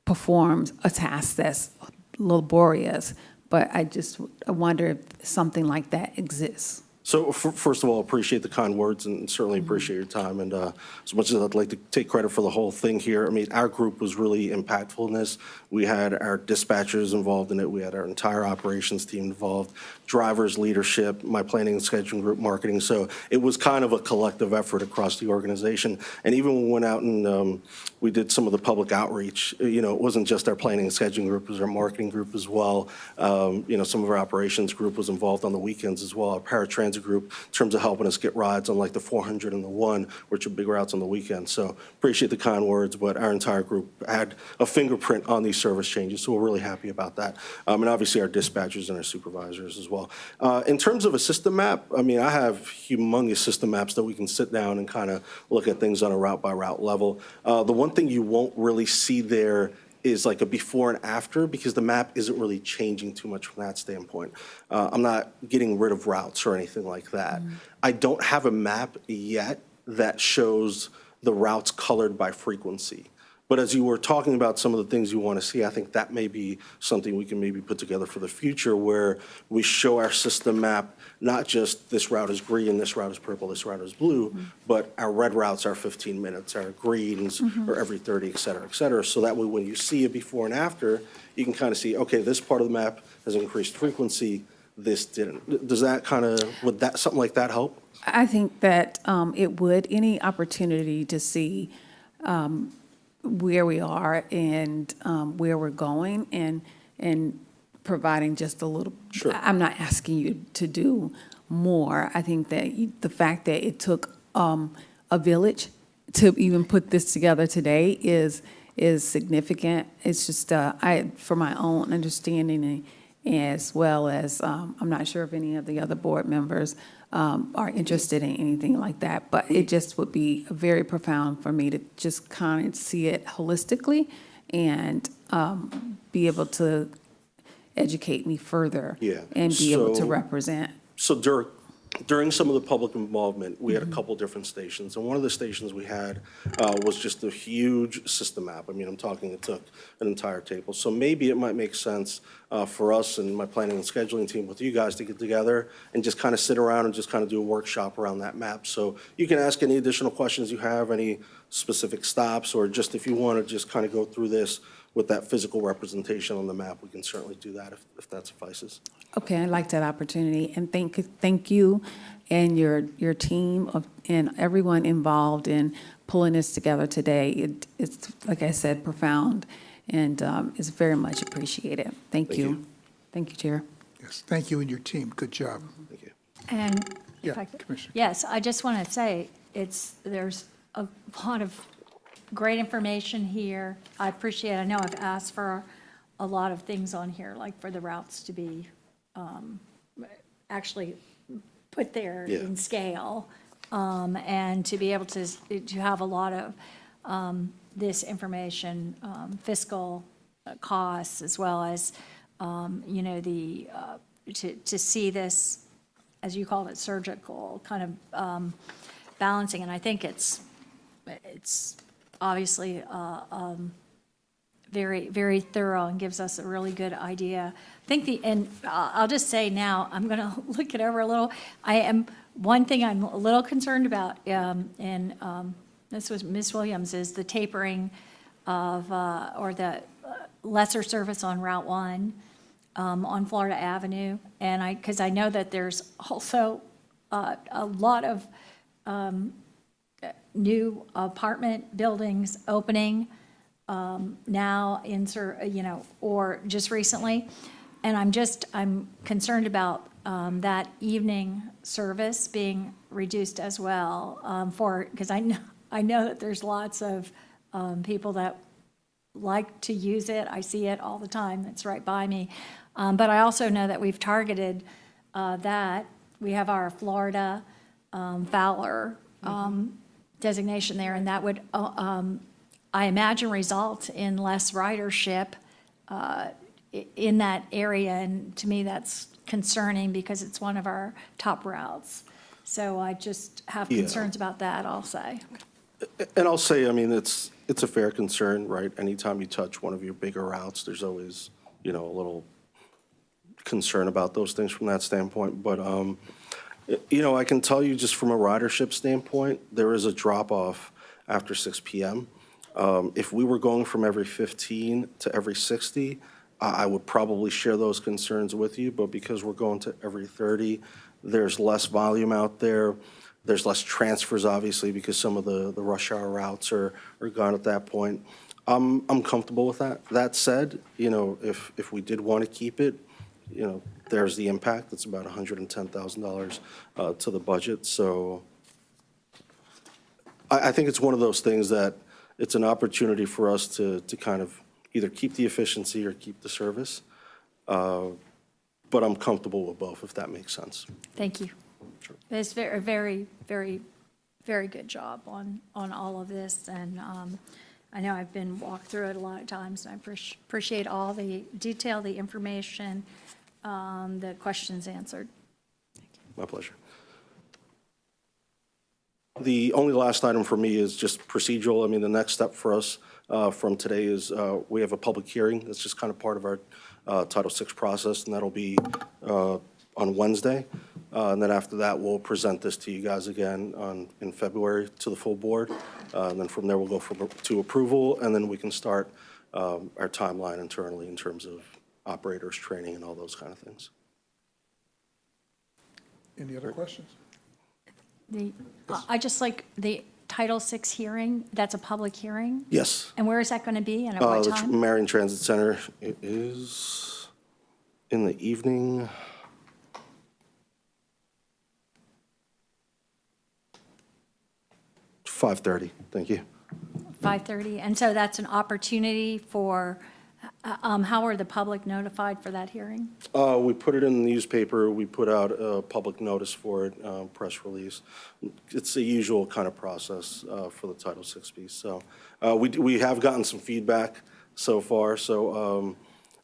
S10: perform a task that's laborious, but I wonder if something like that exists.
S8: So first of all, appreciate the kind words and certainly appreciate your time. And as much as I'd like to take credit for the whole thing here, I mean, our group was really impactful in this. We had our dispatchers involved in it. We had our entire operations team involved, drivers, leadership, my planning and scheduling group, marketing. So it was kind of a collective effort across the organization. And even when we went out and we did some of the public outreach, you know, it wasn't just our planning and scheduling group, it was our marketing group as well. You know, some of our operations group was involved on the weekends as well. Our paratransit group in terms of helping us get rides on like the 400 and the 1, which are big routes on the weekend. So appreciate the kind words, but our entire group had a fingerprint on these service changes, so we're really happy about that. And obviously our dispatchers and our supervisors as well. In terms of a system map, I mean, I have humongous system maps that we can sit down and kind of look at things on a route by route level. The one thing you won't really see there is like a before and after, because the map isn't really changing too much from that standpoint. I'm not getting rid of routes or anything like that. I don't have a map yet that shows the routes colored by frequency. But as you were talking about some of the things you want to see, I think that may be something we can maybe put together for the future, where we show our system map, not just this route is green, this route is purple, this route is blue, but our red routes are 15 minutes, our greens are every 30, et cetera, so that way when you see a before and after, you can kind of see, okay, this part of the map has increased frequency, this didn't. Does that kind of, would that, something like that help?
S10: I think that it would, any opportunity to see where we are and where we're going, and providing just a little.
S8: Sure.
S10: I'm not asking you to do more. I think that the fact that it took a village to even put this together today is significant. It's just for my own understanding, as well as I'm not sure if any of the other board members are interested in anything like that, but it just would be very profound for me to just kind of see it holistically and be able to educate me further.
S8: Yeah.
S10: And be able to
S8: So-
S10: represent.
S8: So during some of the public involvement, we had a couple different stations, and one of the stations we had was just a huge system map. I mean, I'm talking, it took an entire table. So maybe it might make sense for us and my planning and scheduling team with you guys to get together and just kind of sit around and just kind of do a workshop around that map. So you can ask any additional questions you have, any specific stops, or just if you want to just kind of go through this with that physical representation on the map, we can certainly do that if that suffices.
S10: Okay, I like that opportunity, and thank you and your team and everyone involved in pulling this together today. It's, like I said, profound, and it's very much appreciated. Thank you. Thank you, Chair.
S2: Yes, thank you and your team. Good job.
S8: Thank you.
S3: And
S2: Yeah,
S3: if I could,
S2: Commissioner.
S3: yes, I just want to say, there's a lot of great information here. I appreciate, I know I've asked for a lot of things on here, like for the routes to be actually put there
S8: Yeah.
S3: in scale, and to be able to have a lot of this information, fiscal costs, as well as, you know, to see this, as you called it, surgical kind of balancing. And I think it's obviously very, very thorough and gives us a really good idea. I think and I'll just say now, I'm going to look it over a little. One thing I'm a little concerned about, and this was Ms. Williams, is the tapering of, or the lesser service on Route 1 on Florida Avenue. And because I know that there's also a lot of new apartment buildings opening now you know, or just recently. And I'm concerned about that evening service being reduced as well, because I know that there's lots of people that like to use it. I see it all the time. It's right by me. But I also know that we've targeted that. We have our Florida Fowler designation there, and that would, I imagine, result in less ridership in that area. And to me, that's concerning because it's one of our top routes. So I just have concerns about that, I'll say.
S8: And I'll say, I mean, it's a fair concern, right? Anytime you touch one of your bigger routes, there's always, you know, a little concern about those things from that standpoint. But I can tell you just from a ridership standpoint, there is a drop-off after 6 PM. If we were going from every 15 to every 60, I would probably share those concerns with you, but because we're going to every 30, there's less volume out there. There's less transfers, obviously, because some of the rush hour routes are gone at that point. I'm comfortable with that. That said, if we did want to keep it, there's the impact. It's about $110,000 to the budget. So I think it's one of those things that it's an opportunity for us to kind of either keep the efficiency or keep the service. But I'm comfortable with both, if that makes sense.
S3: Thank you.
S8: Sure.
S3: It's very, very, very, very good job on all of this, and I know I've been walked through it a lot of times, and I appreciate all the detail, the information, the questions answered.
S8: My pleasure. The only last item for me is just procedural. I mean, the next step for us from today is we have a public hearing. That's just kind of part of our Title VI process, and that'll be on Wednesday. And then after that, we'll present this to you guys again in February to the full board. And then from there, we'll go to approval, and then we can start our timeline internally in terms of operators, training, and all those kind of things.
S2: Any other questions?
S3: I just like the Title VI hearing, that's a public hearing?
S8: Yes.
S3: And where is that going to be and at what
S8: The
S3: time?
S8: Marion Transit Center, it is in the evening. $5:30, thank you.
S3: 5:30, and so that's an opportunity for, how are the public notified for that hearing?
S8: We put it in the newspaper, we put out a public notice for it, press release. It's the usual kind of process for the Title VI piece. So we have gotten some feedback so far, so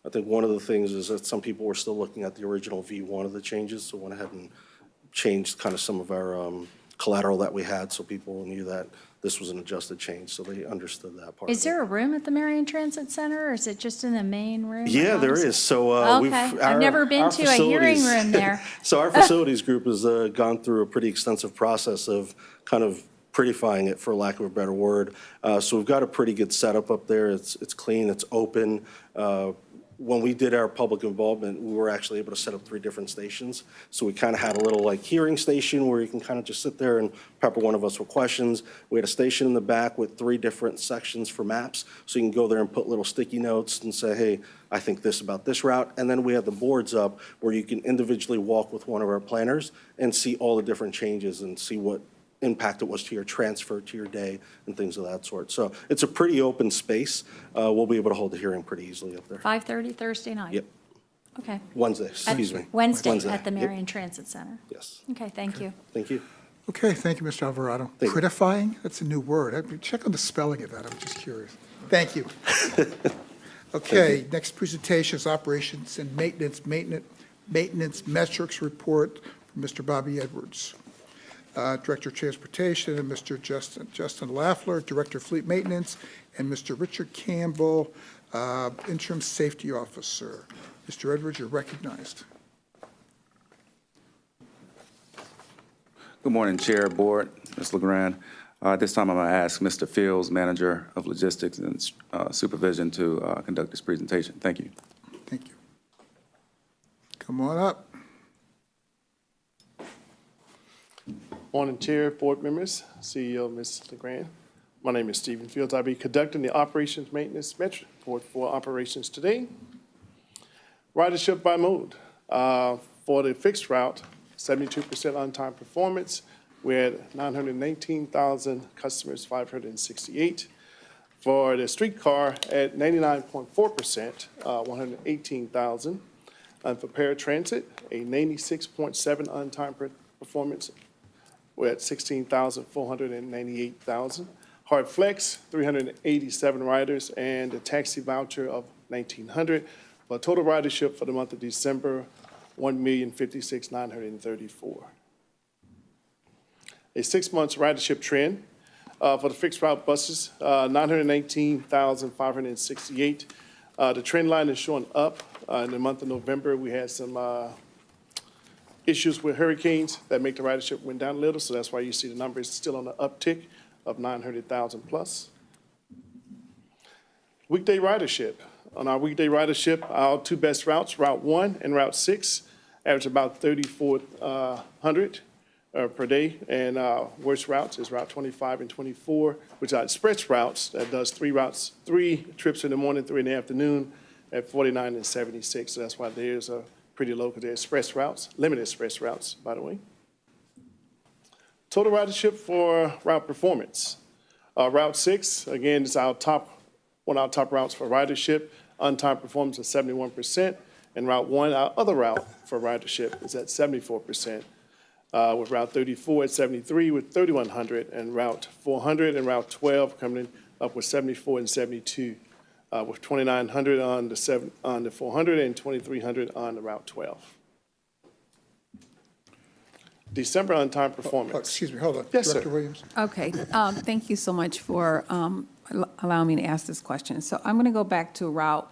S8: I think one of the things is that some people were still looking at the original V1 of the changes, so went ahead and changed kind of some of our collateral that we had, so people knew that this was an adjusted change, so they understood that part.
S3: Is there a room at the Marion Transit Center, or is it just in the main room?
S8: Yeah, there is. So we've.
S3: Okay, I've never been to a hearing room there.
S8: So our facilities group has gone through a pretty extensive process of kind of prettifying it, for lack of a better word. So we've got a pretty good setup up there. It's clean, it's open. When we did our public involvement, we were actually able to set up 3 different stations. So we kind of had a little like hearing station where you can kind of just sit there and pepper one of us with questions. We had a station in the back with 3 different sections for maps. So you can go there and put little sticky notes and say, hey, I think this about this route. And then we had the boards up where you can individually walk with one of our planners and see all the different changes and see what impact it was to your transfer, to your day, and things of that sort. So it's a pretty open space. We'll be able to hold the hearing pretty easily up there.
S3: 5:30 Thursday night?
S8: Yep.
S3: Okay.
S8: Excuse me.
S3: Wednesday at the
S8: Yep.
S3: Marion Transit Center?
S8: Yes.
S3: Okay, thank you.
S8: Thank you.
S2: Okay, thank you, Mr. Alvarado.
S8: Thank you.
S2: Prettifying, that's a new word. Check on the spelling of that, I'm just curious. Thank you. Okay, next presentation is Operations and Maintenance Metrics Report from Mr. Bobby Edwards. Director of Transportation, and Mr. Justin Laffler, Director of Fleet Maintenance, and Mr. Richard Campbell, Interim Safety Officer. Mr. Edwards, you're recognized.
S12: Good morning, Chair, Board, Ms. LeGrand. This time I'm going to ask Mr. Fields, Manager of Logistics and Supervision, to conduct this presentation. Thank you.
S2: Thank you. Come on up.
S13: Morning, Chair, board members, CEO, Ms. LeGrand. My name is Stephen Fields. I'll be conducting the Operations Maintenance Metric Report for operations today. Ridership by mode. For the fixed route, 72% on-time performance. We had 919,000 customers, 568. For the streetcar, at 99.4%, 118,000. And for paratransit, a 96.7 on-time performance. We're at 16,498,000. HART Flex, 387 riders, and a taxi voucher of 1,900. For a total ridership for the month of December, 1,056,934. A 6 months ridership trend for the fixed route buses, 919,568. The trend line is showing up. In the month of November, we had some issues with hurricanes that make the ridership went down a little, so that's why you see the number is still on the uptick of 900,000 plus. Weekday ridership. On our weekday ridership, our two best routes, Route 1 and Route 6, average about 3,400 per day. And worst routes is Route 25 and 24, which are express routes that does 3 trips in the morning, 3 in the afternoon at 49 and 76. So that's why theirs are pretty low, because they're express routes, limited express routes, by the way. Total ridership for route performance. Route 6, again, is one of our top routes for ridership. On-time performance is 71%. And Route 1, our other route for ridership, is at 74%. With Route 34 at 73 with 3,100, and Route 400 and Route 12 coming in up with 74 and 72, with 2,900 on the 400 and 2,300 on the Route 12. December on-time performance.
S2: Excuse me, hold on.
S13: Yes, sir.
S2: Director Williams?
S10: Okay, thank you so much for allowing me to ask this question. So I'm going to go back to route,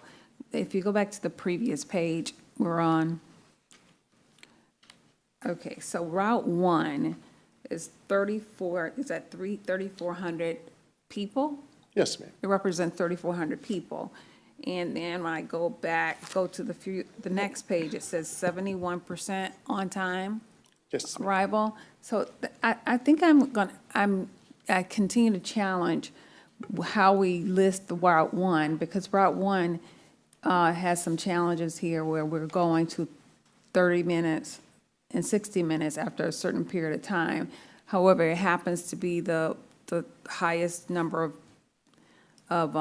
S10: if you go back to the previous page, we're on, okay, so Route 1 is 3,400 people?
S13: Yes, ma'am.
S10: It represents 3,400 people. And then when I go to the next page, it says 71% on time
S13: Yes, ma'am.
S10: arrival. So I think I continue to challenge how we list the Route 1, because Route 1 has some challenges here where we're going to 30 minutes and 60 minutes after a certain period of time. However, it happens to be the highest number of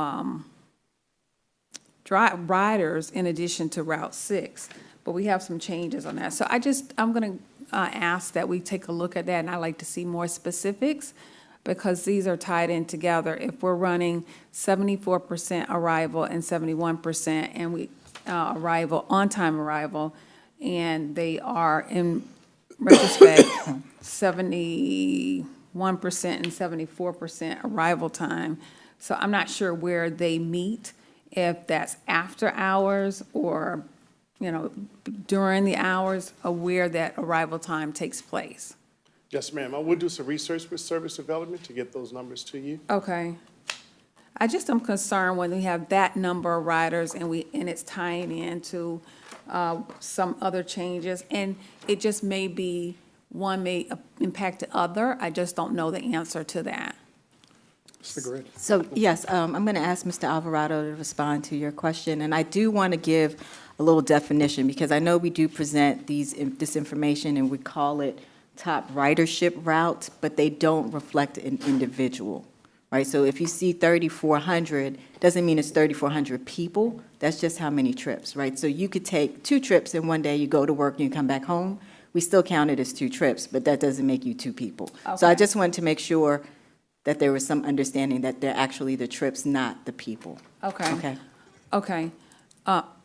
S10: riders in addition to Route 6, but we have some changes on that. So I'm going to ask that we take a look at that, and I'd like to see more specifics, because these are tied in together. If we're running 74% arrival and 71%, and we on-time arrival, and they are in retrospect 71% and 74% arrival time. So I'm not sure where they meet, if that's after hours or, during the hours, or where that arrival time takes place.
S13: Yes, ma'am. I will do some research with service development to get those numbers to you.
S10: Okay. I just am concerned when we have that number of riders and it's tying into some other changes, and it just may be, one may impact the other. I just don't know the answer to that.
S2: Mr. Grid?
S7: So, yes, I'm going to ask Mr. Alvarado to respond to your question, and I do want to give a little definition, because I know we do present this information and we call it top ridership routes, but they don't reflect an individual, right? So if you see 3,400, doesn't mean it's 3,400 people. That's just how many trips, right? So you could take 2 trips in one day, you go to work and you come back home. We still count it as 2 trips, but that doesn't make you 2 people. So I
S10: Okay.
S7: just wanted to make sure that there was some understanding that they're actually the trips, not the people.
S10: Okay. Okay.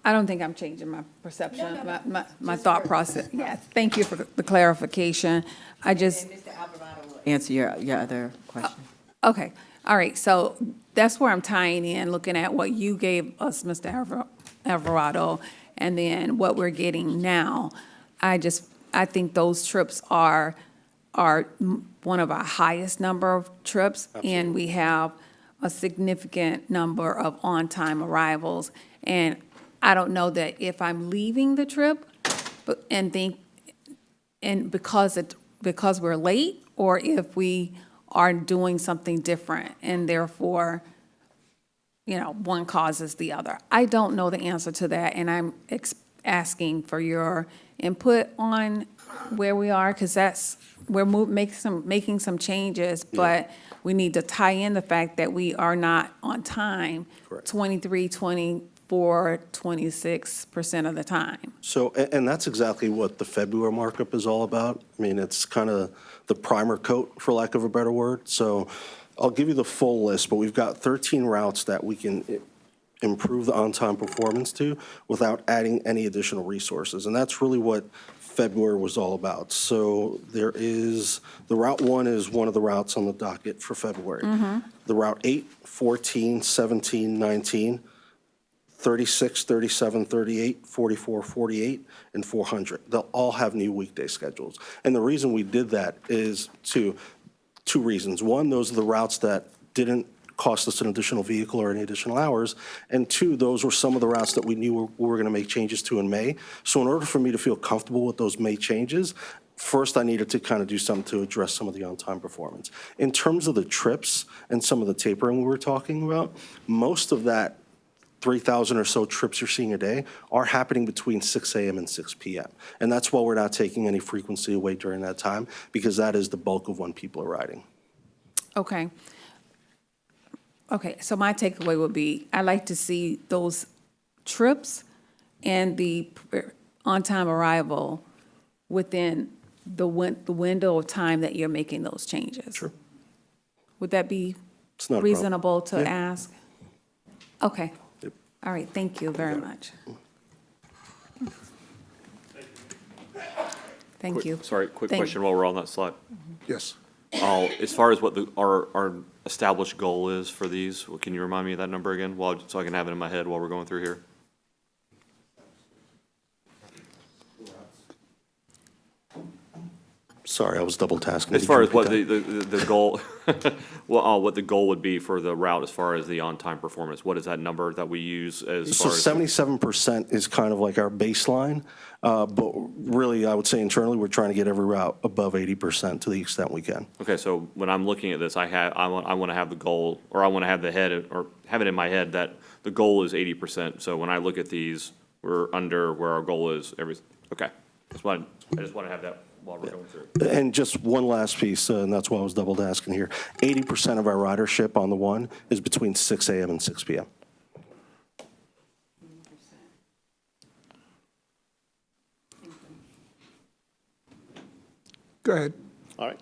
S10: I don't think I'm changing my perception, my thought process. Yes, thank you for the clarification. I just,
S7: Mr. Alvarado will answer your other question.
S10: okay, all right, so that's where I'm tying in, looking at what you gave us, Mr. Alvarado, and then what we're getting now. I think those trips are one of our highest number of trips, and we have a significant number of on-time arrivals. And I don't know that if I'm leaving the trip, because we're late, or if we are doing something different, and therefore, one causes the other. I don't know the answer to that, and I'm asking for your input on where we are, because we're making some changes, but we need to tie in the fact that we are not on time.
S8: Correct.
S10: 23, 24, 26% of the time.
S8: So, and that's exactly what the February markup is all about. I mean, it's kind of the primer coat, for lack of a better word. So I'll give you the full list, but we've got 13 routes that we can improve the on-time performance to without adding any additional resources. And that's really what February was all about. So there is, the Route 1 is one of the routes on the docket for February. The Route 8, 14, 17, 19, 36, 37, 38, 44, 48, and 400. They'll all have new weekday schedules. And the reason we did that is two reasons. One, those are the routes that didn't cost us an additional vehicle or any additional hours. And two, those were some of the routes that we knew we were going to make changes to in May. So in order for me to feel comfortable with those May changes, first I needed to kind of do something to address some of the on-time performance. In terms of the trips and some of the tapering we were talking about, most of that 3,000 or so trips you're seeing a day are happening between 6 a.m. and 6 p.m. And that's why we're not taking any frequency away during that time, because that is the bulk of when people are riding.
S10: Okay. Okay, so my takeaway would be, I'd like to see those trips and the on-time arrival within the window of time that you're making those changes.
S8: Sure.
S10: Would that be
S8: It's not a problem.
S10: reasonable to
S8: Yeah.
S10: ask? Okay.
S8: Yep.
S10: All right, thank you very much. Thank you.
S5: Sorry, quick
S10: Thank-
S5: question while we're on that slide.
S2: Yes.
S5: As far as what our established goal is for these, can you remind me of that number again, so I can have it in my head while we're going through here?
S8: Sorry, I was double tasking.
S5: As
S8: Did
S5: far
S8: you
S5: as what
S8: repeat
S5: the goal, well, what the goal would be for the route as far as the on-time performance, what is that number that we use as
S8: So
S5: far as?
S8: 77% is kind of like our baseline, but really, I would say internally, we're trying to get every route above 80% to the extent we can.
S5: Okay, so when I'm looking at this, I want to have the goal, or I want to have the head, or have it in my head that the goal is 80%. So when I look at these, we're under where our goal is okay. I just want to have that while we're going through.
S8: And just one last piece, and that's why I was double tasking here. 80% of our ridership on the one is between 6 a.m. and 6 p.m.
S2: Go ahead.
S13: All right.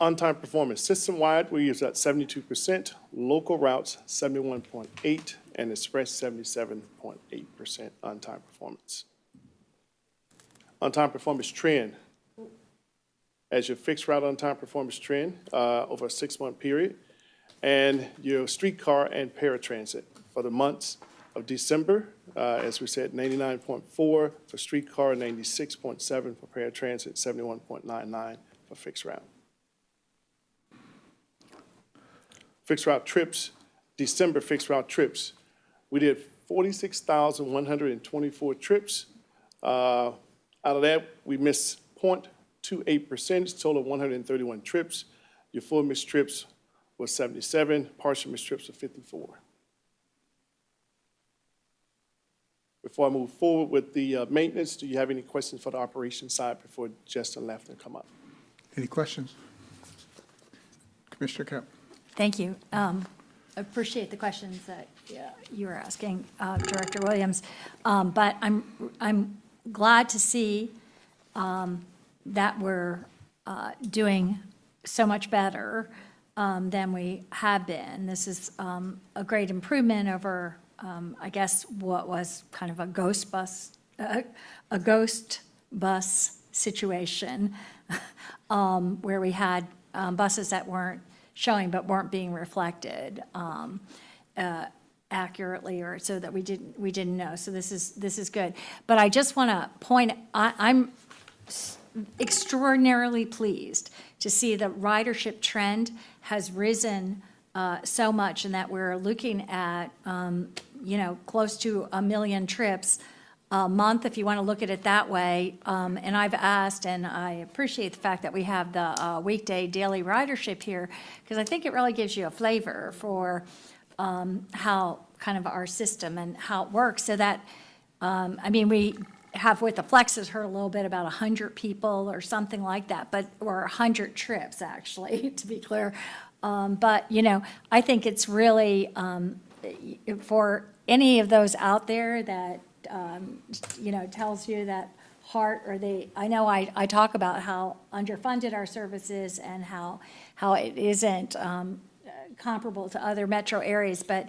S13: On-time performance, system-wide, we use at 72%, local routes 71.8, and express 77.8% on-time performance. On-time performance trend, as your fixed route on-time performance trend over a 6-month period, and your streetcar and paratransit for the months of December, as we said, 99.4 for streetcar, 96.7 for paratransit, 71.99 for fixed route. Fixed route trips, December fixed route trips, we did 46,124 trips. Out of that, we missed 0.28%, total of 131 trips. Your full missed trips was 77, partial missed trips were 54. Before I move forward with the maintenance, do you have any questions for the operations side before Justin Lafner come up?
S2: Any questions? Commissioner Kemp?
S3: Thank you. I appreciate the questions that you were asking, Director Williams. But I'm glad to see that we're doing so much better than we have been. This is a great improvement over, I guess, what was kind of a ghost bus situation, where we had buses that weren't showing but weren't being reflected accurately, or so that we didn't know. So this is good. But I just want to point, I'm extraordinarily pleased to see the ridership trend has risen so much, and that we're looking at close to 1 million trips a month, if you want to look at it that way. And I've asked, and I appreciate the fact that we have the weekday daily ridership here, because I think it really gives you a flavor for how kind of our system and how it works. So that, we have with the flexes heard a little bit about 100 people or something like that, or 100 trips, actually, to be clear. But I think it's really, for any of those out there that, tells you that HART, I know I talk about how underfunded our service is and how it isn't comparable to other metro areas, but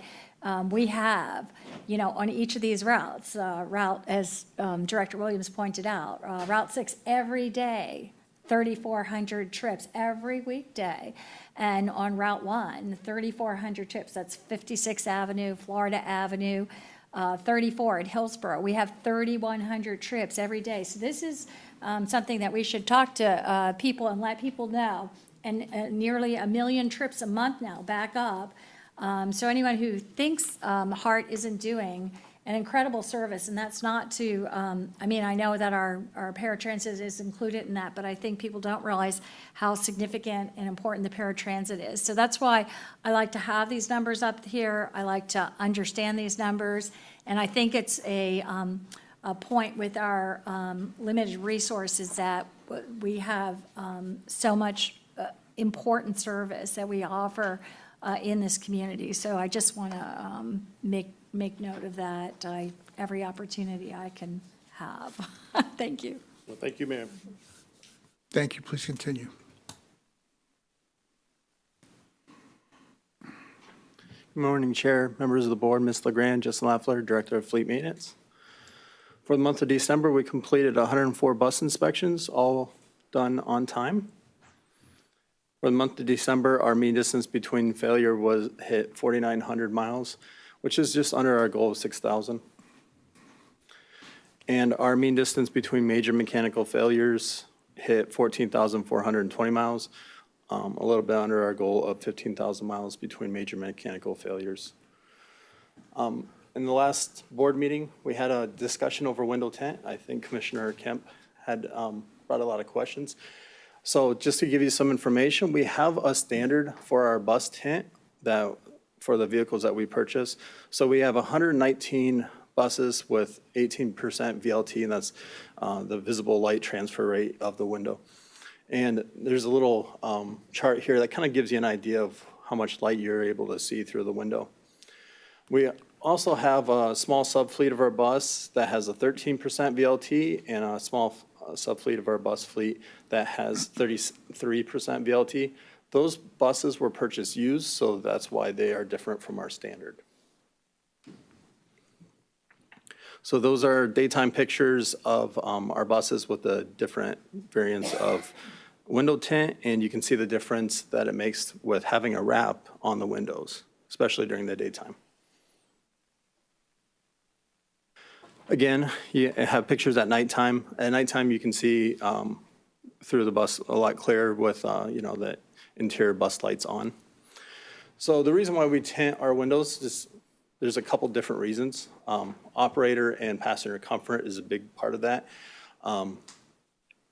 S3: we have, on each of these routes, as Director Williams pointed out, Route 6 every day 3,400 trips every weekday. And on Route 1, 3,400 trips. That's 56th Avenue, Florida Avenue, 34 at Hillsborough. We have 3,100 trips every day. So this is something that we should talk to people and let people know. And nearly 1 million trips a month now, back up. So anyone who thinks HART isn't doing an incredible service, and that's not to, I mean, I know that our paratransit is included in that, but I think people don't realize how significant and important the paratransit is. So that's why I like to have these numbers up here. I like to understand these numbers, and I think it's a point with our limited resources that we have so much important service that we offer in this community. So I just want to make note of that every opportunity I can have. Thank you.
S13: Well, thank you, ma'am.
S2: Thank you. Please continue.
S14: Good morning, Chair, members of the board, Ms. LeGrand, Justin Lafleur, Director of Fleet Maintenance. For the month of December, we completed 104 bus inspections, all done on time. For the month of December, our mean distance between failure was hit 4,900 miles, which is just under our goal of 6,000. And our mean distance between major mechanical failures hit 14,420 miles, a little bit under our goal of 15,000 miles between major mechanical failures. In the last board meeting, we had a discussion over window tint. I think Commissioner Kemp had brought a lot of questions. So just to give you some information, we have a standard for our bus tint that for the vehicles that we purchase. So we have 119 buses with 18% VLT, and that's the visible light transfer rate of the window. And there's a little chart here that kind of gives you an idea of how much light you're able to see through the window. We also have a small subfleet of our bus that has a 13% VLT and a small subfleet of our bus fleet that has 33% VLT. Those buses were purchased used, so that's why they are different from our standard. So those are daytime pictures of our buses with the different variants of window tint, and you can see the difference that it makes with having a wrap on the windows, especially during the daytime. Again, you have pictures at nighttime. At nighttime, you can see through the bus a lot clearer with the interior bus lights on. So the reason why we tint our windows is there's a couple different reasons. Operator and passenger comfort is a big part of that.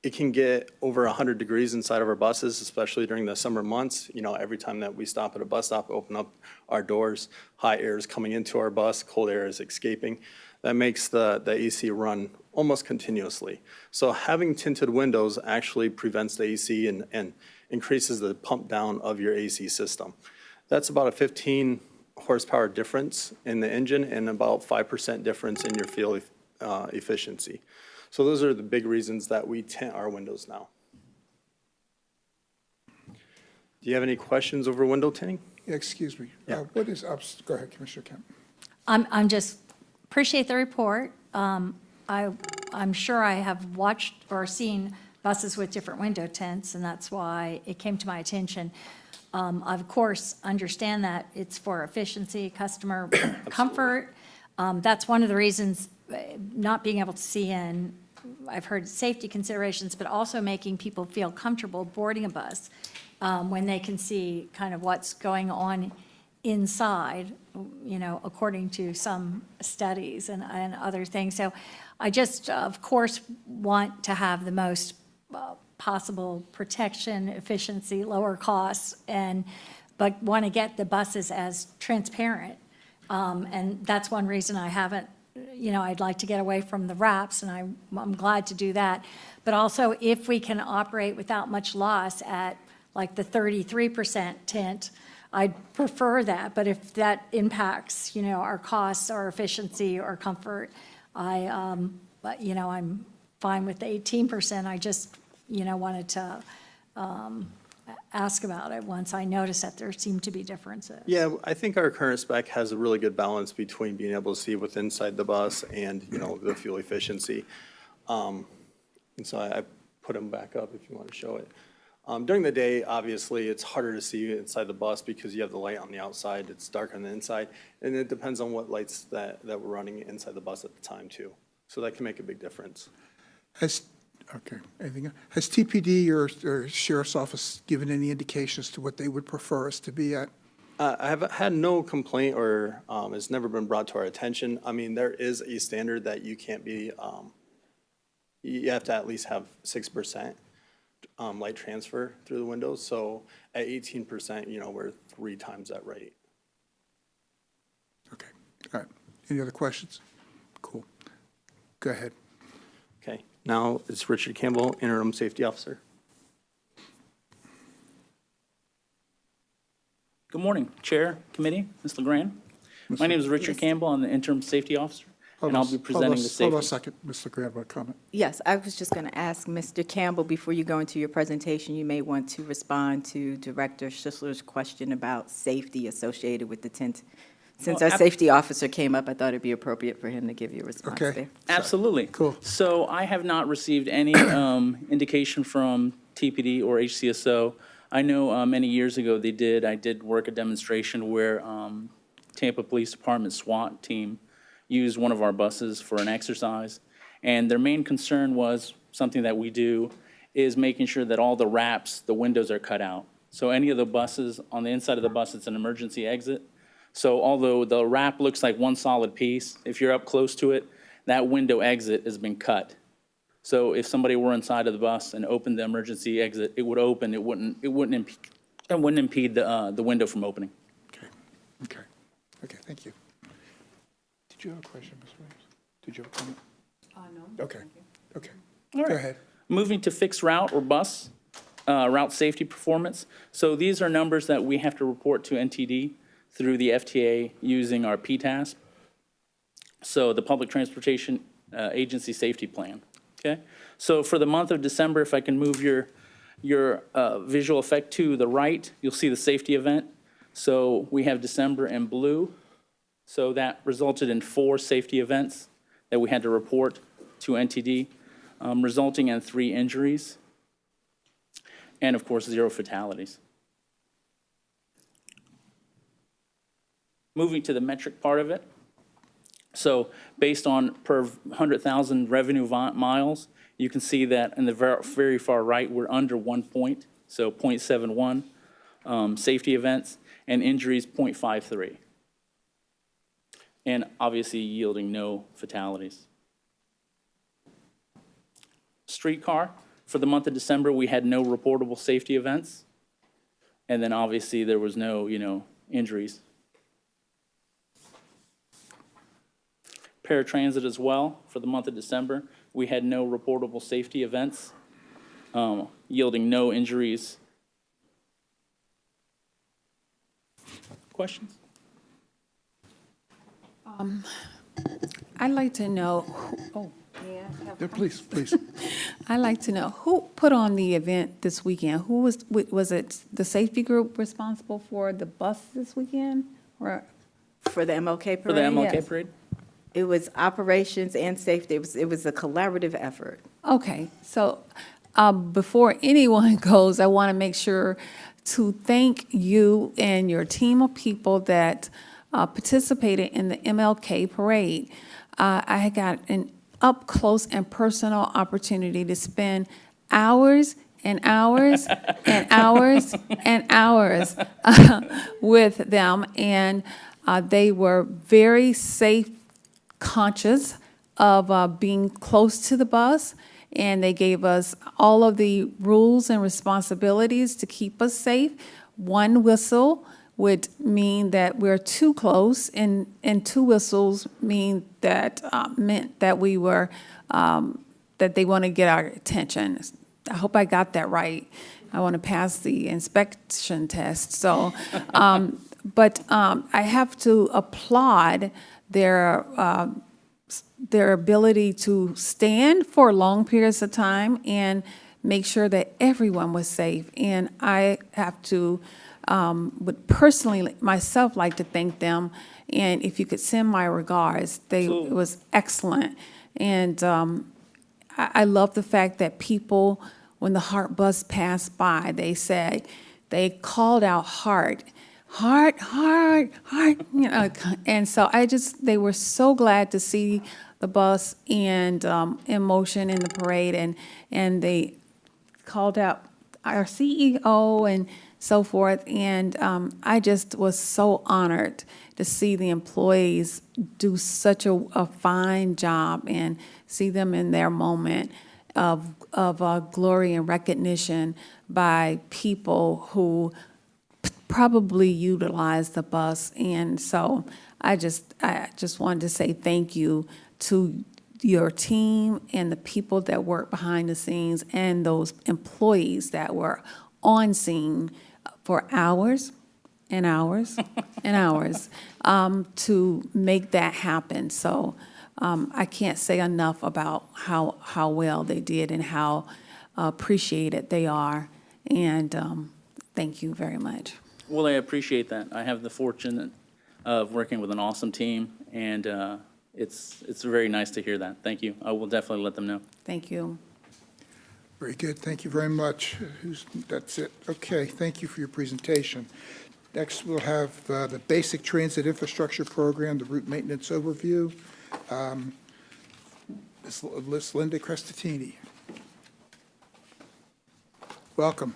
S14: It can get over 100 degrees inside of our buses, especially during the summer months. You know, every time that we stop at a bus stop, open up our doors, hot air is coming into our bus, cold air is escaping. That makes the AC run almost continuously. So having tinted windows actually prevents the AC and increases the pump down of your AC system. That's about a 15 horsepower difference in the engine and about 5% difference in your fuel efficiency. So those are the big reasons that we tint our windows now. Do you have any questions over window tinting?
S2: Yeah, excuse me.
S14: Yeah.
S2: What is up? Go ahead, Commissioner Kemp.
S3: I'm just, appreciate the report. I'm sure I have watched or seen buses with different window tints, and that's why it came to my attention. I, of course, understand that it's for efficiency, customer comfort. That's one of the reasons not being able to see in, I've heard safety considerations, but also making people feel comfortable boarding a bus when they can see kind of what's going on inside, you know, according to some studies and other things. So I just, of course, want to have the most possible protection, efficiency, lower costs, but want to get the buses as transparent. And that's one reason I haven't, you know, I'd like to get away from the wraps, and I'm glad to do that. But also, if we can operate without much loss at like the 33% tint, I'd prefer that. But if that impacts, you know, our costs, our efficiency, or comfort, but, you know, I'm fine with the 18%. I just, you know, wanted to ask about it once I noticed that there seemed to be differences.
S14: Yeah, I think our current spec has a really good balance between being able to see what's inside the bus and, you know, the fuel efficiency. And so I put them back up if you want to show it. During the day, obviously, it's harder to see inside the bus because you have the light on the outside, it's dark on the inside, and it depends on what lights that we're running inside the bus at the time, too. So that can make a big difference.
S2: Okay, anything else? Has TPD or Sheriff's Office given any indications to what they would prefer us to be at?
S14: I have had no complaint or it's never been brought to our attention. I mean, there is a standard that you can't be, you have to at least have 6% light transfer through the windows. So at 18%, we're 3 times that rate.
S2: Okay, all right. Any other questions? Cool. Go ahead.
S14: Okay, now it's Richard Campbell, Interim Safety Officer.
S15: Good morning, Chair, Committee, Ms. LeGrand. My name is Richard Campbell. I'm the Interim Safety Officer, and I'll be presenting the safety.
S2: Hold on a second, Mr. Grant, want to comment?
S7: Yes, I was just going to ask Mr. Campbell, before you go into your presentation, you may want to respond to Director Schisler's question about safety associated with the tent. Since our safety officer came up, I thought it'd be appropriate for him to give you a response
S2: Okay.
S7: there.
S15: Absolutely.
S2: Cool.
S15: So I have not received any indication from TPD or HCSO. I know many years ago I did work a demonstration where Tampa Police Department SWAT team used one of our buses for an exercise. And their main concern was something that we do is making sure that all the wraps, the windows are cut out. So any of the buses, on the inside of the bus, it's an emergency exit. So although the wrap looks like one solid piece, if you're up close to it, that window exit has been cut. So if somebody were inside of the bus and opened the emergency exit, it would open, it wouldn't impede the window from opening.
S2: Okay, thank you. Did you have a question, Ms. Williams? Did you have a comment?
S10: No.
S2: Okay, okay.
S15: All right.
S2: Go ahead.
S15: Moving to fixed route or bus, route safety performance. So these are numbers that we have to report to NTD through the FTA using our PTASP. So the Public Transportation Agency Safety Plan, okay? So for the month of December, if I can move your visual effect to the right, you'll see the safety event. So we have December in blue. So that resulted in 4 safety events that we had to report to NTD, resulting in 3 injuries, and of course, 0 fatalities. Moving to the metric part of it. So based on per 100,000 revenue miles, you can see that in the very far right, we're under 1 point, so 0.71 safety events, and injuries 0.53. And obviously yielding no fatalities. Streetcar, for the month of December, we had no reportable safety events. And then obviously there was no, injuries. Paratransit as well, for the month of December, we had no reportable safety events, yielding no injuries. Questions?
S10: I'd like to know,
S2: Yeah, please.
S10: I'd like to know, who put on the event this weekend? Who was it the safety group responsible for the bus this weekend? Or
S7: For the MLK parade?
S15: For the MLK
S10: Yes.
S15: parade?
S7: It was operations and safety. It was a collaborative effort.
S10: Okay, so before anyone goes, I want to make sure to thank you and your team of people that participated in the MLK parade. I got an up-close and personal opportunity to spend hours and hours and hours and hours with them, and they were very safe, conscious of being close to the bus, and they gave us all of the rules and responsibilities to keep us safe. One whistle would mean that we're too close, and 2 whistles meant that we were that they want to get our attention. I hope I got that right. I want to pass the inspection test. So, but I have to applaud their ability to stand for long periods of time and make sure that everyone was safe. And I have to, would personally myself like to thank them. And if you could send my regards, it was excellent. And I love the fact that people, when the HART bus passed by, they called out HART, HART, HART, HART, and so they were so glad to see the bus and in motion in the parade, and they called out our CEO and so forth, and I just was so honored to see the employees do such a fine job and see them in their moment of glory and recognition by people who probably utilize the bus. And so I just wanted to say thank you to your team and the people that work behind the scenes and those employees that were on scene for hours and hours and hours to make that happen. So I can't say enough about how well they did and how appreciated they are. And thank you very much.
S15: Well, I appreciate that. I have the fortune of working with an awesome team, and it's very nice to hear that. Thank you. I will definitely let them know.
S10: Thank you.
S2: Very good. Thank you very much. That's it. Okay, thank you for your presentation. Next, we'll have the Basic Transit Infrastructure Program, the route maintenance overview. Ms. Linda Crestatini. Welcome.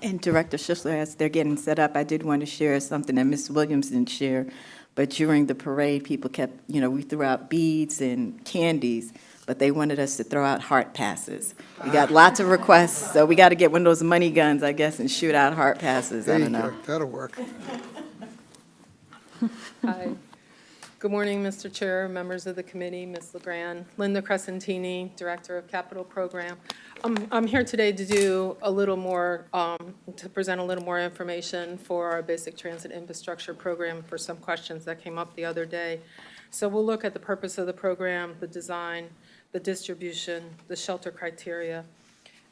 S7: And Director Schussler, as they're getting set up, I did want to share something that Ms. Williams didn't share, but during the parade, people kept, we threw out beads and candies, but they wanted us to throw out HART passes. We got lots of requests, so we got to get one of those money guns, I guess, and shoot out HART passes. I don't know.
S2: There you go. That'll work.
S16: Hi. Good morning, Mr. Chair, members of the committee, Ms. LeGrand. Linda Crescentini, Director of Capital Program. I'm here today to do a little more, to present a little more information for our Basic Transit Infrastructure Program for some questions that came up the other day. So we'll look at the purpose of the program, the design, the distribution, the shelter criteria,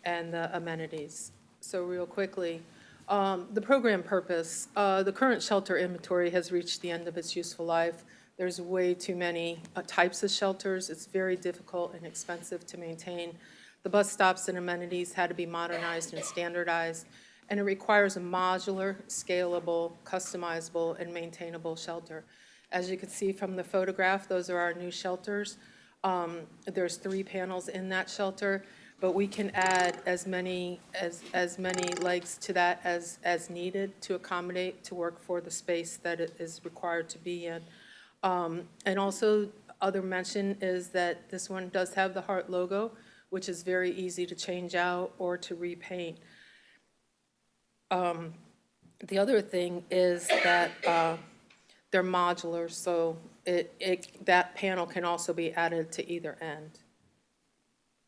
S16: and the amenities. So real quickly, the program purpose, the current shelter inventory has reached the end of its useful life. There's way too many types of shelters. It's very difficult and expensive to maintain. The bus stops and amenities had to be modernized and standardized, and it requires a modular, scalable, customizable, and maintainable shelter. As you can see from the photograph, those are our new shelters. There's 3 panels in that shelter, but we can add as many legs to that as needed to accommodate, to work for the space that it is required to be in. And also, other mention is that this one does have the HART logo, which is very easy to change out or to repaint. The other thing is that they're modular, so that panel can also be added to either end.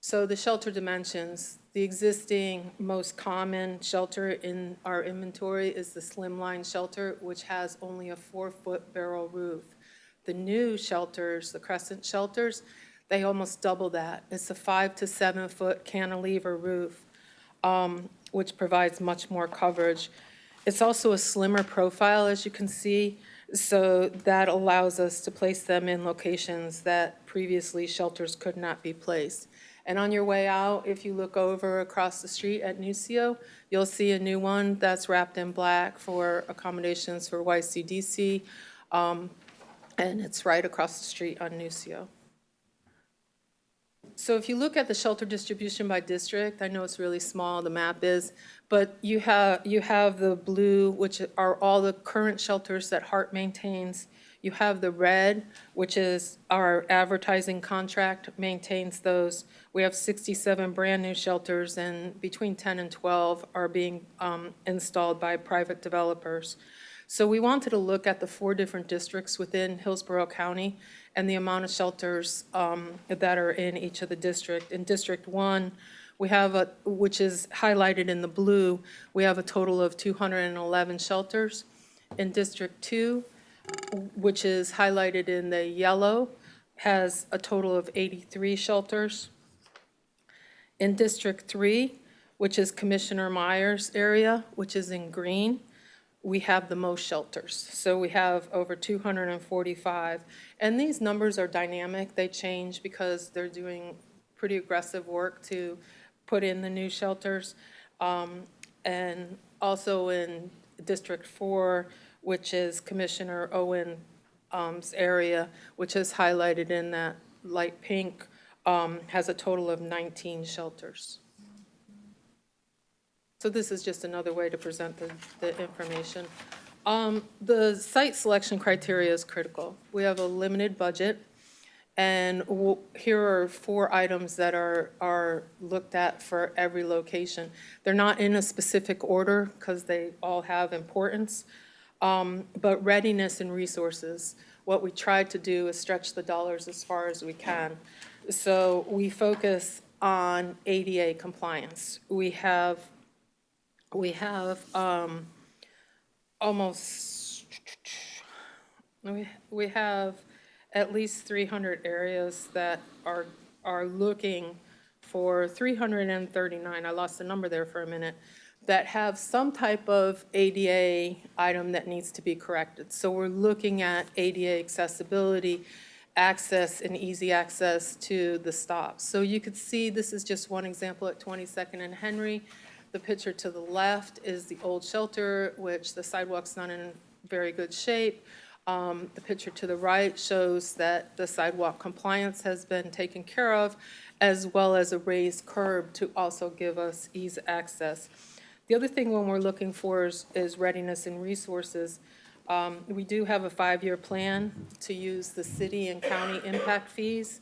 S16: So the shelter dimensions, the existing most common shelter in our inventory is the slimline shelter, which has only a 4-foot barrel roof. The new shelters, the crescent shelters, they almost double that. It's a 5 to 7 foot cantilever roof, which provides much more coverage. It's also a slimmer profile, as you can see, so that allows us to place them in locations that previously shelters could not be placed. And on your way out, if you look over across the street at Nucio, you'll see a new one that's wrapped in black for accommodations for YCDC, and it's right across the street on Nucio. So if you look at the shelter distribution by district, I know it's really small, the map is, but you have the blue, which are all the current shelters that HART maintains. You have the red, which is our advertising contract, maintains those. We have 67 brand-new shelters, and between 10 and 12 are being installed by private developers. So we wanted to look at the 4 different districts within Hillsborough County and the amount of shelters that are in each of the districts. In District 1, we have which is highlighted in the blue, we have a total of 211 shelters. In District 2, which is highlighted in the yellow, has a total of 83 shelters. In District 3, which is Commissioner Myers' area, which is in green, we have the most shelters. So we have over 245. And these numbers are dynamic. They change because they're doing pretty aggressive work to put in the new shelters. And also in District 4, which is Commissioner Owen's area, which is highlighted in that light pink, has a total of 19 shelters. So this is just another way to present the information. The site selection criteria is critical. We have a limited budget, and here are 4 items that are looked at for every location. They're not in a specific order because they all have importance, but readiness and resources. What we tried to do is stretch the dollars as far as we can. So we focus on ADA compliance. We have we have at least 300 areas that are looking for 339, I lost the number there for a minute, that have some type of ADA item that needs to be corrected. So we're looking at ADA accessibility, access and easy access to the stops. So you could see this is just one example at 22nd and Henry. The picture to the left is the old shelter, which the sidewalk's not in very good shape. The picture to the right shows that the sidewalk compliance has been taken care of, as well as a raised curb to also give us ease access. The other thing when we're looking for is readiness and resources. We do have a 5-year plan to use the city and county impact fees,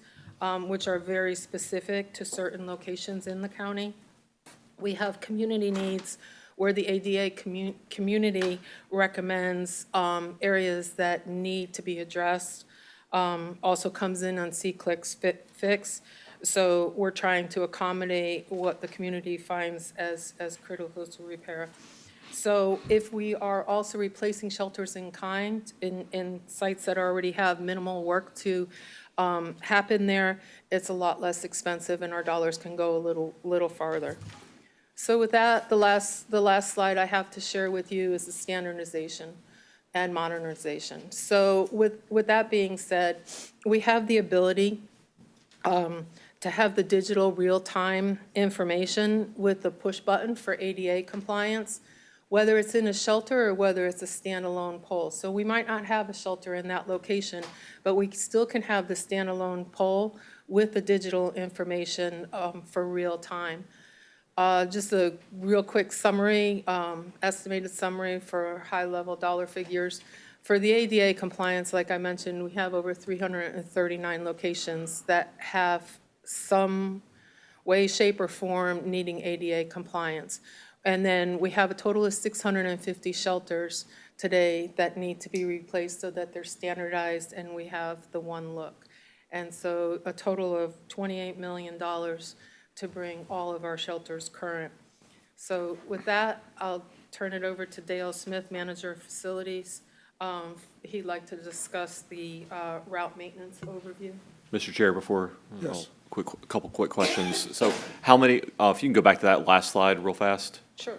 S16: which are very specific to certain locations in the county. We have community needs where the ADA community recommends areas that need to be addressed. Also comes in on C-Clicks Fix. So we're trying to accommodate what the community finds as critical to repair. So if we are also replacing shelters in kind in sites that already have minimal work to happen there, it's a lot less expensive and our dollars can go a little farther. So with that, the last slide I have to share with you is the standardization and modernization. So with that being said, we have the ability to have the digital real-time information with the push button for ADA compliance, whether it's in a shelter or whether it's a standalone pole. So we might not have a shelter in that location, but we still can have the standalone pole with the digital information for real time. Just a real quick summary, estimated summary for high-level dollar figures. For the ADA compliance, like I mentioned, we have over 339 locations that have some way, shape, or form needing ADA compliance. And then we have a total of 650 shelters today that need to be replaced so that they're standardized and we have the one look. And so a total of $28 million to bring all of our shelters current. So with that, I'll turn it over to Dale Smith, Manager of Facilities. He'd like to discuss the route maintenance overview.
S5: Mr. Chair, before,
S2: Yes.
S5: a couple quick questions. So how many, if you can go back to that last slide real fast.
S16: Sure.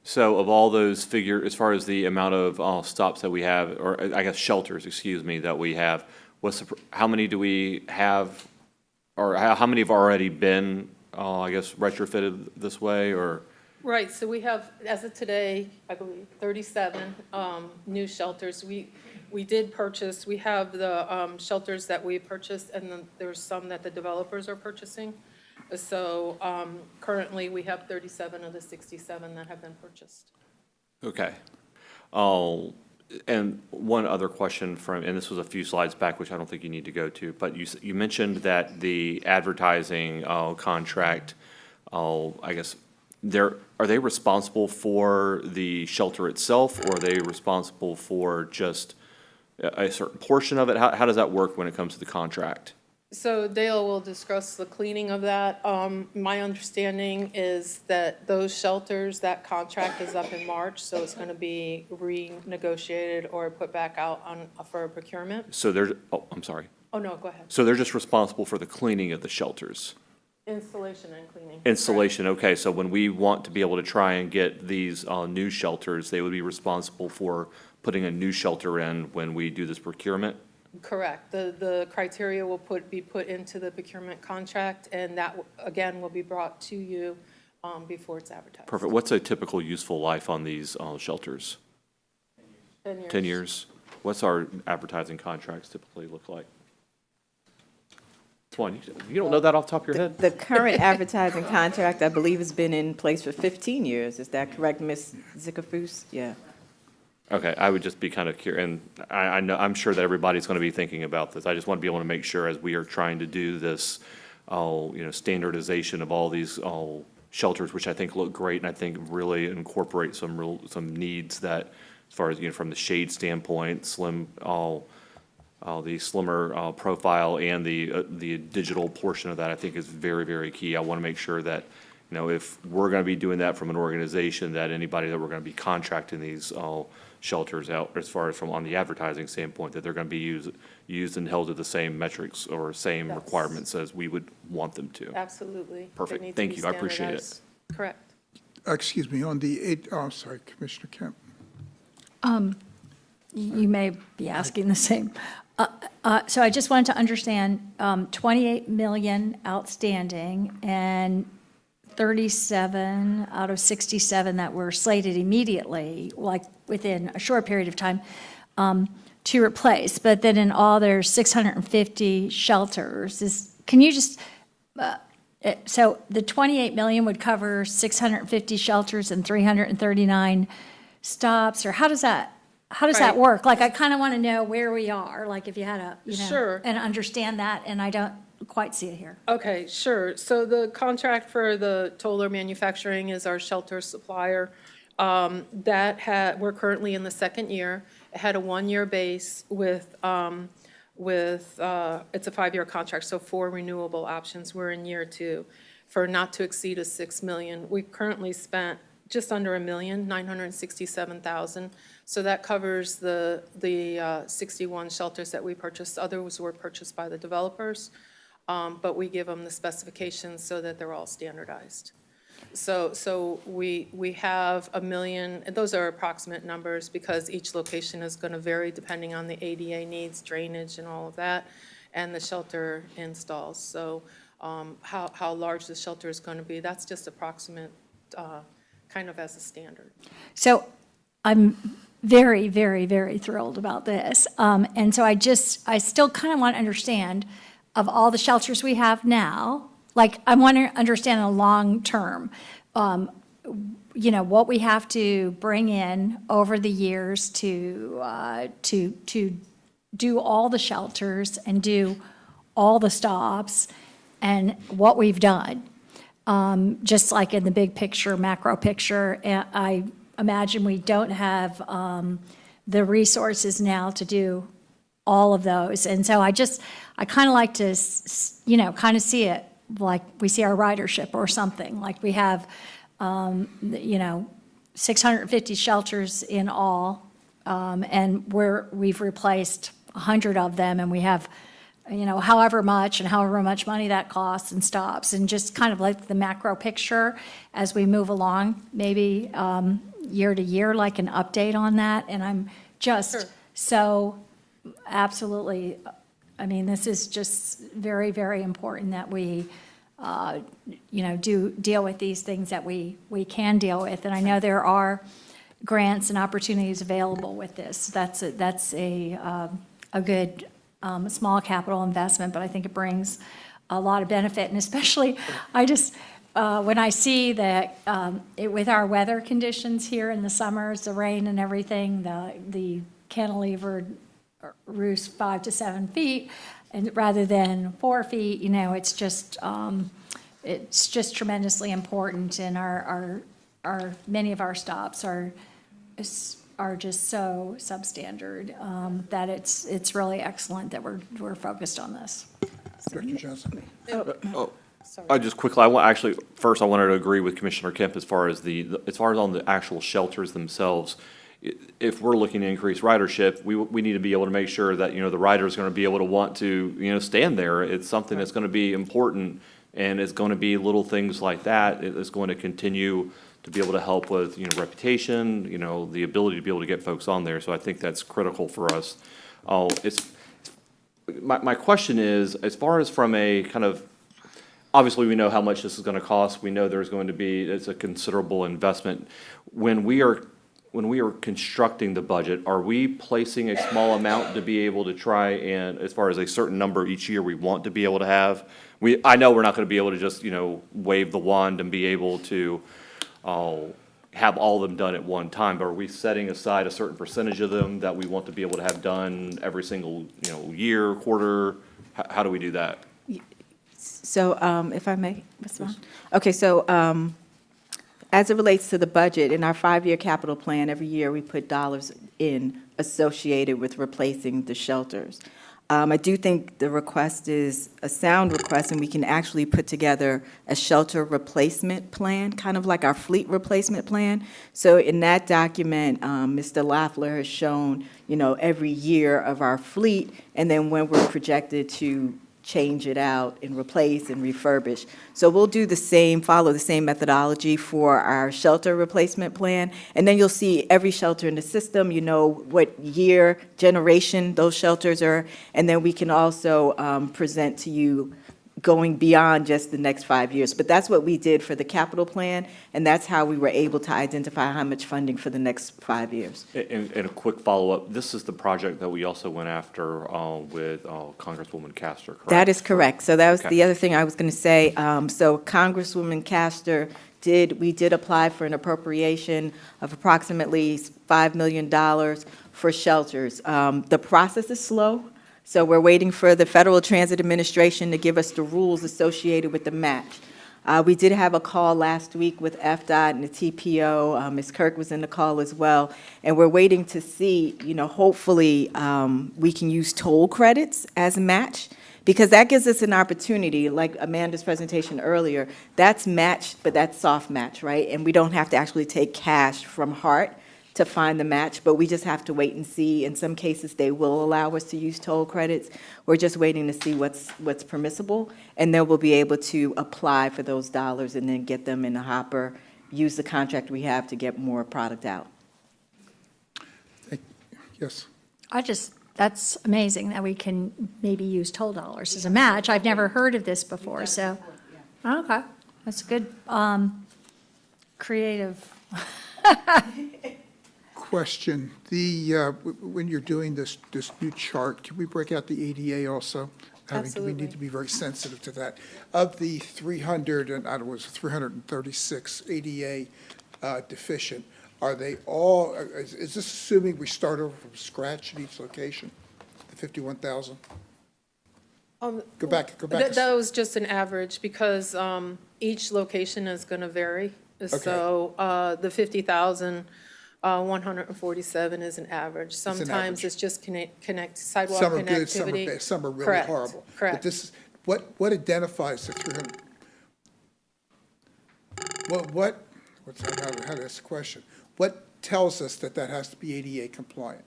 S5: So of all those as far as the amount of stops that we have, or I guess shelters, excuse me, that we have, how many do we have, or how many have already been, I guess, retrofitted this way, or?
S16: Right, so we have, as of today, I believe, 37 new shelters. We did purchase, we have the shelters that we purchased, and then there's some that the developers are purchasing. So currently, we have 37 of the 67 that have been purchased.
S5: Okay. And one other question and this was a few slides back, which I don't think you need to go to, but you mentioned that the advertising contract, I guess, are they responsible for the shelter itself, or are they responsible for just a certain portion of it? How does that work when it comes to the contract?
S16: So Dale will discuss the cleaning of that. My understanding is that those shelters, that contract is up in March, so it's going to be renegotiated or put back out for procurement.
S5: So I'm sorry.
S16: Oh, no, go ahead.
S5: So they're just responsible for the cleaning of the shelters?
S16: Installation and cleaning.
S5: Installation, okay, so when we want to be able to try and get these new shelters, they would be responsible for putting a new shelter in when we do this procurement?
S16: Correct. The criteria will be put into the procurement contract, and that, again, will be brought to you before it's advertised.
S5: Perfect. What's a typical useful life on these shelters?
S16: 10 years.
S5: 10 years? What's our advertising contracts typically look like? Twan, you don't know that off the top of your head?
S7: The current advertising contract, I believe, has been in place for 15 years. Is that correct, Ms. Zickerfoos? Yeah.
S5: Okay, I would just be kind of curious, and I know, I'm sure that everybody's going to be thinking about this. I just want to be able to make sure as we are trying to do this, standardization of all these shelters, which I think look great, and I think really incorporate some needs that, as far as, from the shade standpoint, the slimmer profile and the digital portion of that, I think is very, very key. I want to make sure that, if we're going to be doing that from an organization, that anybody that we're going to be contracting these shelters out, as far as from on the advertising standpoint, that they're going to be used and held to the same metrics or same
S16: Yes.
S5: requirements as we would want them to.
S16: Absolutely. They
S5: Perfect.
S16: need to
S5: Thank
S16: be
S5: you. I appreciate it.
S16: standardized. Correct.
S2: Excuse me, on the sorry, Commissioner Kemp.
S3: You may be asking the same. So I just wanted to understand, 28 million outstanding and 37 out of 67 that were slated immediately, like within a short period of time, to replace. But then in all, there's 650 shelters. Can you just, so the 28 million would cover 650 shelters and 339 stops, or how does that
S16: Right.
S3: work? Like, I kind of want to know where we are, like if you had a,
S16: Sure.
S3: and understand that, and I don't quite see it here.
S16: Okay, sure. So the contract for the Toller Manufacturing is our shelter supplier. We're currently in the second year. It had a one-year base with, it's a 5-year contract, so 4 renewable options. We're in year 2 for not to exceed $6 million. We currently spent just under $1 million, $967,000. So that covers the 61 shelters that we purchased. Others were purchased by the developers, but we give them the specifications so that they're all standardized. So we have $1 million, and those are approximate numbers because each location is going to vary depending on the ADA needs, drainage, and all of that, and the shelter installs. So how large the shelter is going to be, that's just approximate, kind of as a standard.
S3: So I'm very, very, very thrilled about this. And so I still kind of want to understand, of all the shelters we have now, like, I want to understand the long term, what we have to bring in over the years to do all the shelters and do all the stops, and what we've done. Just like in the big picture, macro picture, I imagine we don't have the resources now to do all of those. And so I kind of like to, kind of see it like we see our ridership or something. Like we have, 650 shelters in all, and we've replaced 100 of them, and we have, however much money that costs and stops, and just kind of like the macro picture as we move along, maybe year to year, like an update on that. And I'm just
S16: Sure.
S3: so absolutely, this is just very, very important that we, do deal with these things that we can deal with. And I know there are grants and opportunities available with this. That's a good small capital investment, but I think it brings a lot of benefit. And especially, when I see that with our weather conditions here in the summers, the rain and everything, the cantilevered roofs 5 to 7 feet, and rather than 4 feet, it's just tremendously important. And our many of our stops are just so substandard that it's really excellent that we're focused on this.
S2: Director Johnson.
S5: I just quickly, first I wanted to agree with Commissioner Kemp as far as on the actual shelters themselves. If we're looking to increase ridership, we need to be able to make sure that, the rider is going to be able to want to, stand there. It's something that's going to be important And it's going to be little things like that. It's going to continue to be able to help with, reputation, the ability to be able to get folks on there. So I think that's critical for us. My question is, as far as from a kind of, obviously, we know how much this is going to cost. We know there's going to be, it's a considerable investment. When we are constructing the budget, are we placing a small amount to be able to try and, as far as a certain number each year we want to be able to have? I know we're not going to be able to just, wave the wand and be able to have all of them done at one time, but are we setting aside a certain percentage of them that we want to be able to have done every single, year, quarter? How do we do that?
S7: So if I may, Ms. Vaughn? Okay, so as it relates to the budget, in our 5-year capital plan, every year we put dollars in associated with replacing the shelters. I do think the request is a sound request, and we can actually put together a shelter replacement plan, kind of like our fleet replacement plan. So in that document, Mr. Lafleur has shown, every year of our fleet, and then when we're projected to change it out and replace and refurbish. So we'll do the same, follow the same methodology for our shelter replacement plan. And then you'll see every shelter in the system, what year, generation those shelters are. And then we can also present to you going beyond just the next 5 years. But that's what we did for the capital plan, and that's how we were able to identify how much funding for the next 5 years.
S5: And a quick follow-up, this is the project that we also went after with Congresswoman Castor, correct?
S7: That is correct. So that was
S5: Okay.
S7: the other thing I was going to say. So Congresswoman Castor we did apply for an appropriation of approximately $5 million for shelters. The process is slow. So we're waiting for the Federal Transit Administration to give us the rules associated with the match. We did have a call last week with FDOT and the TPO. Ms. Kirk was in the call as well. And we're waiting to see, hopefully we can use toll credits as a match, because that gives us an opportunity, like Amanda's presentation earlier, that's match, but that's soft match, right? And we don't have to actually take cash from HART to find the match, but we just have to wait and see. In some cases, they will allow us to use toll credits. We're just waiting to see what's permissible, and then we'll be able to apply for those dollars and then get them in the hopper, use the contract we have to get more product out.
S2: Yes.
S3: That's amazing that we can maybe use toll dollars as a match. I've never heard of this before, so, okay, that's good, creative.
S2: Question, when you're doing this new chart, can we break out the ADA also?
S16: Absolutely.
S2: We need to be very sensitive to that. Of the 336 ADA deficient, are they all, is this assuming we start over from scratch at each location, the 51,000? Go back.
S16: That was just an average, because each location is going to vary. So the 50,147 is an average. Sometimes it's just sidewalk
S2: Some are good,
S16: connectivity.
S2: some are really
S16: Correct,
S2: horrible.
S16: correct.
S2: But this is, what identifies the 300? How to ask the question? What tells us that has to be ADA compliant?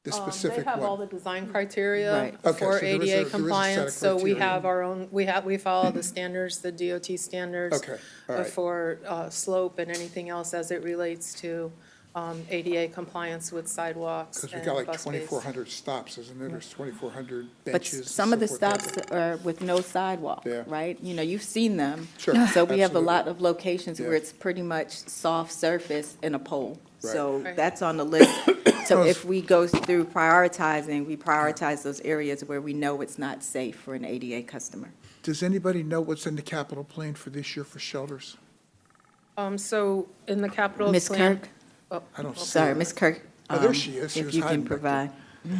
S2: The specific
S16: They have all
S2: one?
S16: the design criteria
S7: Right.
S2: Okay,
S16: for
S2: so there is a
S16: ADA
S2: set of
S16: compliance, so we
S2: criteria.
S16: have our own, we follow the standards, the DOT standards.
S2: Okay, all right.
S16: For slope and anything else as it relates to ADA compliance with sidewalks
S2: Because we
S16: and
S2: got like
S16: bus space.
S2: 2,400 stops, isn't there? There's 2,400
S7: But
S2: benches. and
S7: some of the
S2: so forth.
S7: stops are with no sidewalk,
S2: Yeah.
S7: right? You've seen them.
S2: Sure,
S7: So we have a
S2: absolutely.
S7: lot of locations where
S2: Yeah.
S7: it's pretty much soft surface and a pole.
S2: Right.
S7: So
S16: Right.
S7: that's on the list. So if we go through prioritizing, we prioritize those areas where we know it's not safe for an ADA customer.
S2: Does anybody know what's in the capital plan for this year for shelters?
S16: So in the capital
S7: Ms.
S16: plan.
S7: Kirk?
S2: I don't see
S7: Sorry,
S2: her.
S7: Ms. Kirk.
S2: Oh, there she is. She
S7: If
S2: was
S7: you
S2: hiding
S7: can
S2: back there.
S7: provide.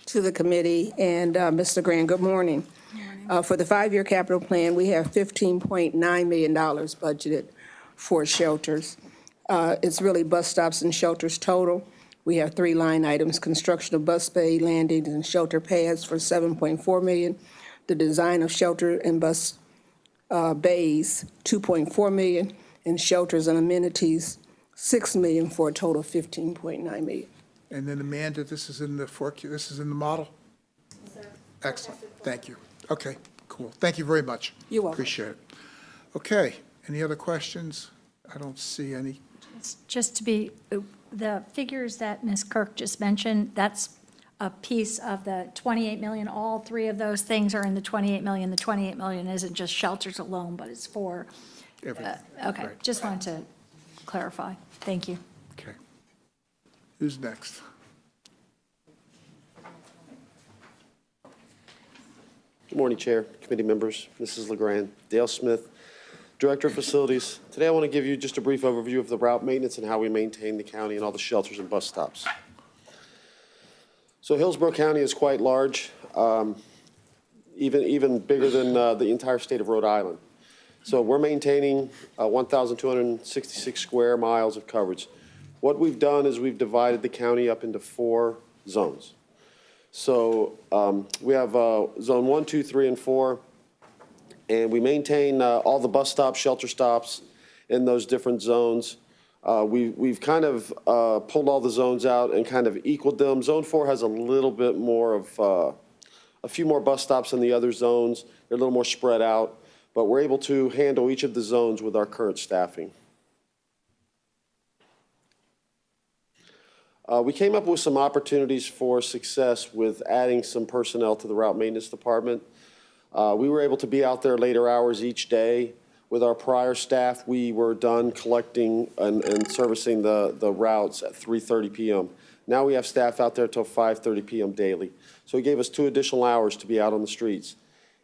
S17: To the committee and Mr. Grant, good morning. For the 5-year capital plan, we have $15.9 million budgeted for shelters. It's really bus stops and shelters total. We have 3 line items: construction of bus bay, landings, and shelter pads for $7.4 million. The design of shelter and bus bays, $2.4 million, and shelters and amenities, $6 million, for a total of $15.9 million.
S2: And then Amanda, this is in the this is in the model? Excellent, thank you. Okay, cool. Thank you very much.
S17: You're welcome.
S2: Appreciate it. Okay, any other questions? I don't see any.
S3: Just to be, the figures that Ms. Kirk just mentioned, that's a piece of the 28 million. All three of those things are in the 28 million. The 28 million isn't just shelters alone, but it's for,
S2: Everything.
S3: okay,
S2: Right.
S3: just wanted to clarify. Thank you.
S2: Okay. Who's next?
S8: Good morning, Chair, committee members, Mrs. LeGrand. Dale Smith, Director of Facilities. Today I want to give you just a brief overview of the route maintenance and how we maintain the county and all the shelters and bus stops. So Hillsborough County is quite large, even bigger than the entire state of Rhode Island. So we're maintaining 1,266 square miles of coverage. What we've done is we've divided the county up into 4 zones. So we have zone 1, 2, 3, and 4, and we maintain all the bus stops, shelter stops in those different zones. We've kind of pulled all the zones out and kind of equaled them. Zone 4 has a little bit more of, a few more bus stops than the other zones. They're a little more spread out, but we're able to handle each of the zones with our current staffing. We came up with some opportunities for success with adding some personnel to the route maintenance department. We were able to be out there later hours each day. With our prior staff, we were done collecting and servicing the routes at 3:30 p.m. Now we have staff out there till 5:30 p.m. daily. So it gave us 2 additional hours to be out on the streets.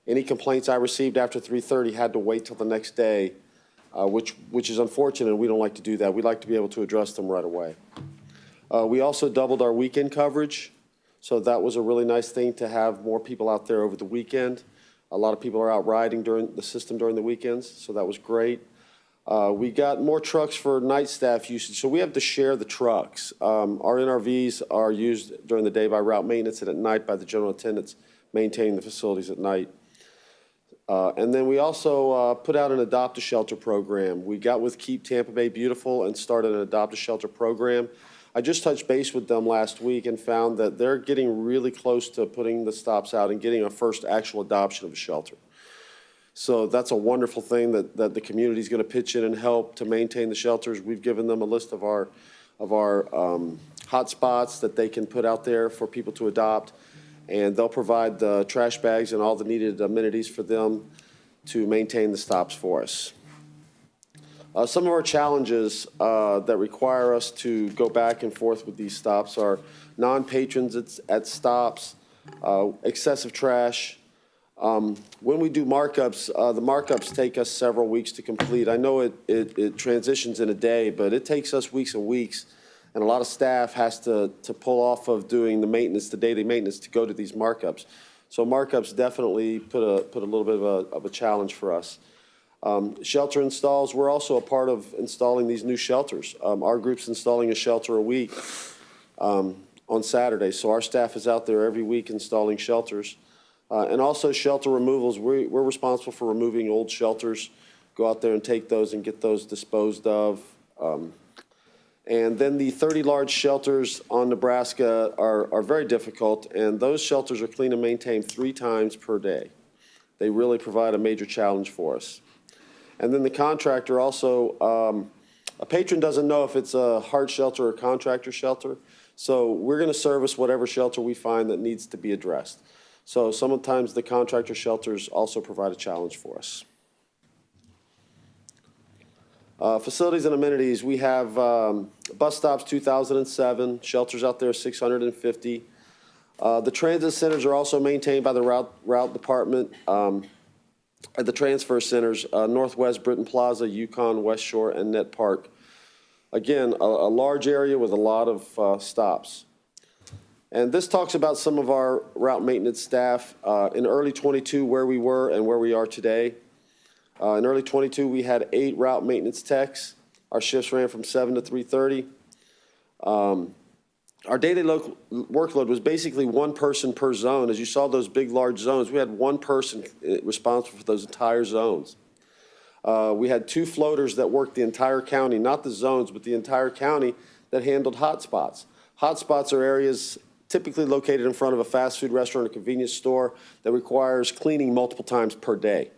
S8: Any complaints I received after 3:30 had to wait till the next day, which is unfortunate, and we don't like to do that. We like to be able to address them right away. We also doubled our weekend coverage, so that was a really nice thing to have more people out there over the weekend. A lot of people are out riding during the system during the weekends, so that was great. We got more trucks for night staff usage, so we have to share the trucks. Our NRVs are used during the day by route maintenance and at night by the general attendants maintaining the facilities at night. And then we also put out an adopt-a-shelter program. We got with Keep Tampa Bay Beautiful and started an adopt-a-shelter program. I just touched base with them last week and found that they're getting really close to putting the stops out and getting a first actual adoption of a shelter. So that's a wonderful thing that the community is going to pitch in and help to maintain the shelters. We've given them a list of our hot spots that they can put out there for people to adopt, and they'll provide the trash bags and all the needed amenities for them to maintain the stops for us. Some of our challenges that require us to go back and forth with these stops are non-patrons at stops, excessive trash. When we do markups, the markups take us several weeks to complete. I know it transitions in a day, but it takes us weeks and weeks, and a lot of staff has to pull off of doing the maintenance, the daily maintenance, to go to these markups. So markups definitely put a little bit of a challenge for us. Shelter installs, we're also a part of installing these new shelters. Our group's installing a shelter a week on Saturday, so our staff is out there every week installing shelters. And also shelter removals, we're responsible for removing old shelters, go out there and take those and get those disposed of. And then the 30 large shelters on Nebraska are very difficult, and those shelters are cleaned and maintained 3 times per day. They really provide a major challenge for us. And then the contractor also, a patron doesn't know if it's a HART shelter or a contractor shelter, so we're going to service whatever shelter we find that needs to be addressed. So sometimes the contractor shelters also provide a challenge for us. Facilities and amenities, we have bus stops 2,007, shelters out there 650. The transit centers are also maintained by the route department. At the transfer centers, Northwest Britton Plaza, Yukon, West Shore, and Net Park. Again, a large area with a lot of stops. And this talks about some of our route maintenance staff in early '22, where we were and where we are today. In early '22, we had 8 route maintenance techs. Our shifts ran from 7 to 3:30. Our daily workload was basically 1 person per zone. As you saw those big, large zones, we had 1 person responsible for those entire zones. We had 2 floaters that worked the entire county, not the zones, but the entire county, that handled hotspots. Hotspots are areas typically located in front of a fast food restaurant or convenience store that requires cleaning multiple times per day.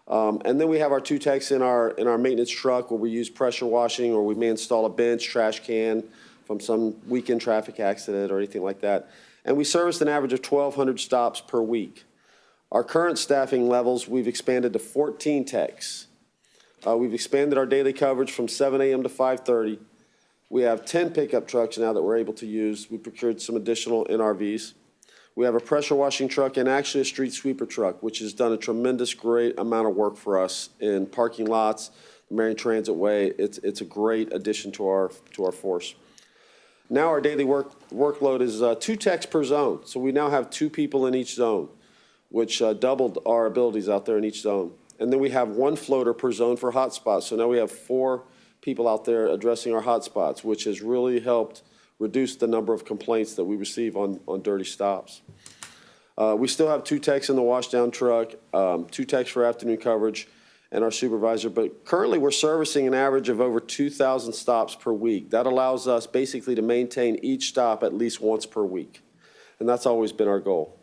S8: And then we have our 2 techs in our maintenance truck where we use pressure washing, or we may install a bench, trash can from some weekend traffic accident or anything like that. And we service an average of 1,200 stops per week. Our current staffing levels, we've expanded to 14 techs. We've expanded our daily coverage from 7 a.m. to 5:30. We have 10 pickup trucks now that we're able to use. We procured some additional NRVs. We have a pressure washing truck and actually a street sweeper truck, which has done a tremendous, great amount of work for us in parking lots, the Marion Transit Way. It's a great addition to our force. Now our daily workload is 2 techs per zone. So we now have 2 people in each zone, which doubled our abilities out there in each zone. And then we have 1 floater per zone for hotspots. So now we have 4 people out there addressing our hotspots, which has really helped reduce the number of complaints that we receive on dirty stops. We still have 2 techs in the washdown truck, 2 techs for afternoon coverage, and our supervisor. But currently, we're servicing an average of over 2,000 stops per week. That allows us basically to maintain each stop at least once per week. And that's always been our goal.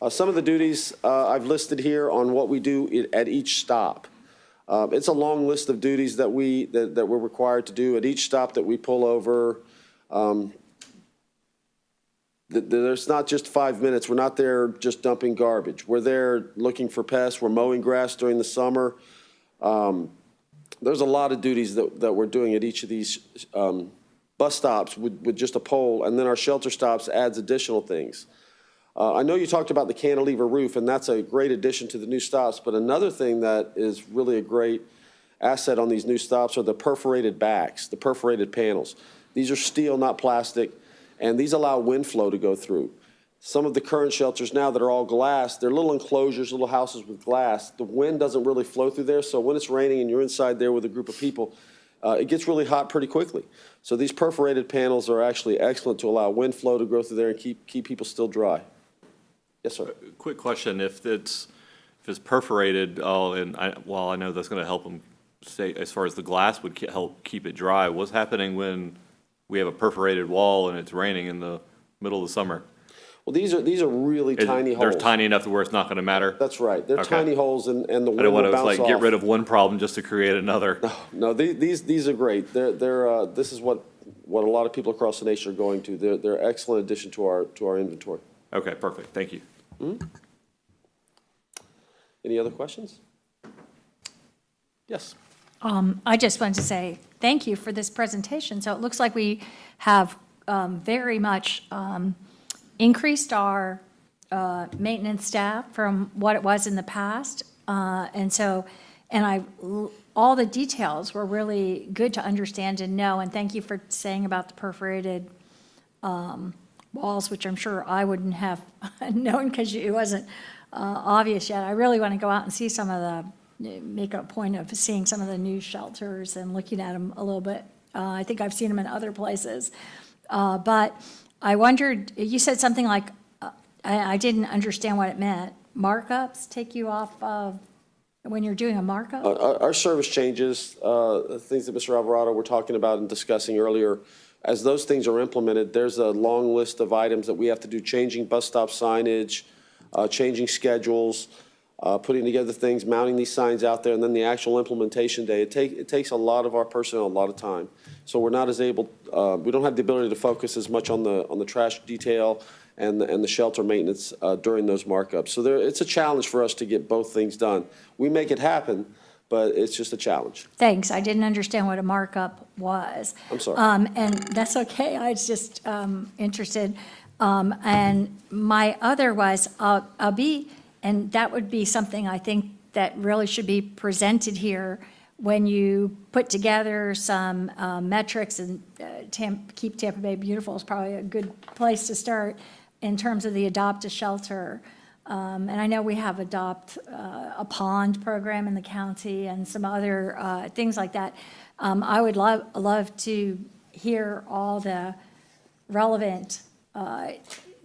S8: Some of the duties I've listed here on what we do at each stop. It's a long list of duties that we're required to do at each stop that we pull over. There's not just 5 minutes. We're not there just dumping garbage. We're there looking for pests. We're mowing grass during the summer. There's a lot of duties that we're doing at each of these bus stops with just a pole, and then our shelter stops adds additional things. I know you talked about the cantilever roof, and that's a great addition to the new stops, but another thing that is really a great asset on these new stops are the perforated backs, the perforated panels. These are steel, not plastic, and these allow wind flow to go through. Some of the current shelters now that are all glass, they're little enclosures, little houses with glass. The wind doesn't really flow through there, so when it's raining and you're inside there with a group of people, it gets really hot pretty quickly. So these perforated panels are actually excellent to allow wind flow to go through there and keep people still dry. Yes, sir.
S5: Quick question, if it's perforated, while I know that's going to help them stay, as far as the glass would help keep it dry, what's happening when we have a perforated wall and it's raining in the middle of the summer?
S8: Well, these are really tiny holes.
S5: They're tiny enough to where it's not going to matter?
S8: That's right. They're
S5: Okay.
S8: tiny holes, and the wind will bounce off.
S5: I don't want to get rid of one problem just to create another.
S8: No, these are great. This is what a lot of people across the nation are going to. They're an excellent addition to our inventory.
S5: Okay, perfect. Thank you.
S8: Mm-hmm. Any other questions? Yes.
S3: I just wanted to say thank you for this presentation. So it looks like we have very much increased our maintenance staff from what it was in the past. All the details were really good to understand and know. And thank you for saying about the perforated walls, which I'm sure I wouldn't have known because it wasn't obvious yet. I really want to go out and see make a point of seeing some of the new shelters and looking at them a little bit. I think I've seen them in other places. But I wondered, you said something like, I didn't understand what it meant. Markups take you off of, when you're doing a markup?
S8: Our service changes, things that Mr. Alvarado were talking about and discussing earlier, as those things are implemented, there's a long list of items that we have to do, changing bus stop signage, changing schedules, putting together things, mounting these signs out there, and then the actual implementation day. It takes a lot of our personnel a lot of time. So we're not as able, we don't have the ability to focus as much on the trash detail and the shelter maintenance during those markups. So it's a challenge for us to get both things done. We make it happen, but it's just a challenge.
S3: Thanks. I didn't understand what a markup was.
S8: I'm sorry.
S3: And that's okay. I was just interested. And my other was, and that would be something I think that really should be presented here when you put together some metrics, and Keep Tampa Bay Beautiful is probably a good place to start in terms of the Adopt a Shelter. And I know we have Adopt a Pond program in the county and some other things like that. I would love to hear all the relevant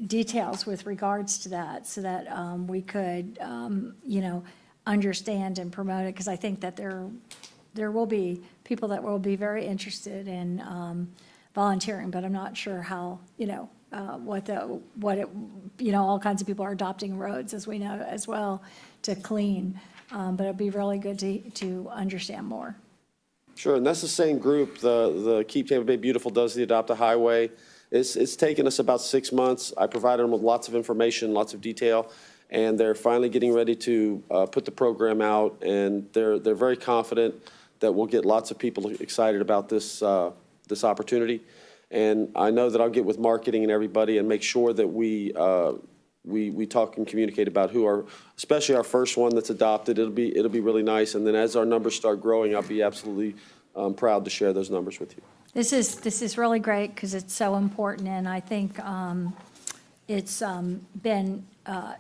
S3: details with regards to that, so that we could, understand and promote it, because I think that there will be people that will be very interested in volunteering, but I'm not sure how, all kinds of people are adopting roads, as we know, as well, to clean. But it'd be really good to understand more.
S18: Sure, and that's the same group, the Keep Tampa Bay Beautiful does the Adopt a Highway. It's taken us about 6 months. I provided them with lots of information, lots of detail, and they're finally getting ready to put the program out, and they're very confident that we'll get lots of people excited about this opportunity. And I know that I'll get with marketing and everybody and make sure that we talk and communicate about especially our first one that's adopted. It'll be really nice. And then as our numbers start growing, I'll be absolutely proud to share those numbers with you.
S3: This is really great because it's so important, and I think it's been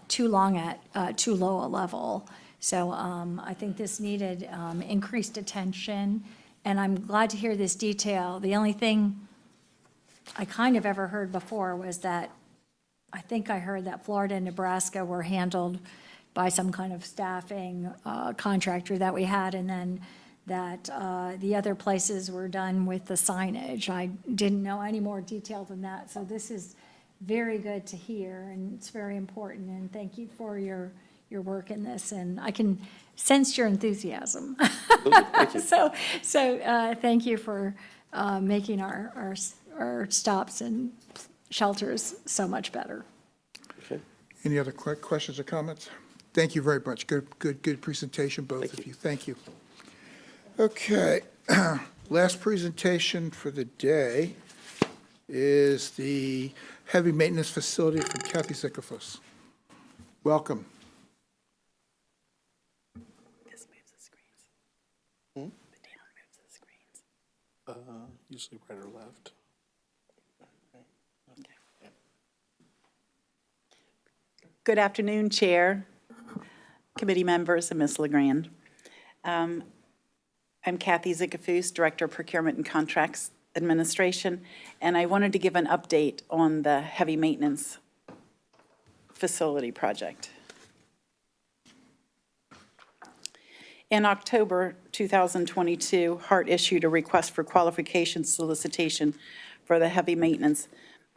S3: too long at too low a level. So I think this needed increased attention, and I'm glad to hear this detail. The only thing I kind of ever heard before was that I think I heard that Florida and Nebraska were handled by some kind of staffing contractor that we had, and then that the other places were done with the signage. I didn't know any more detail than that, so this is very good to hear, and it's very important, and thank you for your work in this, and I can sense your enthusiasm.
S18: Thank you.
S3: So thank you for making our stops and shelters so much better.
S18: Okay.
S2: Any other questions or comments? Thank you very much. Good presentation, both of you. Thank you. Okay, last presentation for the day is the heavy maintenance facility from Kathy Zikafos. Welcome.
S13: Usually right or left.
S19: Good afternoon, Chair, committee members, and Ms. LeGrand. I'm Kathy Zikafos, Director of Procurement and Contracts Administration, and I wanted to give an update on the heavy maintenance facility project. In October 2022, HART issued a request for qualification solicitation for the heavy maintenance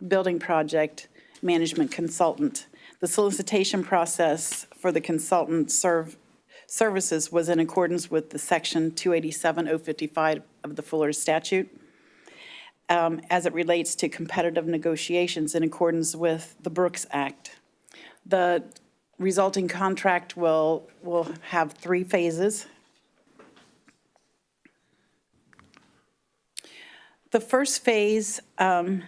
S19: building project management consultant. The solicitation process for the consultant services was in accordance with the Section 287-055 of the Florida statute as it relates to competitive negotiations in accordance with the Brooks Act. The resulting contract will have 3 phases. The first phase for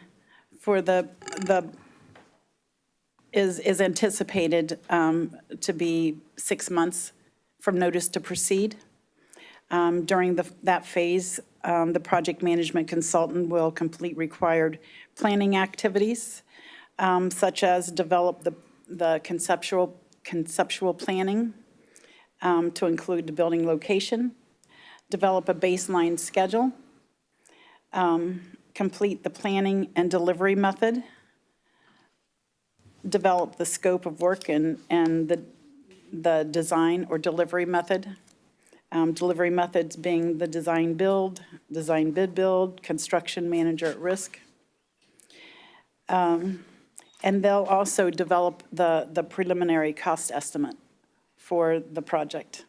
S19: is anticipated to be 6 months from notice to proceed. During that phase, the project management consultant will complete required planning activities, such as develop the conceptual planning to include the building location, develop a baseline schedule, complete the planning and delivery method, develop the scope of work and the design or delivery method. Delivery methods being the design build, design bid build, construction manager at risk. And they'll also develop the preliminary cost estimate for the project.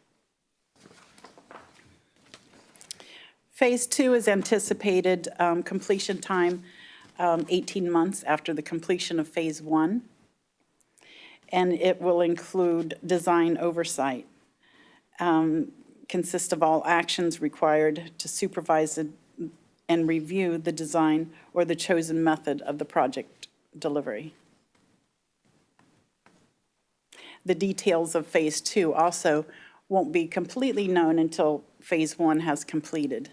S19: Phase 2 is anticipated completion time 18 months after the completion of Phase 1. And it will include design oversight, consist of all actions required to supervise and review the design or the chosen method of the project delivery. The details of Phase 2 also won't be completely known until Phase 1 has completed.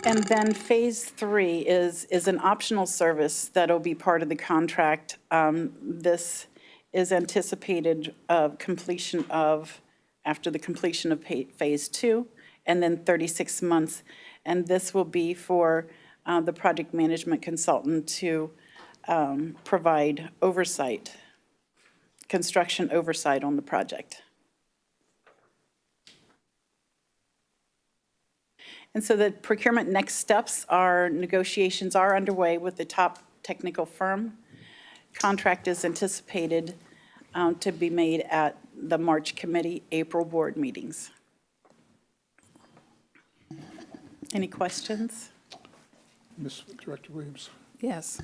S19: And then Phase 3 is an optional service that'll be part of the contract. This is anticipated completion of, after the completion of Phase 2, and then 36 months. And this will be for the project management consultant to provide oversight, construction oversight on the project. And so the procurement next steps are, negotiations are underway with the top technical firm. Contract is anticipated to be made at the March committee, April board meetings. Any questions?
S2: Ms. Director Williams.
S10: Yes.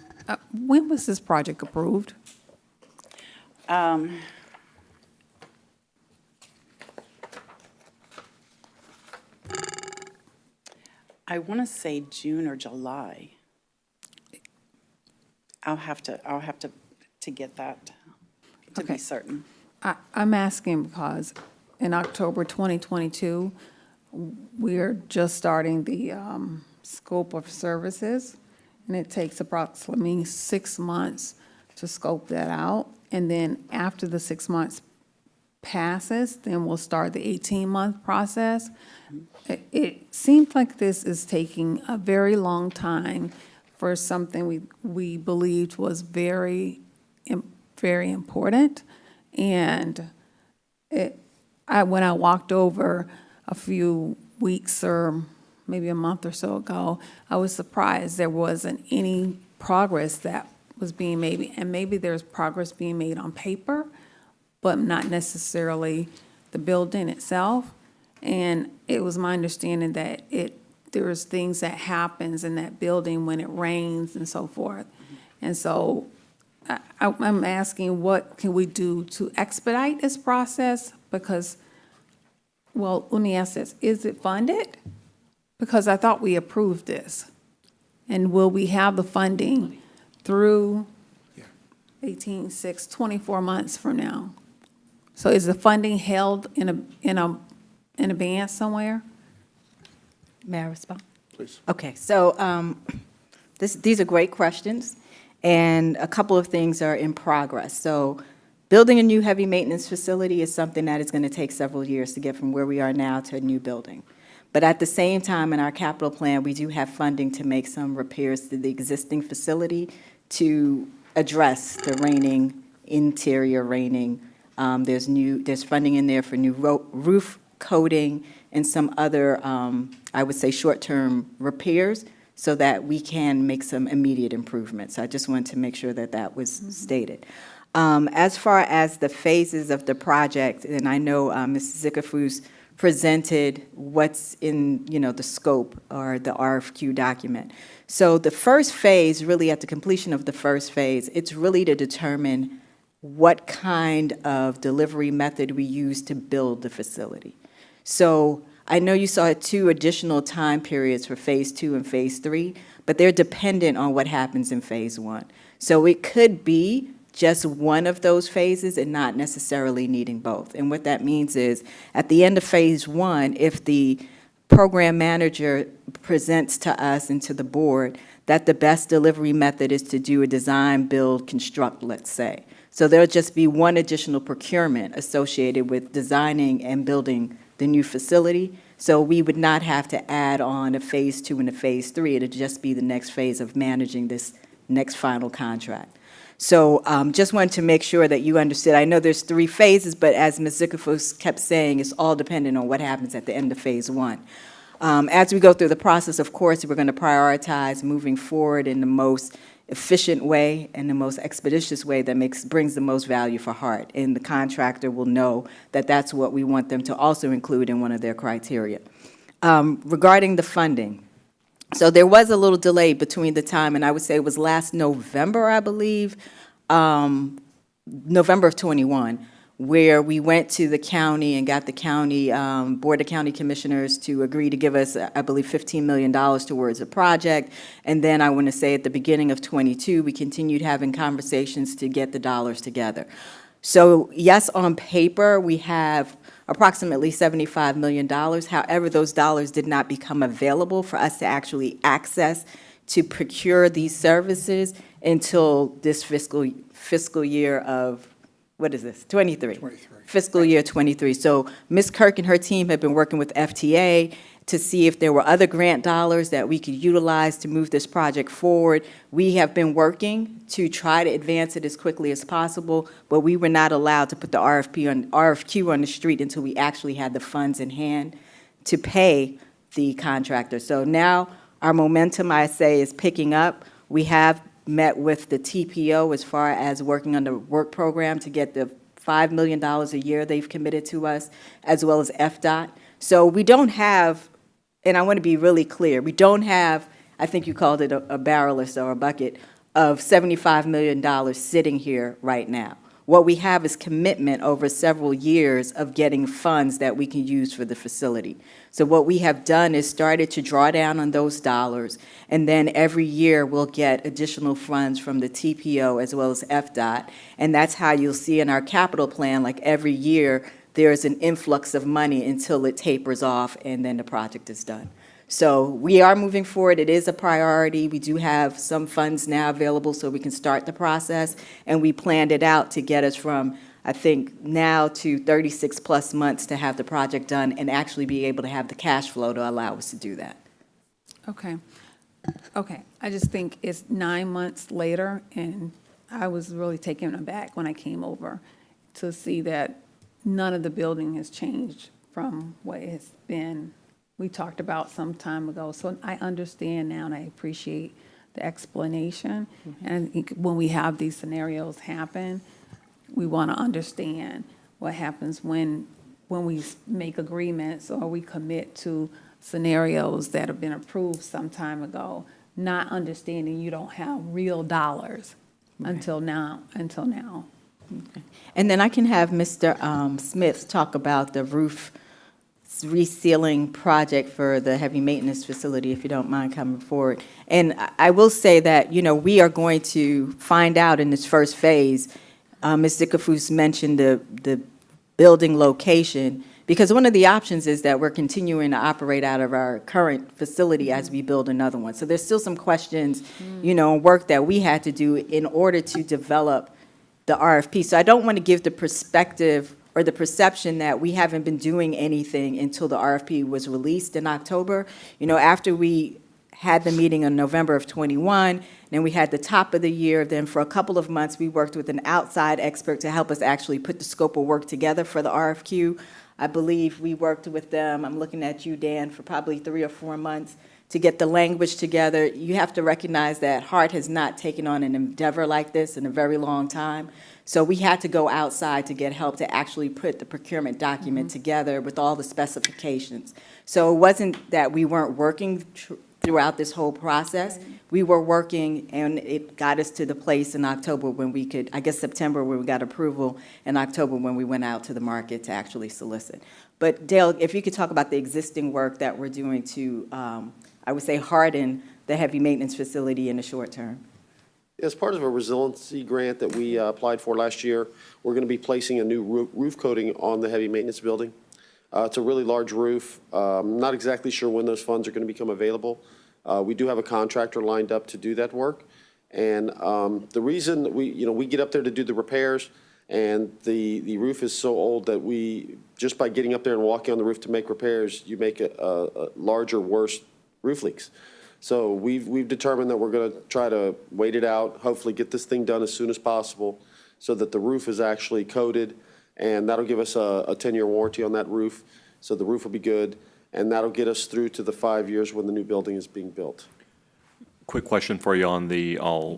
S10: When was this project approved?
S19: I want to say June or July. I'll have to get that to be
S10: Okay.
S19: certain.
S10: I'm asking because in October 2022, we're just starting the scope of services, and it takes approximately 6 months to scope that out. And then after the 6 months passes, then we'll start the 18-month process. It seems like this is taking a very long time for something we believed was very important. And when I walked over a few weeks or maybe a month or so ago, I was surprised there wasn't any progress that was being made. And maybe there's progress being made on paper, but not necessarily the building itself. And it was my understanding that there's things that happens in that building when it rains and so forth. And so I'm asking, what can we do to expedite this process? Because, well, let me ask this, is it funded? Because I thought we approved this. And will we have the funding through 24 months from now? So is the funding held in advance somewhere?
S7: May I respond?
S2: Please.
S7: Okay, so these are great questions, and a couple of things are in progress. So building a new heavy maintenance facility is something that is going to take several years to get from where we are now to a new building. But at the same time, in our capital plan, we do have funding to make some repairs to the existing facility to address the raining, interior raining. There's funding in there for new roof coating and some other, I would say, short-term repairs so that we can make some immediate improvements. I just wanted to make sure that that was stated. As far as the phases of the project, and I know Mrs. Zickerfus presented what's in, the scope or the RFQ document. So the first phase, really at the completion of the first phase, it's really to determine what kind of delivery method we use to build the facility. So I know you saw 2 additional time periods for Phase 2 and Phase 3, but they're dependent on what happens in Phase 1. So it could be just one of those phases and not necessarily needing both. And what that means is, at the end of Phase 1, if the program manager presents to us and to the board that the best delivery method is to do a design, build, construct, let's say. So there'll just be one additional procurement associated with designing and building the new facility. So we would not have to add on a Phase 2 and a Phase 3. It'd just be the next phase of managing this next final contract. So just wanted to make sure that you understood. I know there's 3 phases, but as Ms. Zickerfus kept saying, it's all dependent on what happens at the end of Phase 1. As we go through the process, of course, we're going to prioritize moving forward in the most efficient way and the most expeditious way that brings the most value for HART. And the contractor will know that that's what we want them to also include in one of their criteria. Regarding the funding, so there was a little delay between the time, and I would say it was last November, I believe, November of '21, where we went to the county and got the county, Board of County Commissioners to agree to give us, I believe, $15 million towards a project. And then I want to say at the beginning of '22, we continued having conversations to get the dollars together. So yes, on paper, we have approximately $75 million. However, those dollars did not become available for us to actually access to procure these services until this fiscal year of, what is this, 23?
S2: 23.
S7: Fiscal year 23. So Ms. Kirk and her team have been working with FTA to see if there were other grant dollars that we could utilize to move this project forward. We have been working to try to advance it as quickly as possible, but we were not allowed to put the RFQ on the street until we actually had the funds in hand to pay the contractor. So now our momentum, I say, is picking up. We have met with the TPO as far as working on the work program to get the $5 million a year they've committed to us, as well as FDOT. So we don't have, and I want to be really clear, we don't have, I think you called it a barrel or so, or a bucket, of $75 million sitting here right now. What we have is commitment over several years of getting funds that we can use for the facility. So what we have done is started to draw down on those dollars, and then every year we'll get additional funds from the TPO as well as FDOT, and that's how you'll see in our capital plan, like every year, there's an influx of money until it tapers off and then the project is done. So we are moving forward. It is a priority. We do have some funds now available so we can start the process, and we planned it out to get us from, I think, now to 36-plus months to have the project done and actually be able to have the cash flow to allow us to do that.
S10: Okay. Okay. I just think it's 9 months later, and I was really taken aback when I came over to see that none of the building has changed from what it's been, we talked about some time ago. So I understand now, and I appreciate the explanation. And I think when we have these scenarios happen, we want to understand what happens when we make agreements or we commit to scenarios that have been approved some time ago, not understanding you don't have real dollars until now.
S7: Okay. And then I can have Mr. Smith talk about the roof resealing project for the heavy maintenance facility, if you don't mind coming forward. And I will say that, we are going to find out in this first phase. Ms. Zickerfus mentioned the building location, because one of the options is that we're continuing to operate out of our current facility as we build another one. So there's still some questions, work that we had to do in order to develop the RFP. So I don't want to give the perspective or the perception that we haven't been doing anything until the RFP was released in October. After we had the meeting in November of '21, then we had the top of the year, then for a couple of months, we worked with an outside expert to help us actually put the scope of work together for the RFQ. I believe we worked with them, I'm looking at you, Dan, for probably 3 or 4 months to get the language together. You have to recognize that HART has not taken on an endeavor like this in a very long time. So we had to go outside to get help to actually put the procurement document together with all the specifications. So it wasn't that we weren't working throughout this whole process. We were working, and it got us to the place in October when we could, I guess September when we got approval, and October when we went out to the market to actually solicit. But Dale, if you could talk about the existing work that we're doing to, I would say, harden the heavy maintenance facility in the short term.
S18: As part of a resiliency grant that we applied for last year, we're going to be placing a new roof coating on the heavy maintenance building. It's a really large roof. I'm not exactly sure when those funds are going to become available. We do have a contractor lined up to do that work. And the reason that we get up there to do the repairs, and the roof is so old that just by getting up there and walking on the roof to make repairs, you make a larger, worse roof leaks. So we've determined that we're going to try to wait it out, hopefully get this thing done as soon as possible so that the roof is actually coated, and that'll give us a 10-year warranty on that roof, so the roof will be good, and that'll get us through to the 5 years when the new building is being built.
S5: Quick question for you on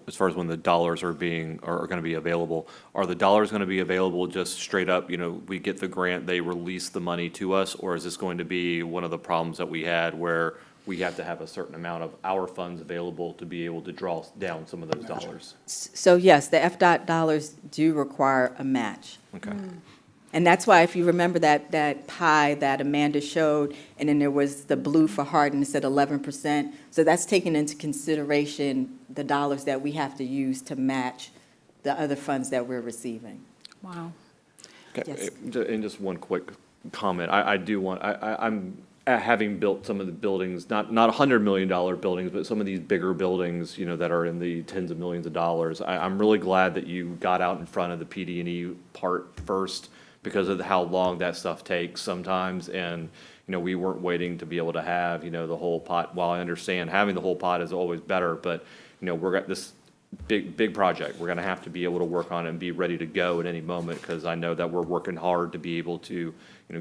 S5: as far as when the dollars are going to be available. Are the dollars going to be available just straight up, we get the grant, they release the money to us, or is this going to be one of the problems that we had where we have to have a certain amount of our funds available to be able to draw down some of those dollars?
S7: So yes, the FDOT dollars do require a match.
S5: Okay.
S7: And that's why, if you remember that pie that Amanda showed, and then there was the blue for HART, and it said 11%. So that's taking into consideration the dollars that we have to use to match the other funds that we're receiving.
S10: Wow.
S5: Okay. And just one quick comment. I'm having built some of the buildings, not $100 million buildings, but some of these bigger buildings, that are in the tens of millions of dollars. I'm really glad that you got out in front of the PD&E part first, because of how long that stuff takes sometimes. And, we weren't waiting to be able to have, the whole pot. While I understand having the whole pot is always better, but, we're at this big project. We're going to have to be able to work on it and be ready to go at any moment, because I know that we're working hard to be able to,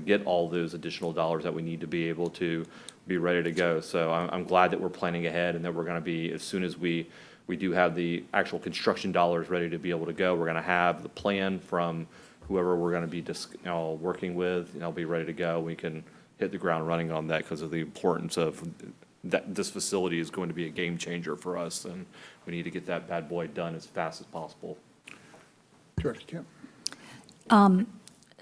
S5: get all those additional dollars that we need to be able to be ready to go. So I'm glad that we're planning ahead and that we're going to be, as soon as we do have the actual construction dollars ready to be able to go, we're going to have the plan from whoever we're going to be working with, be ready to go. We can hit the ground running on that because of the importance of that. This facility is going to be a game changer for us, and we need to get that bad boy done as fast as possible.
S2: Director Kemp.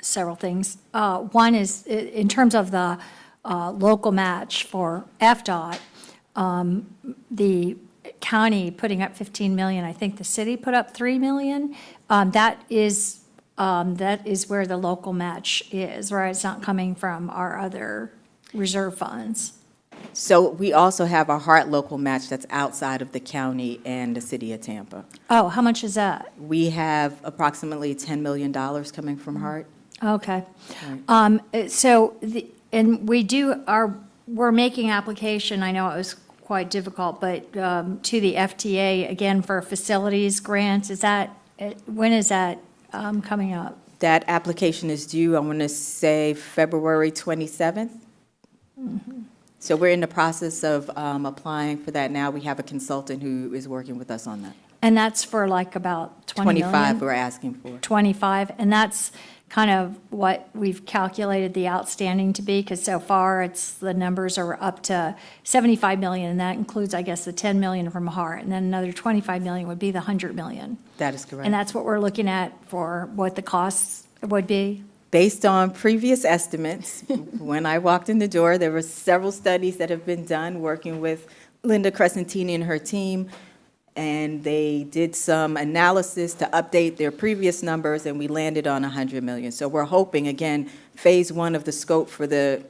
S3: Several things. One is, in terms of the local match for FDOT, the county putting up 15 million, I think the city put up 3 million. That is where the local match is, right? It's not coming from our other reserve funds.
S7: So we also have a HART local match that's outside of the county and the city of Tampa.
S3: Oh, how much is that?
S7: We have approximately $10 million coming from HART.
S3: Okay.
S7: Right.
S3: So, we're making application, I know it was quite difficult, but to the FTA, again, for facilities grants, when is that coming up?
S7: That application is due, I want to say, February 27th.
S3: Mm-hmm.
S7: So we're in the process of applying for that now. We have a consultant who is working with us on that.
S3: And that's for like about 20 million?
S7: 25 we're asking for.
S3: 25, and that's kind of what we've calculated the outstanding to be, because so far the numbers are up to 75 million, and that includes, I guess, the 10 million from HART, and then another 25 million would be the 100 million.
S7: That is correct.
S3: And that's what we're looking at for what the costs would be?
S7: Based on previous estimates, when I walked in the door, there were several studies that have been done working with Linda Crescentini and her team, and they did some analysis to update their previous numbers, and we landed on 100 million. So we're hoping, again, phase one of the scope for the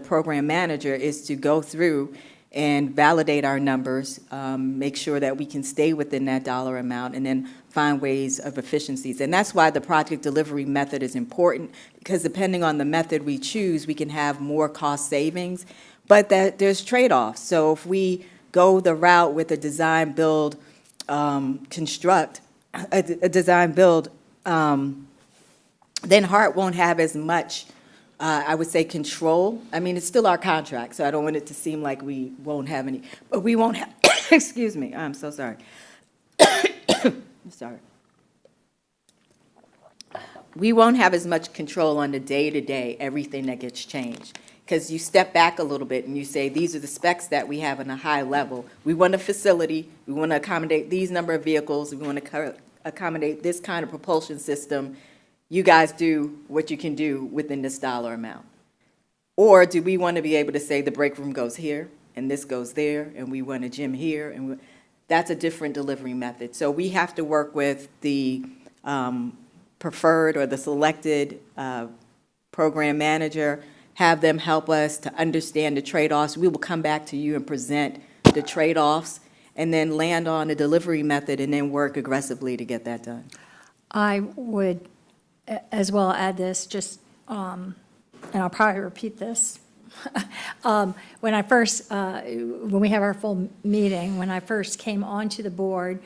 S7: program manager is to go through and validate our numbers, make sure that we can stay within that dollar amount, and then find ways of efficiencies. And that's why the project delivery method is important, because depending on the method we choose, we can have more cost savings, but there's trade-offs. So if we go the route with a design, build, construct, a design, build, then HART won't have as much, I would say, control. I mean, it's still our contract, so I don't want it to seem like we won't have any, but we won't have, excuse me, I'm so sorry. I'm sorry. We won't have as much control on the day-to-day, everything that gets changed. Because you step back a little bit and you say, these are the specs that we have on a high level. We want a facility, we want to accommodate these number of vehicles, we want to accommodate this kind of propulsion system. You guys do what you can do within this dollar amount. Or do we want to be able to say the break room goes here, and this goes there, and we want a gym here, and that's a different delivery method. So we have to work with the preferred or the selected program manager, have them help us to understand the trade-offs. We will come back to you and present the trade-offs, and then land on a delivery method, and then work aggressively to get that done.
S3: I would as well add this, just, and I'll probably repeat this. When I first, when we have our full meeting, when I first came onto the board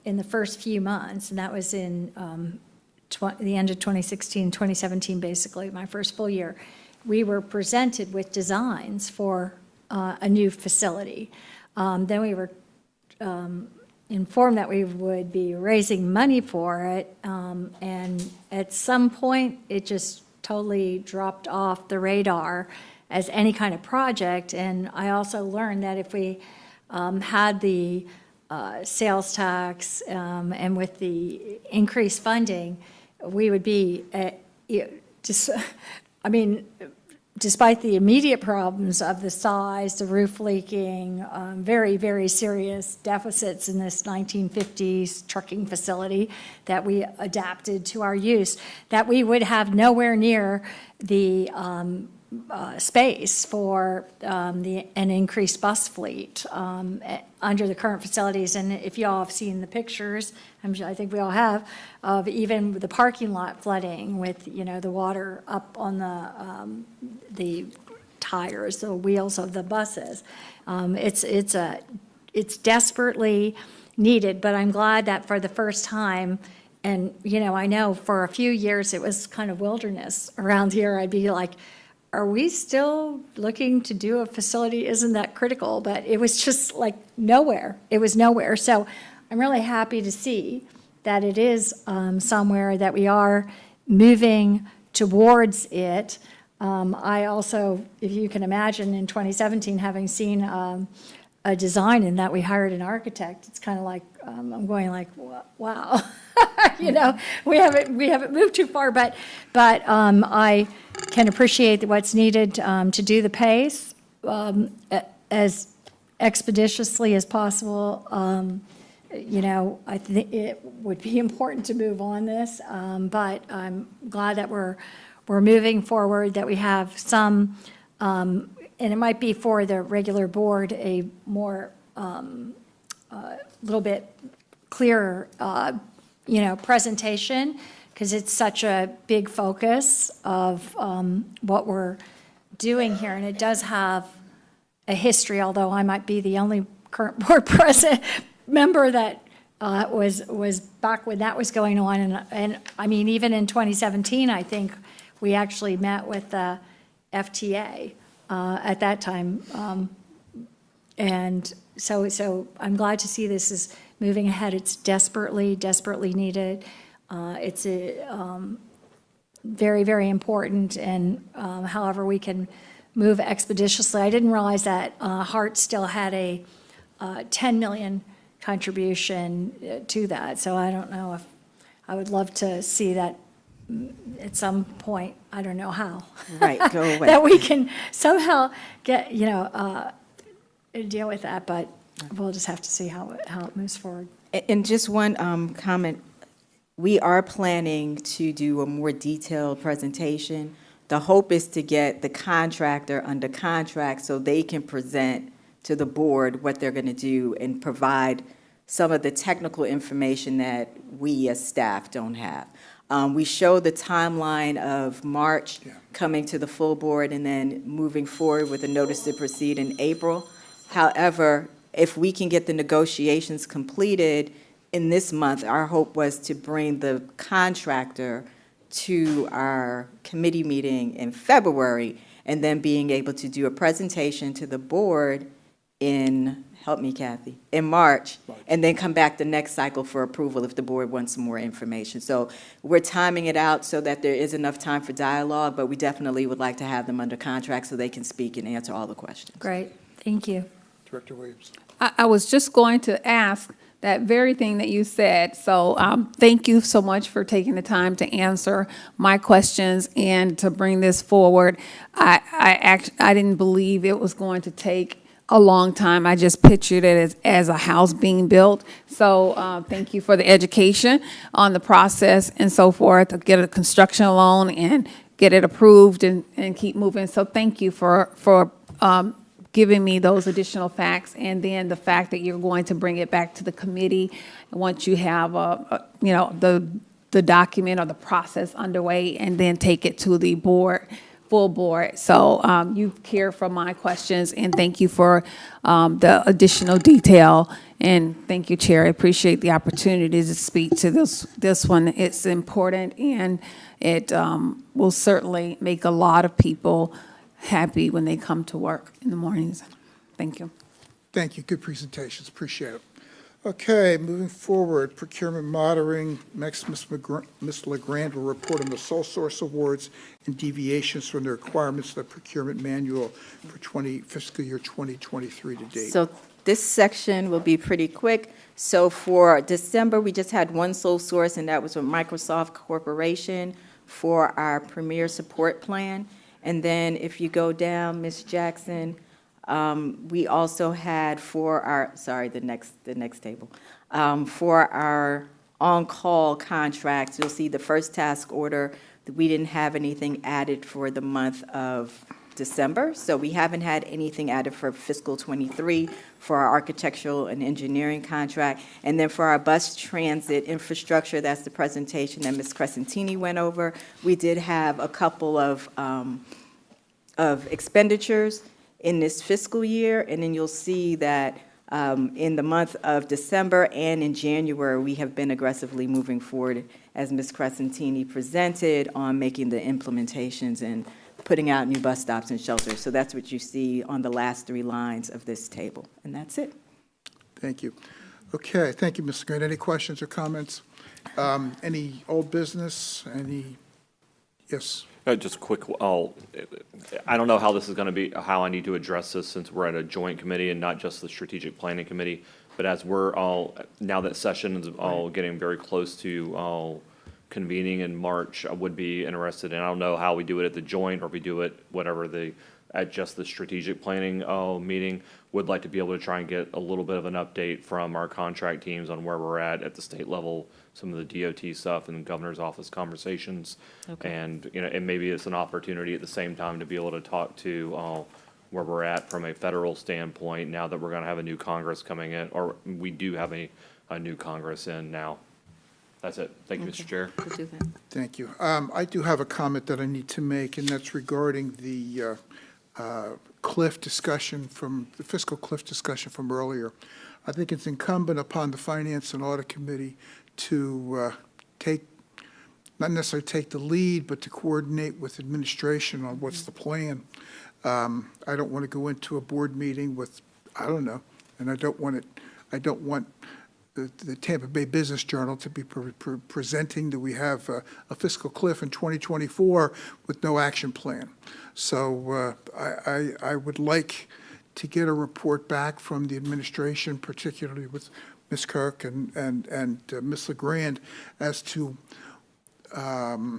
S3: in the first few months, and that was in the end of 2016, 2017, basically, my first full year, we were presented with designs for a new facility. Then we were informed that we would be raising money for it, and at some point, it just totally dropped off the radar as any kind of project. And I also learned that if we had the sales tax and with the increased funding, we would be, despite the immediate problems of the size, the roof leaking, very, very serious deficits in this 1950s trucking facility that we adapted to our use, that we would have nowhere near the space for an increased bus fleet under the current facilities. And if you all have seen the pictures, I think we all have, of even the parking lot flooding with, the water up on the tires, the wheels of the buses. It's desperately needed, but I'm glad that for the first time, and, I know for a few years it was kind of wilderness around here. I'd be like, are we still looking to do a facility? Isn't that critical? But it was just like nowhere. It was nowhere. So I'm really happy to see that it is somewhere that we are moving towards it. I also, if you can imagine, in 2017, having seen a design and that we hired an architect, it's kind of like, I'm going like, wow. You know, we haven't moved too far, but I can appreciate what's needed to do the pace as expeditiously as possible. You know, I think it would be important to move on this, but I'm glad that we're moving forward, that we have some, and it might be for the regular board, a more, little bit clearer, you know, presentation, because it's such a big focus of what we're doing here, and it does have a history, although I might be the only current board president member that was back when that was going on, and I mean, even in 2017, I think we actually met with the FTA at that time, and so I'm glad to see this is moving ahead. It's desperately needed. It's very, very important, and however we can move expeditiously. I didn't realize that HART still had a 10 million contribution to that, so I don't know if, I would love to see that at some point, I don't know how.
S7: Right, go away.
S3: That we can somehow get, you know, deal with that, but we'll just have to see how it moves forward.
S7: And just one comment, we are planning to do a more detailed presentation. The hope is to get the contractor under contract so they can present to the board what they're going to do and provide some of the technical information that we as staff don't have. We show the timeline of March coming to the full board and then moving forward with a notice to proceed in April. However, if we can get the negotiations completed in this month, our hope was to bring the contractor to our committee meeting in February and then being able to do a presentation to the board in, help me Kathy, in March, and then come back the next cycle for approval if the board wants some more information. So we're timing it out so that there is enough time for dialogue, but we definitely would like to have them under contract so they can speak and answer all the questions.
S3: Great, thank you.
S2: Director Williams.
S10: I was just going to ask that very thing that you said. So thank you so much for taking the time to answer my questions and to bring this forward. I didn't believe it was going to take a long time. I just pictured it as a house being built. So thank you for the education on the process and so forth, to get a construction loan and get it approved and keep moving. So thank you for giving me those additional facts, and then the fact that you're going to bring it back to the committee once you have you know, the document or the process underway, and then take it to the board, full board. So you care for my questions, and thank you for the additional detail. And thank you, Chair. I appreciate the opportunity to speak to this one. It's important, and it will certainly make a lot of people happy when they come to work in the mornings. Thank you.
S2: Thank you. Good presentations. Appreciate it. Okay, moving forward, procurement monitoring. Next, Ms. LeGrand will report on the sole source awards and deviations from the requirements of the procurement manual for fiscal year 2023 to date.
S7: So this section will be pretty quick. So for December, we just had one sole source, and that was with Microsoft Corporation for our Premier Support Plan. And then if you go down, Ms. Jackson, we also had for our, sorry, the next table, for our on-call contracts, you'll see the first task order, we didn't have anything added for the month of December, so we haven't had anything added for fiscal '23 for our architectural and engineering contract. And then for our bus transit infrastructure, that's the presentation that Ms. Crescentini went over. We did have a couple of expenditures in this fiscal year, and then you'll see that in the month of December and in January, we have been aggressively moving forward, as Ms. Crescentini presented, on making the implementations and putting out new bus stops and shelters. So that's what you see on the last 3 lines of this table, and that's it.
S2: Thank you. Okay, thank you, Mr. Grant. Any questions or comments? Any old business? Any, yes?
S5: Just a quick, I don't know how this is going to be, how I need to address this since we're at a joint committee and not just the strategic planning committee. But as we're all, now that session is all getting very close to all convening in March, I would be interested, and I don't know how we do it at the joint or if we do it whatever at just the strategic planning meeting. Would like to be able to try and get a little bit of an update from our contract teams on where we're at the state level, some of the DOT stuff and the governor's office conversations.
S7: Okay.
S5: And, and maybe it's an opportunity at the same time to be able to talk to where we're at from a federal standpoint now that we're going to have a new Congress coming in, or we do have a new Congress in now. That's it. Thank you, Mr. Chair.
S7: We'll do that.
S2: Thank you. I do have a comment that I need to make, and that's regarding the cliff discussion the fiscal cliff discussion from earlier. I think it's incumbent upon the Finance and Audit Committee to not necessarily take the lead, but to coordinate with administration on what's the plan. I don't want to go into a board meeting with, I don't know, and I don't want the Tampa Bay Business Journal to be presenting that we have a fiscal cliff in 2024 with no action plan. So I would like to get a report back from the administration, particularly with Ms. Kirk and Ms. LeGrand, as to
S7: Got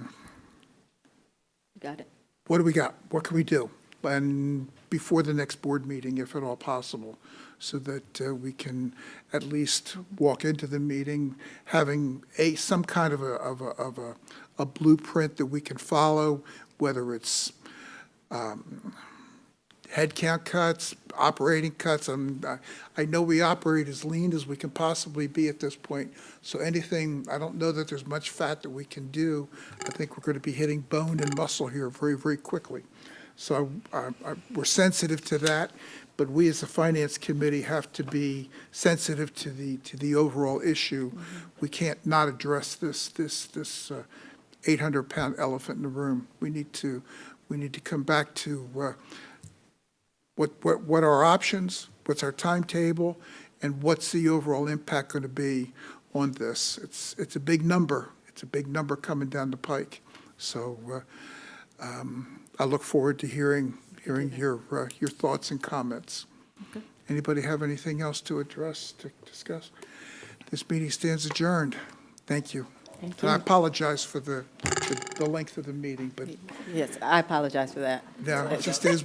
S7: it.
S2: what do we got? What can we do? And before the next board meeting, if at all possible, so that we can at least walk into the meeting having some kind of a blueprint that we can follow, whether it's headcount cuts, operating cuts. I know we operate as lean as we can possibly be at this point. So anything, I don't know that there's much fat that we can do. I think we're going to be hitting bone and muscle here very, very quickly. So we're sensitive to that, but we as a Finance Committee have to be sensitive to the overall issue. We can't not address this 800-pound elephant in the room. We need to come back to what are our options, what's our timetable, and what's the overall impact going to be on this. It's a big number. It's a big number coming down the pike. So I look forward to hearing your thoughts and comments.
S7: Okay.
S2: Anybody have anything else to discuss? This meeting stands adjourned. Thank you.
S7: Thank
S2: And I
S7: you.
S2: apologize for the length of the meeting, but
S7: Yes, I apologize for that.
S2: no, it just is